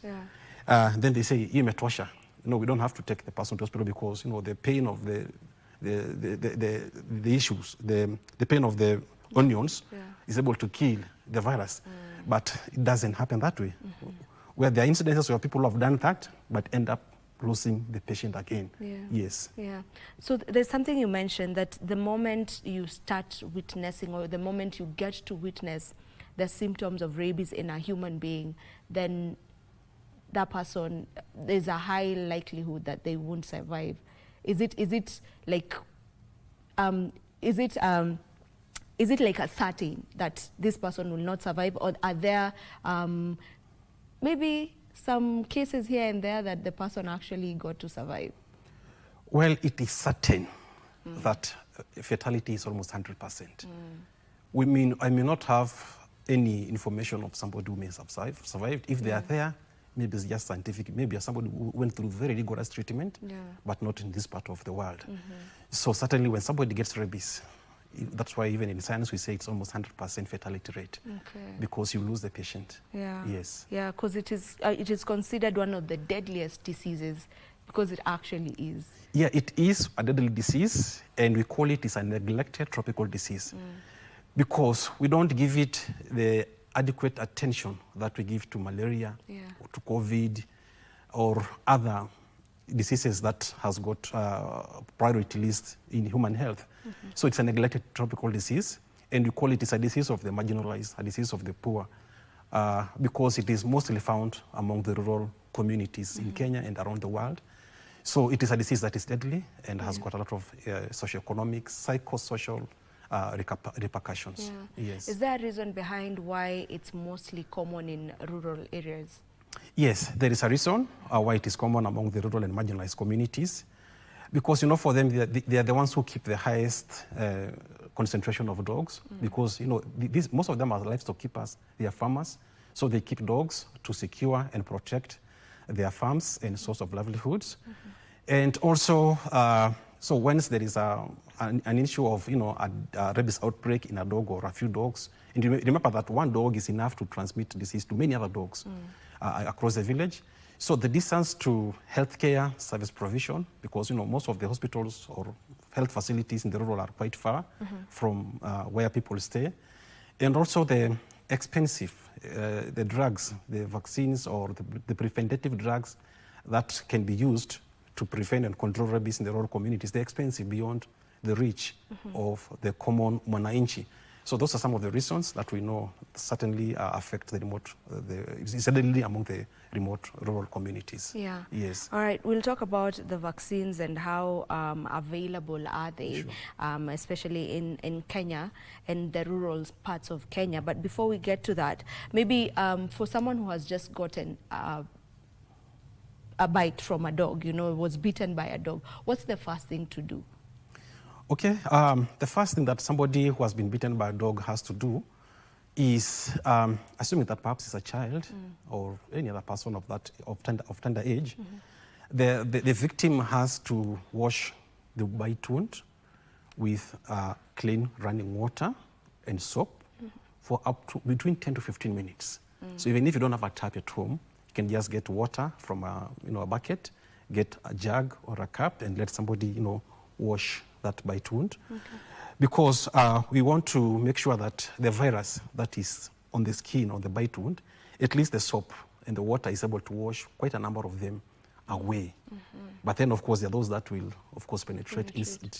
Then they say, imetosha. We don't have to take the person to hospital because, the pain of the issues, the pain of the onions is able to kill the virus. But it doesn't happen that way. Where there are incidences where people have done that, but end up losing the patient again. Yes. Yeah. So there's something you mentioned, that the moment you start witnessing, or the moment you get to witness the symptoms of rabies in a human being, then that person, there's a high likelihood that they won't survive. Is it like a certain that this person will not survive, or are there maybe some cases here and there that the person actually got to survive? Well, it is certain that fatality is almost 100%. I may not have any information of somebody who may have survived. If they are there, maybe it's just scientific. Maybe somebody who went through very rigorous treatment, but not in this part of the world. So certainly when somebody gets rabies, that's why even in science we say it's almost 100% fatality rate, because you lose the patient. Yes. Yeah, because it is considered one of the deadliest diseases, because it actually is. Yeah, it is a deadly disease, and we call it a neglected tropical disease, because we don't give it the adequate attention that we give to malaria, or to COVID, or other diseases that has got priority list in human health. So it's a neglected tropical disease, and we call it a disease of the marginalized, a disease of the poor, because it is mostly found among the rural communities in Kenya and around the world. So it is a disease that is deadly and has got a lot of socioeconomic, psychosocial repercussions. Yes. Is there a reason behind why it's mostly common in rural areas? Yes, there is a reason why it is common among the rural and marginalized communities, because for them they are the ones who keep the highest concentration of dogs, because most of them are livestock keepers, they are farmers, so they keep dogs to secure and protect their farms and source of livelihoods. And also, so once there is an issue of a rabies outbreak in a dog or a few dogs, and remember that one dog is enough to transmit disease to many other dogs across the village. So the distance to healthcare service provision, because most of the hospitals or health facilities in the rural are quite far from where people stay, and also the expensive. The drugs, the vaccines or the preventative drugs that can be used to prevent and control rabies in the rural communities, they're expensive beyond the reach of the common mwananchi. So those are some of the reasons that we know certainly affect the remote, certainly among the remote rural communities. Yeah. Yes. All right. We'll talk about the vaccines and how available are they, especially in Kenya and the rural parts of Kenya. But before we get to that, maybe for someone who has just gotten a bite from a dog, you know, was bitten by a dog, what's the first thing to do? Okay, the first thing that somebody who has been bitten by a dog has to do is, assuming that perhaps it's a child or any other person of tender age, the victim has to wash the bite wound with clean running water and soap for up to between 10 to 15 minutes. So even if you don't have a tap at home, you can just get water from a bucket, get a jug or a cup, and let somebody wash that bite wound, because we want to make sure that the virus that is on the skin or the bite wound, at least the soap and the water is able to wash quite a number of them away. But then, of course, there are those that will, of course, penetrate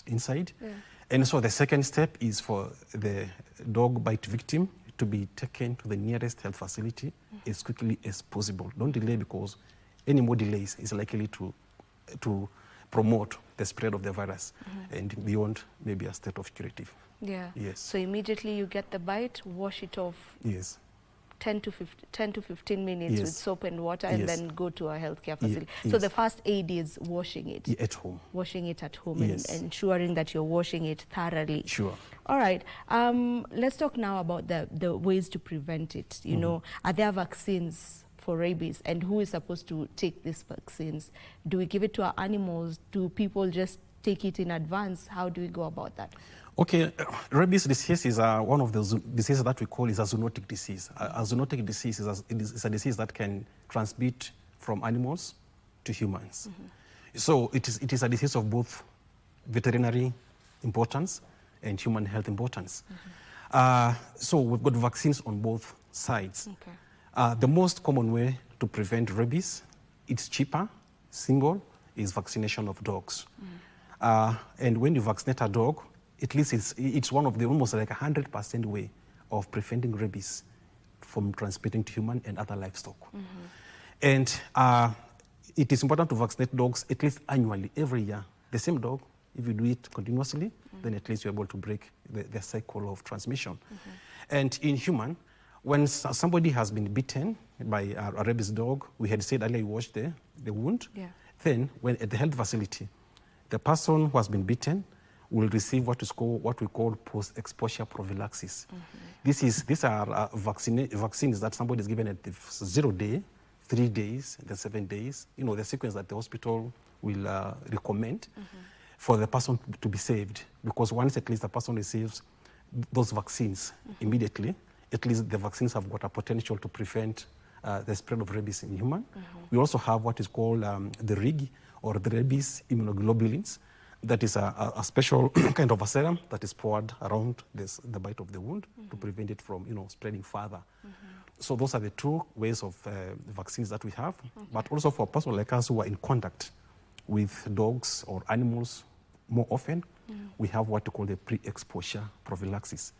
inside. Yeah. And so the second step is for the dog bite victim to be taken to the nearest health facility as quickly as possible. Don't delay, because any more delays is likely to promote the spread of the virus and beyond maybe a state of curative. Yeah. Yes. So immediately you get the bite, wash it off. Yes. 10 to 15 minutes with soap and water, and then go to a healthcare facility. Yes. So the first aid is washing it. At home. Washing it at home and ensuring that you're washing it thoroughly. Sure. All right. Let's talk now about the ways to prevent it. You know, are there vaccines for rabies, and who is supposed to take these vaccines? Do we give it to our animals? Do people just take it in advance? How do we go about that? Okay, rabies disease is one of the diseases that we call is a zoonotic disease. A zoonotic disease is a disease that can transmit from animals to humans. So it is a disease of both veterinary importance and human health importance. So we've got vaccines on both sides. Okay. The most common way to prevent rabies, it's cheaper, simple, is vaccination of dogs. And when you vaccinate a dog, at least it's one of the almost like 100% way of preventing rabies from transmitting to human and other livestock. And it is important to vaccinate dogs at least annually, every year. The same dog, if you do it continuously, then at least you're able to break the cycle of transmission. And in human, when somebody has been bitten by a rabies dog, we had said earlier you wash the wound. Yeah. Then when at the health facility, the person who has been bitten will receive what we call post-exposure prophylaxis. These are vaccines that somebody is given at the 0 day, 3 days, and the 7 days. You know, the sequence that the hospital will recommend for the person to be saved. Because once at least the person receives those vaccines immediately, at least the vaccines have got a potential to prevent the spread of rabies in human. We also have what is called the RIG, or the rabies immunoglobulins. That is a special kind of a serum that is poured around the bite of the wound to prevent it from spreading further. So those are the two ways of vaccines that we have. But also for people like us who are in contact with dogs or animals more often, we have what we call the pre-exposure prophylaxis.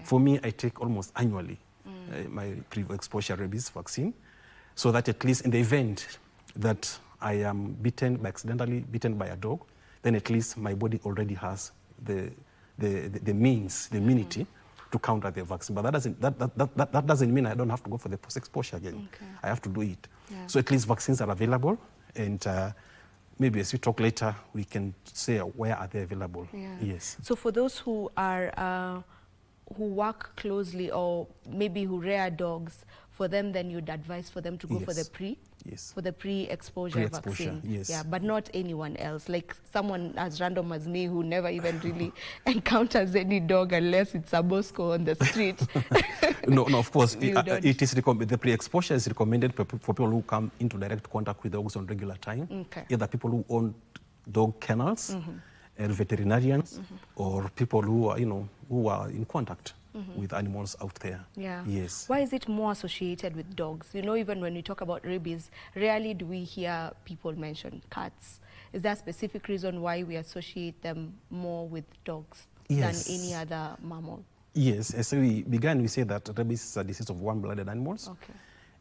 For me, I take almost annually my pre-exposure rabies vaccine, so that at least in the event that I am accidentally bitten by a dog, then at least my body already has the means, the immunity to counter the vaccine. But that doesn't mean I don't have to go for the post-exposure again. I have to do it. Yeah. So at least vaccines are available, and maybe as we talk later, we can say where are they available. Yeah. Yes. So for those who are who work closely, or maybe who rear dogs, for them then you'd advise for them to go for the pre-exposure vaccine. Yes. Yeah, but not anyone else, like someone as random as me who never even really encounters any dog unless it's a Bosco on the street. No, of course, it is the pre-exposure is recommended for people who come into direct contact with dogs on regular time. Either people who own dog kennels, and veterinarians, or people who are, who are in contact with animals out there. Yeah. Yes. Why is it more associated with dogs? You know, even when we talk about rabies, rarely do we hear people mention cats. Is there a specific reason why we associate them more with dogs Yes. than any other mammal? Yes, as we began, we say that rabies is a disease of warm-blooded animals. Okay.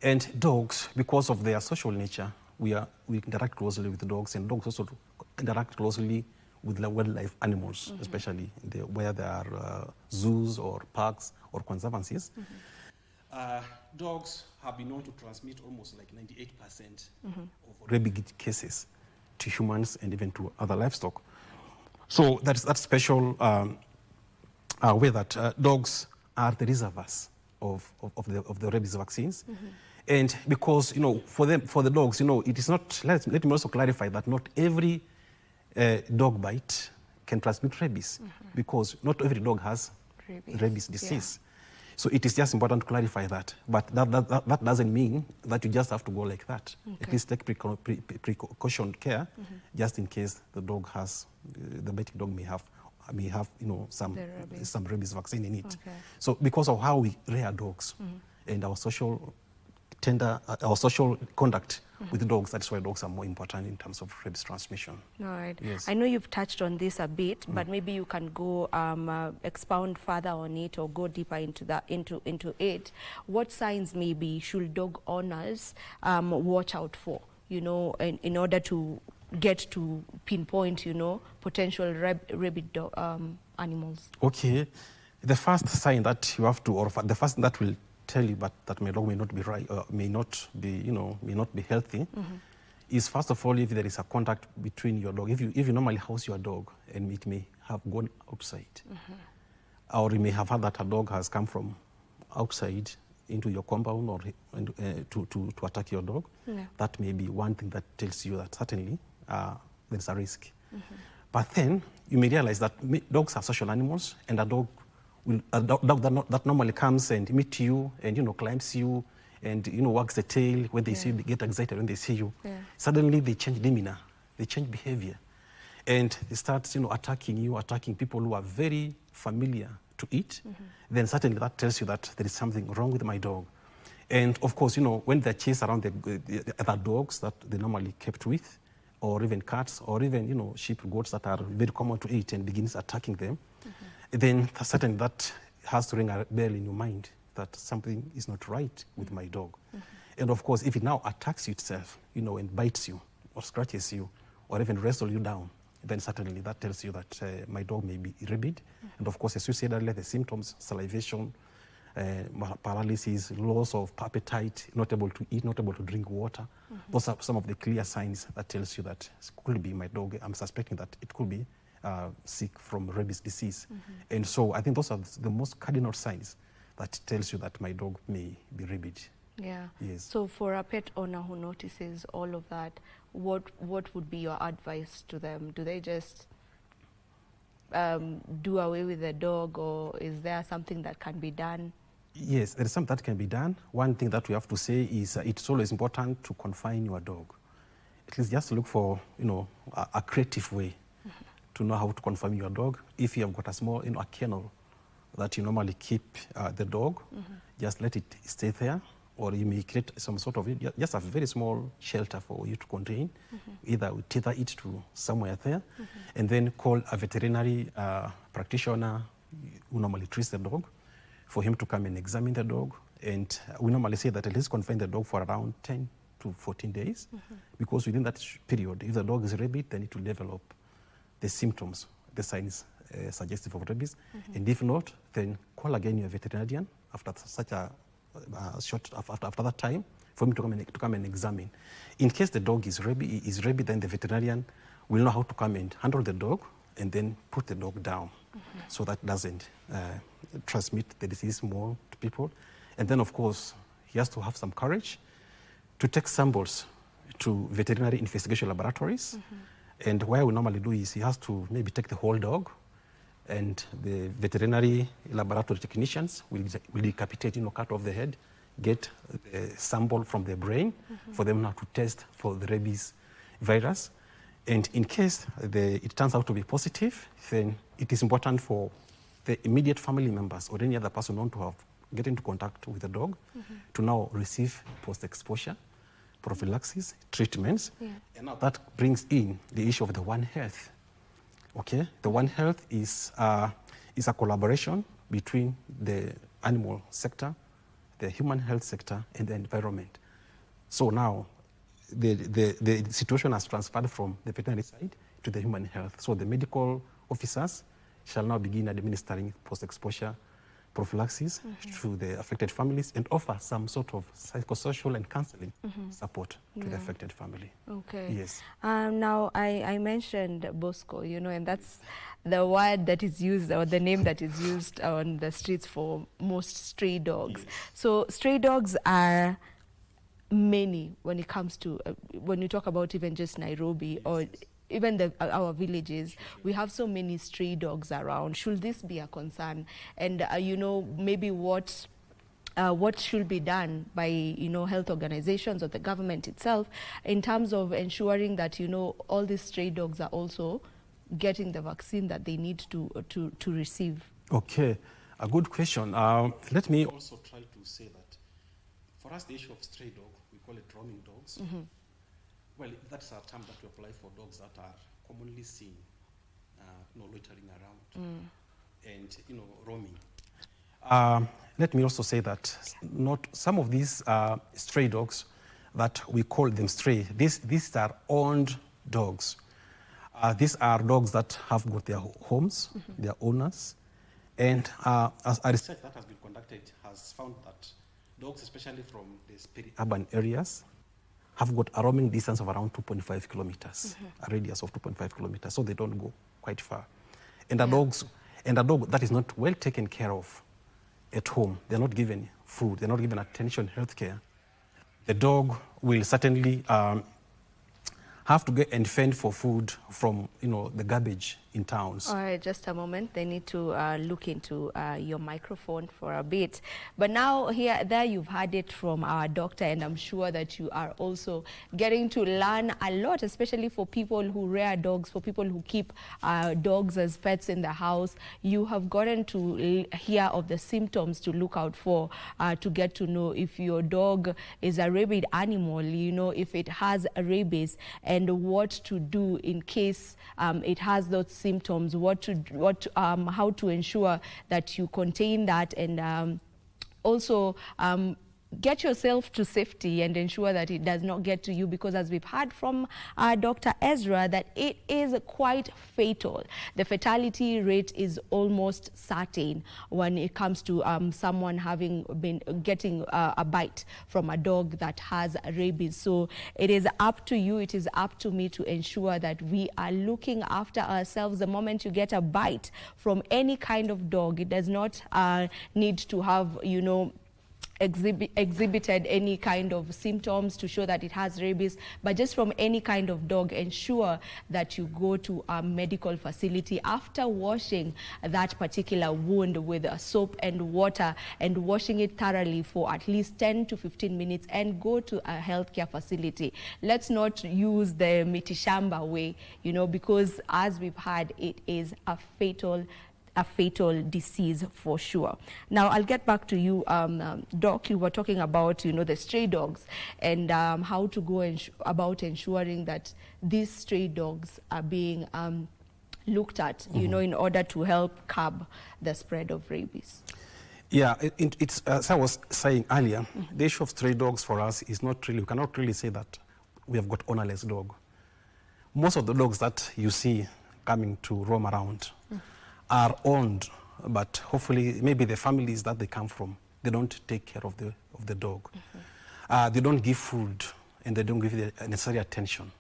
And dogs, because of their social nature, we interact closely with dogs, and dogs also interact closely with the wildlife animals, especially where there are zoos or parks or conservancies. Dogs have been known to transmit almost like 98% of rabies cases to humans and even to other livestock. So that's that special way that dogs are the reservoirs of the rabies vaccines. And because, you know, for the dogs, you know, it is not, let me also clarify that not every dog bite can transmit rabies, because not every dog has rabies disease. Yeah. So it is just important to clarify that. But that doesn't mean that you just have to go like that. Okay. At least take precaution care, just in case the dog has, the biting dog may have, you know, some rabies vaccine in it. Okay. So because of how we rear dogs and our social conduct with dogs, that's why dogs are more important in terms of rabies transmission. All right. Yes. I know you've touched on this a bit, but maybe you can go expound further on it or go deeper into that, into it. What signs maybe should dog owners watch out for, you know, in order to get to pinpoint, you know, potential rabid animals? Okay. The first sign that you have to, or the first thing that will tell you but that my dog may not be right, may not be healthy, is first of all if there is a contact between your dog. If you normally house your dog and it may have gone outside, or you may have had that a dog has come from outside into your compound or to attack your dog, that may be one thing that tells you that certainly there's a risk. But then you may realize that dogs are social animals, and a dog that normally comes and meets you and, you know, climbs you and, you know, wags the tail when they see you, get excited when they see you. Suddenly they change demeanor, they change behavior, and they start, you know, attacking you, attacking people who are very familiar to it. Then certainly that tells you that there is something wrong with my dog. And of course, you know, when they chase around the other dogs that they normally kept with, or even cats, or even, you know, sheep, goats that are very common to eat, and begins attacking them, then certainly that has to ring a bell in your mind that something is not right with my dog. And of course, if it now attacks you itself, you know, and bites you, or scratches you, or even wrestles you down, then certainly that tells you that my dog may be rabid. And of course, as you said earlier, the symptoms, salivation, paralysis, loss of appetite, not able to eat, not able to drink water. Those are some of the clear signs that tells you that it could be my dog. I'm suspecting that it could be sick from rabies disease. And so I think those are the most cardinal signs that tells you that my dog may be rabid. Yeah. Yes. So for a pet owner who notices all of that, what would be your advice to them? Do they just do away with the dog, or is there something that can be done? Yes, there is something that can be done. One thing that we have to say is it's always important to confine your dog. At least just look for, you know, a creative way to know how to confine your dog. If you have got a small, you know, a kennel that you normally keep the dog, just let it stay there. Or you may create some sort of, just a very small shelter for you to contain. Either we tether it to somewhere there, and then call a veterinary practitioner who normally treats the dog, for him to come and examine the dog. And we normally say that at least confine the dog for around 10 to 14 days, because within that period, if the dog is rabid, then it will develop the symptoms, the signs suggestive of rabies. And if not, then call again your veterinarian after such a after that time, for him to come and examine. In case the dog is rabid, then the veterinarian will know how to come and handle the dog and then put the dog down, so that doesn't transmit the disease more to people. And then, of course, he has to have some courage to take samples to veterinary investigation laboratories. And what we normally do is he has to maybe take the whole dog, and the veterinary laboratory technicians will decapitate, you know, cut off the head, get a sample from the brain for them now to test for the rabies virus. And in case it turns out to be positive, then it is important for the immediate family members or any other person known to have get into contact with the dog to now receive post-exposure prophylaxis treatments. And now that brings in the issue of the One Health. Okay, the One Health is a collaboration between the animal sector, the human health sector, and the environment. So now the situation has transferred from the veterinary side to the human health. So the medical officers shall now begin administering post-exposure prophylaxis to the affected families and offer some sort of psychosocial and counseling support to the affected family. Okay. Yes. Now, I mentioned Bosco, you know, and that's the word that is used, or the name that is used on the streets for most stray dogs. Yes. So stray dogs are many when it comes to, when you talk about even just Nairobi or even our villages, we have so many stray dogs around. Should this be a concern? And you know, maybe what should be done by, you know, health organizations or the government itself in terms of ensuring that, you know, all these stray dogs are also getting the vaccine that they need to receive? Okay, a good question. Let me also try to say that for us, the issue of stray dog, we call it roaming dogs. Well, that's a term that we apply for dogs that are commonly seen, you know, loitering around and, you know, roaming. Let me also say that not some of these stray dogs that we call them stray, these are owned dogs. These are dogs that have got their homes, their owners, and as a research that has been conducted has found that dogs, especially from the peri-urban areas, have got a roaming distance of around 2.5 kilometers, a radius of 2.5 kilometers, so they don't go quite far. And a dog that is not well taken care of at home, they're not given food, they're not given attention, health care, the dog will certainly have to get and fend for food from, you know, the garbage in towns. All right, just a moment. They need to look into your microphone for a bit. But now there you've heard it from our doctor, and I'm sure that you are also getting to learn a lot, especially for people who rear dogs, for people who keep dogs as pets in the house. You have gotten to hear of the symptoms to look out for, to get to know if your dog is a rabid animal, you know, if it has a rabies, and what to do in case it has those symptoms, how to ensure that you contain that, and also get yourself to safety and ensure that it does not get to you, because as we've heard from Dr. Ezra, that it is quite fatal. The fatality rate is almost certain when it comes to someone having been getting a bite from a dog that has rabies. So it is up to you, it is up to me to ensure that we are looking after ourselves. The moment you get a bite from any kind of dog, it does not need to have, you know, exhibited any kind of symptoms to show that it has rabies, but just from any kind of dog, ensure that you go to a medical facility after washing that particular wound with soap and water, and washing it thoroughly for at least 10 to 15 minutes, and go to a healthcare facility. Let's not use the mitishamba way, you know, because as we've heard, it is a fatal disease for sure. Now I'll get back to you, Doc. You were talking about, you know, the stray dogs and how to go about ensuring that these stray dogs are being looked at, you know, in order to help curb the spread of rabies. Yeah, it's as I was saying earlier, the issue of stray dogs for us is not really, we cannot really say that we have got ownerless dog. Most of the dogs that you see coming to roam around are owned, but hopefully maybe the families that they come from, they don't take care of the dog. They don't give food, and they don't give the necessary attention.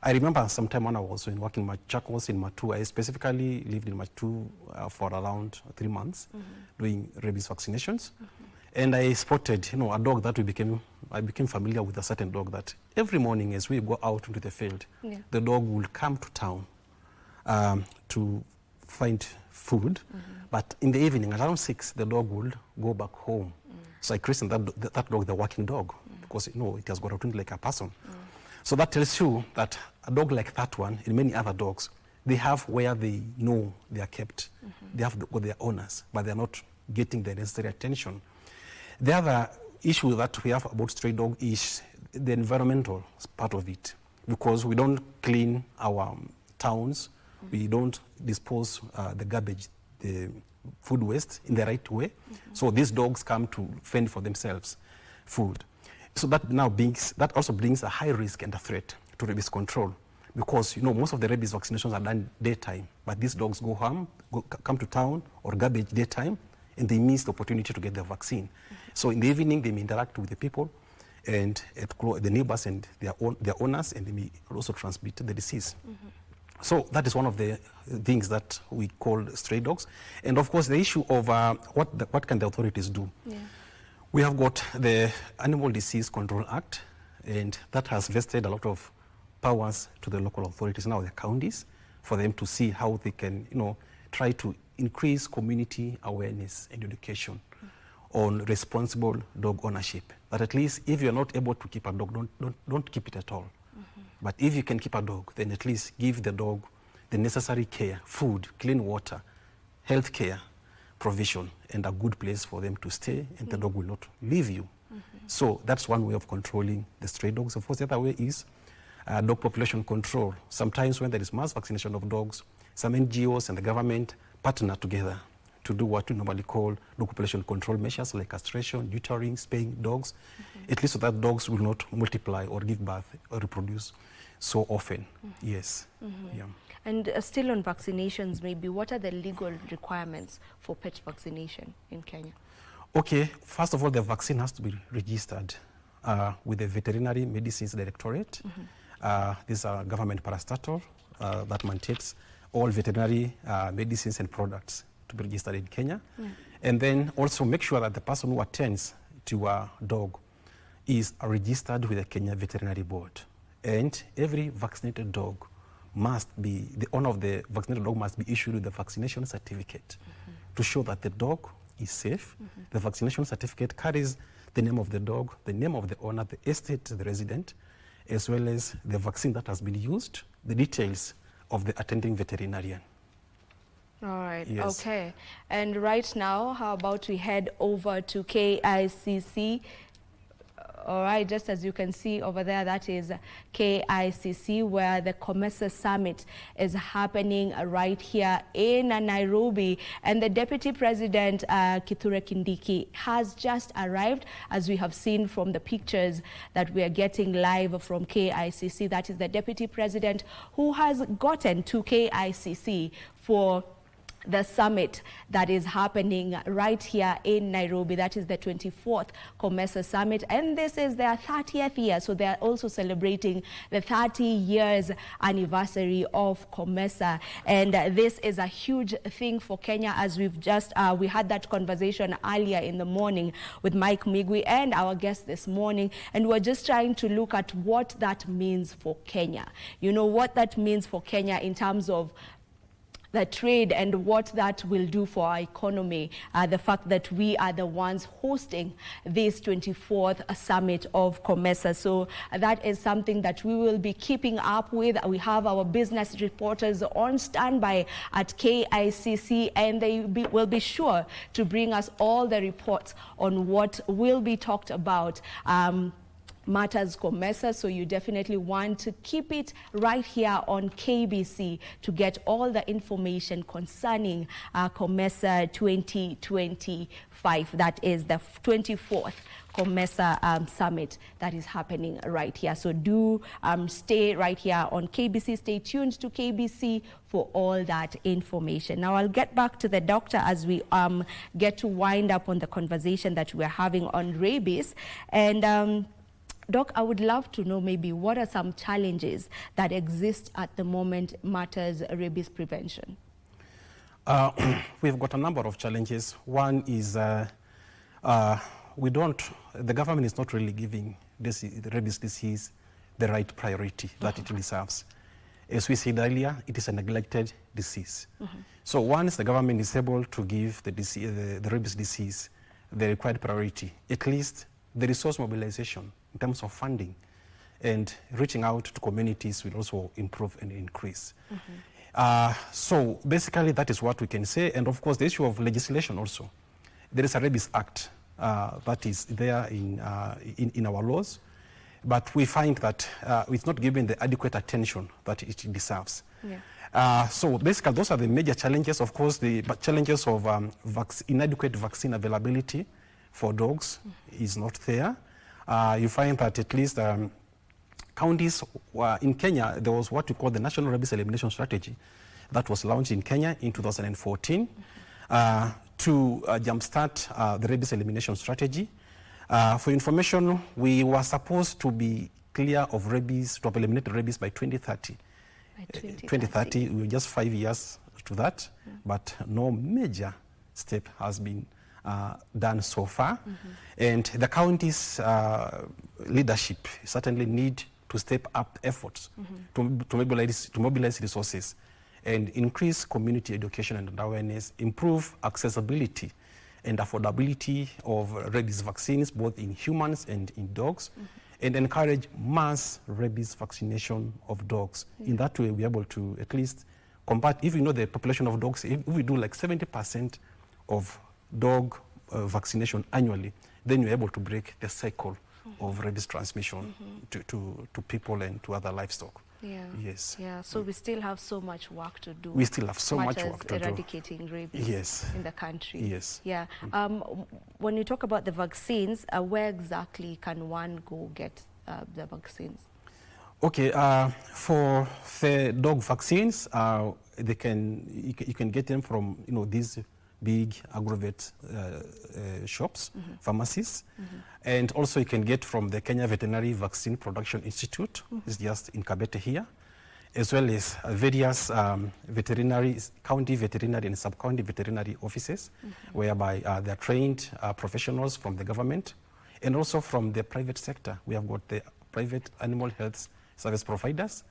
I remember sometime when I was working in Machakos, in Matu, I specifically lived in Matu for around 3 months doing rabies vaccinations. And I spotted, you know, a dog that I became familiar with a certain dog that every morning as we go out into the field, the dog will come to town to find food, but in the evening, around 6, the dog will go back home. So I christened that dog the working dog, because, you know, it has got a routine like a person. So that tells you that a dog like that one and many other dogs they have where they know they are kept. They have got their owners, but they're not getting the necessary attention. The other issue that we have about stray dog is the environmental part of it, because we don't clean our towns, we don't dispose the garbage, the food waste in the right way. So these dogs come to fend for themselves food. So that also brings a high risk and a threat to rabies control, because most of the rabies vaccinations are done daytime, but these dogs come to town or garbage daytime, and they miss the opportunity to get the vaccine. So in the evening, they may interact with the people and the neighbors and their owners, and they may also transmit the disease. So that is one of the things that we call stray dogs. And of course, the issue of what can the authorities do? Yeah. We have got the Animal Disease Control Act, and that has vested a lot of powers to the local authorities, now the counties, for them to see how they can, try to increase community awareness and education on responsible dog ownership. That at least if you're not able to keep a dog, don't keep it at all. But if you can keep a dog, then at least give the dog the necessary care, food, clean water, health care, provision, and a good place for them to stay, and the dog will not leave you. So that's one way of controlling the stray dogs. Of course, the other way is dog population control. Sometimes when there is mass vaccination of dogs, some NGOs and the government partner together to do what we normally call dog population control measures, like castration, neutering, spaying dogs, at least so that dogs will not multiply or give birth or reproduce so often. Yes. Yeah. And still on vaccinations, maybe, what are the legal requirements for pet vaccination in Kenya? Okay, first of all, the vaccine has to be registered with the Veterinary Medicines Directorate. This is a government parastatal that maintains all veterinary medicines and products to be registered in Kenya. And then also make sure that the person who attends to a dog is registered with the Kenya Veterinary Board. And every vaccinated dog must be, the owner of the vaccinated dog must be issued with the vaccination certificate to show that the dog is safe. The vaccination certificate carries the name of the dog, the name of the owner, the estate, the resident, as well as the vaccine that has been used, the details of the attending veterinarian. All right, Yes. okay. And right now, how about we head over to KICC? All right, just as you can see over there, that is KICC, where the COMESA Summit is happening right here in Nairobi. And the Deputy President, Kithure Kindiki, has just arrived, as we have seen from the pictures that we are getting live from KICC. That is the Deputy President who has gotten to KICC for the summit that is happening right here in Nairobi. That is the 24th COMESA Summit, and this is their 30th year, so they are also celebrating the 30 years anniversary of COMESA, and this is a huge thing for Kenya, as we've just we had that conversation earlier in the morning with Mike Migwi and our guest this morning, and we're just trying to look at what that means for Kenya. You know, what that means for Kenya in terms of the trade and what that will do for our economy, the fact that we are the ones hosting this 24th summit of COMESA. So that is something that we will be keeping up with. We have our business reporters on standby at KICC, and they will be sure to bring us all the reports on what will be talked about. Matters COMESA, so you definitely want to keep it right here on KBC to get all the information concerning COMESA 2025. That is the 24th COMESA Summit that is happening right here. So do stay right here on KBC. Stay tuned to KBC for all that information. Now I'll get back to the doctor as we get to wind up on the conversation that we're having on rabies. And Doc, I would love to know maybe what are some challenges that exist at the moment matters rabies prevention? We've got a number of challenges. One is the government is not really giving the rabies disease the right priority that it deserves. As we said earlier, it is a neglected disease. So once the government is able to give the rabies disease the required priority, at least the resource mobilization in terms of funding and reaching out to communities will also improve and increase. So basically that is what we can say. And of course the issue of legislation also. There is a Rabies Act that is there in our laws, but we find that it's not given the adequate attention that it deserves. Yeah. So basically those are the major challenges. Of course the challenges of inadequate vaccine availability for dogs is not there. You find that at least counties in Kenya, there was what we call the National Rabies Elimination Strategy that was launched in Kenya in 2014 to jumpstart the rabies elimination strategy. For information, we were supposed to be clear of rabies, to have eliminated rabies by 2030. By 2030, we were just 5 years to that, but no major step has been done so far. And the county's leadership certainly need to step up efforts to mobilize resources and increase community education and awareness, improve accessibility and affordability of rabies vaccines, both in humans and in dogs, and encourage mass rabies vaccination of dogs. In that way, we're able to at least combat, if you know the population of dogs, if we do like 70% of dog vaccination annually, then you're able to break the cycle of rabies transmission to people and to other livestock. Yeah. Yes. Yeah. So we still have so much work to do. We still have so much work to do. Eradicating rabies in the country. Yes. Yeah. When you talk about the vaccines, where exactly can one go get the vaccines? Okay. For the dog vaccines, you can get them from these big aggregate shops, pharmacies, and also you can get from the Kenya Veterinary Vaccine Production Institute, it's just in Kabete here, as well as various county veterinary and sub-county veterinary offices, whereby they're trained professionals from the government and also from the private sector. We have got the private animal health service providers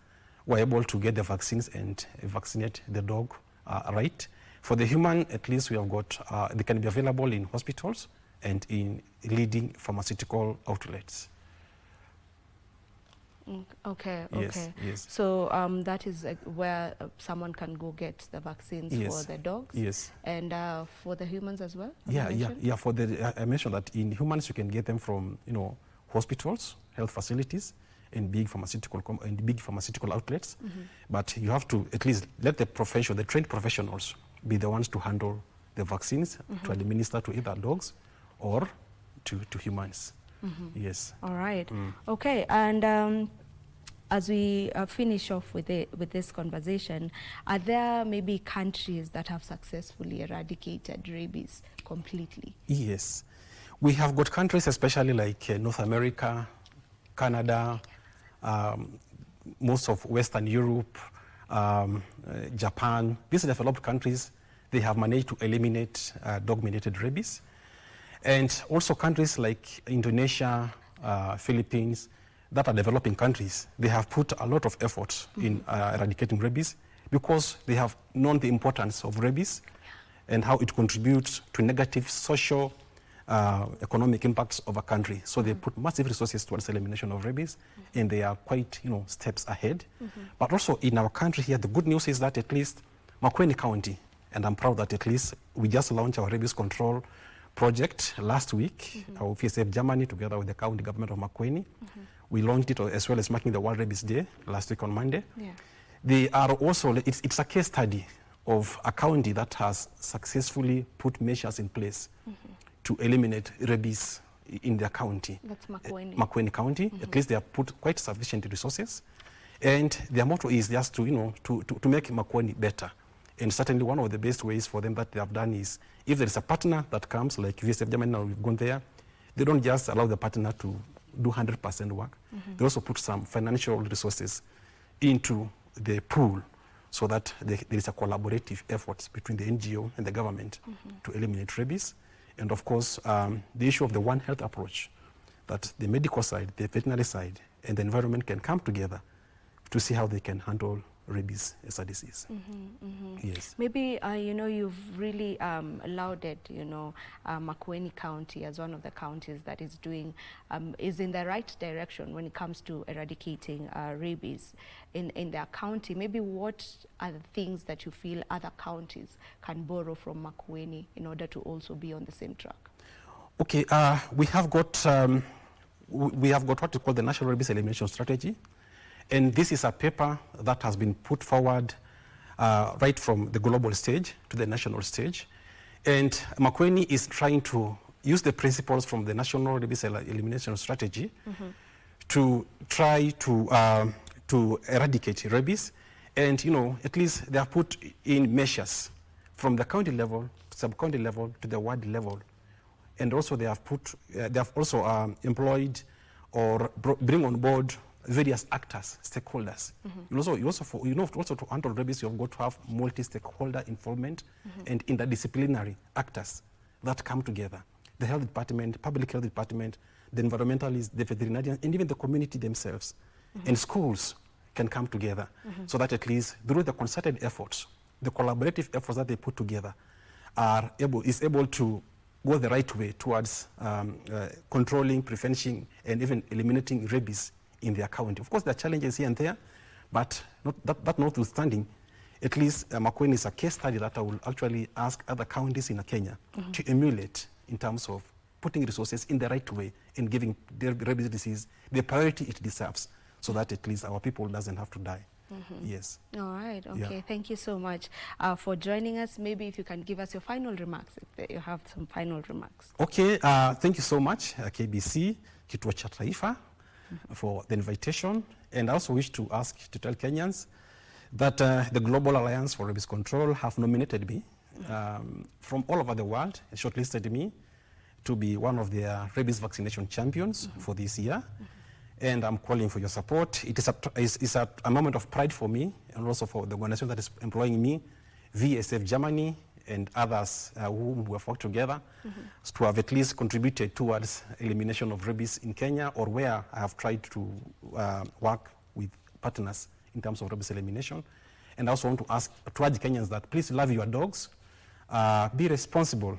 who are able to get the vaccines and vaccinate the dog right. For the human, at least we have got, they can be available in hospitals and in leading pharmaceutical outlets. Okay, yes, okay. Yes. So that is where someone can go get the vaccines for the dogs? Yes. And for the humans as well? Yeah. For the, I mentioned that in humans you can get them from, hospitals, health facilities, and big pharmaceutical outlets. But you have to at least let the trained professionals be the ones to handle the vaccines to administer to either dogs or to humans. Yes. All right. Okay. And as we finish off with this conversation, are there maybe countries that have successfully eradicated rabies completely? Yes. We have got countries, especially like North America, Canada, most of Western Europe, Japan. These developed countries, they have managed to eliminate dog-mediated rabies. And also countries like Indonesia, Philippines, that are developing countries, they have put a lot of effort in eradicating rabies because they have known the importance of rabies and how it contributes to negative social economic impacts of a country. So they put massive resources towards elimination of rabies, and they are quite, steps ahead. But also in our country here, the good news is that at least Makueni County, and I'm proud that at least we just launched our rabies control project last week, our FSF Germany, together with the county government of Makueni. We launched it as well as marking the World Rabies Day last week on Monday. They are also, it's a case study of a county that has successfully put measures in place to eliminate rabies in their county. That's Makueni. Makueni County. At least they have put quite sufficient resources. And their motto is just to, to make Makueni better. And certainly one of the best ways for them that they have done is, if there is a partner that comes, like VSF Germany, now we've gone there, they don't just allow the partner to do 100% work. They also put some financial resources into the pool so that there is a collaborative effort between the NGO and the government to eliminate rabies. And of course, the issue of the One Health approach, that the medical side, the veterinary side, and the environment can come together to see how they can handle rabies as a disease. Yes. Maybe, you've really lauded, Makueni County as one of the counties that is doing, is in the right direction when it comes to eradicating rabies in their county. Maybe what are the things that you feel other counties can borrow from Makueni in order to also be on the same track? Okay, we have got what we call the National Rabies Elimination Strategy. And this is a paper that has been put forward right from the global stage to the national stage. And Makueni is trying to use the principles from the National Rabies Elimination Strategy to try to eradicate rabies. And, at least they have put in measures from the county level, sub-county level to the ward level. And also they have employed or bring on board various actors, stakeholders. Also to handle rabies, you've got to have multi-stakeholder involvement and interdisciplinary actors that come together. The health department, public health department, the environmentalists, the veterinarians, and even the community themselves. And schools can come together so that at least through the concerted efforts, the collaborative efforts that they put together is able to go the right way towards controlling, preventing, and even eliminating rabies in their county. Of course, there are challenges here and there, but that notwithstanding, at least Makueni is a case study that I will actually ask other counties in Kenya to emulate in terms of putting resources in the right way and giving the rabies disease the priority it deserves so that at least our people doesn't have to die. Yes. All right. Okay. Yeah. Thank you so much for joining us. Maybe if you can give us your final remarks, if you have some final remarks. Okay. Thank you so much, KBC, Kituo cha Taifa, for the invitation. And I also wish to tell Kenyans that the Global Alliance for Rabies Control have nominated me from all over the world, shortlisted me to be one of their rabies vaccination champions for this year. And I'm calling for your support. It is a moment of pride for me and also for the organization that is employing me, VSF Germany and others whom we have worked together to have at least contributed towards elimination of rabies in Kenya, or where I have tried to work with partners in terms of rabies elimination. And I also want to urge Kenyans that please love your dogs, be responsible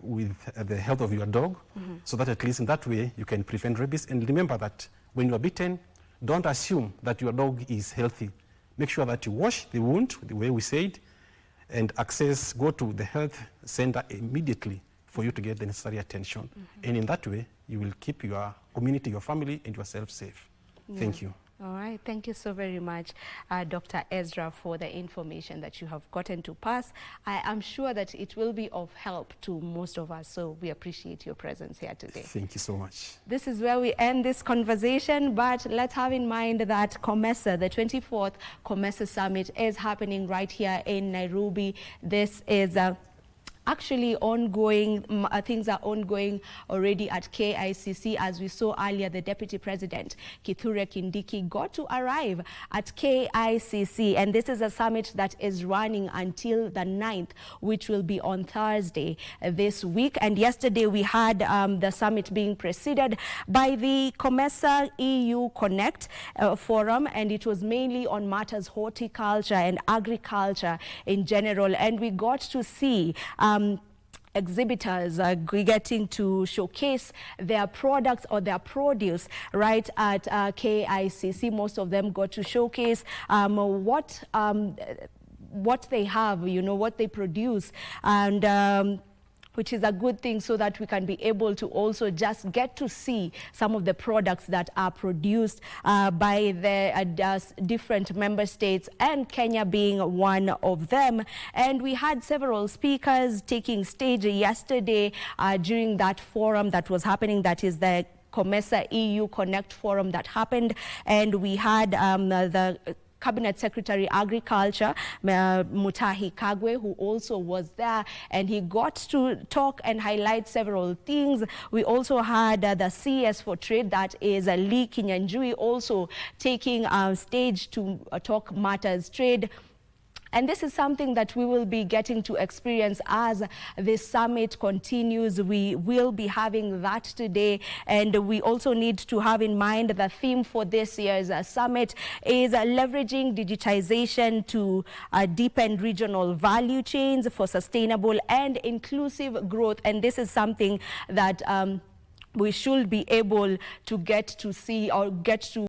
with the health of your dog, so that at least in that way you can prevent rabies. And remember that when you are bitten, don't assume that your dog is healthy. Make sure that you wash the wound the way we said, and go to the health center immediately for you to get the necessary attention. And in that way, you will keep your community, your family, and yourself safe. Thank you. All right. Thank you so very much, Dr. Ezra, for the information that you have gotten to pass. I am sure that it will be of help to most of us, so we appreciate your presence here today. Thank you so much. This is where we end this conversation, but let's have in mind that COMESA, the 24th COMESA Summit, is happening right here in Nairobi. This is actually ongoing. Things are ongoing already at KICC. As we saw earlier, the Deputy President, Kithure Kindiki, got to arrive at KICC, and this is a summit that is running until the 9th, which will be on Thursday this week. And yesterday we had the summit being preceded by the COMESA EU Connect forum, and it was mainly on matters horticulture and agriculture in general. And we got to see exhibitors getting to showcase their products or their produce right at KICC. Most of them got to showcase what they have, what they produce, and which is a good thing, so that we can be able to also just get to see some of the products that are produced by the different member states, and Kenya being one of them. And we had several speakers taking stage yesterday during that forum that was happening, that is the COMESA EU Connect forum that happened. And we had the Cabinet Secretary Agriculture, Mutahi Kagwe, who also was there, and he got to talk and highlight several things. We also had the CS for Trade, that is Lee Kinyanjui, also taking stage to talk matters trade. And this is something that we will be getting to experience as this summit continues. We will be having that today, and we also need to have in mind the theme for this year's summit is leveraging digitization to deepen regional value chains for sustainable and inclusive growth. And this is something that we should be able to get to see or get to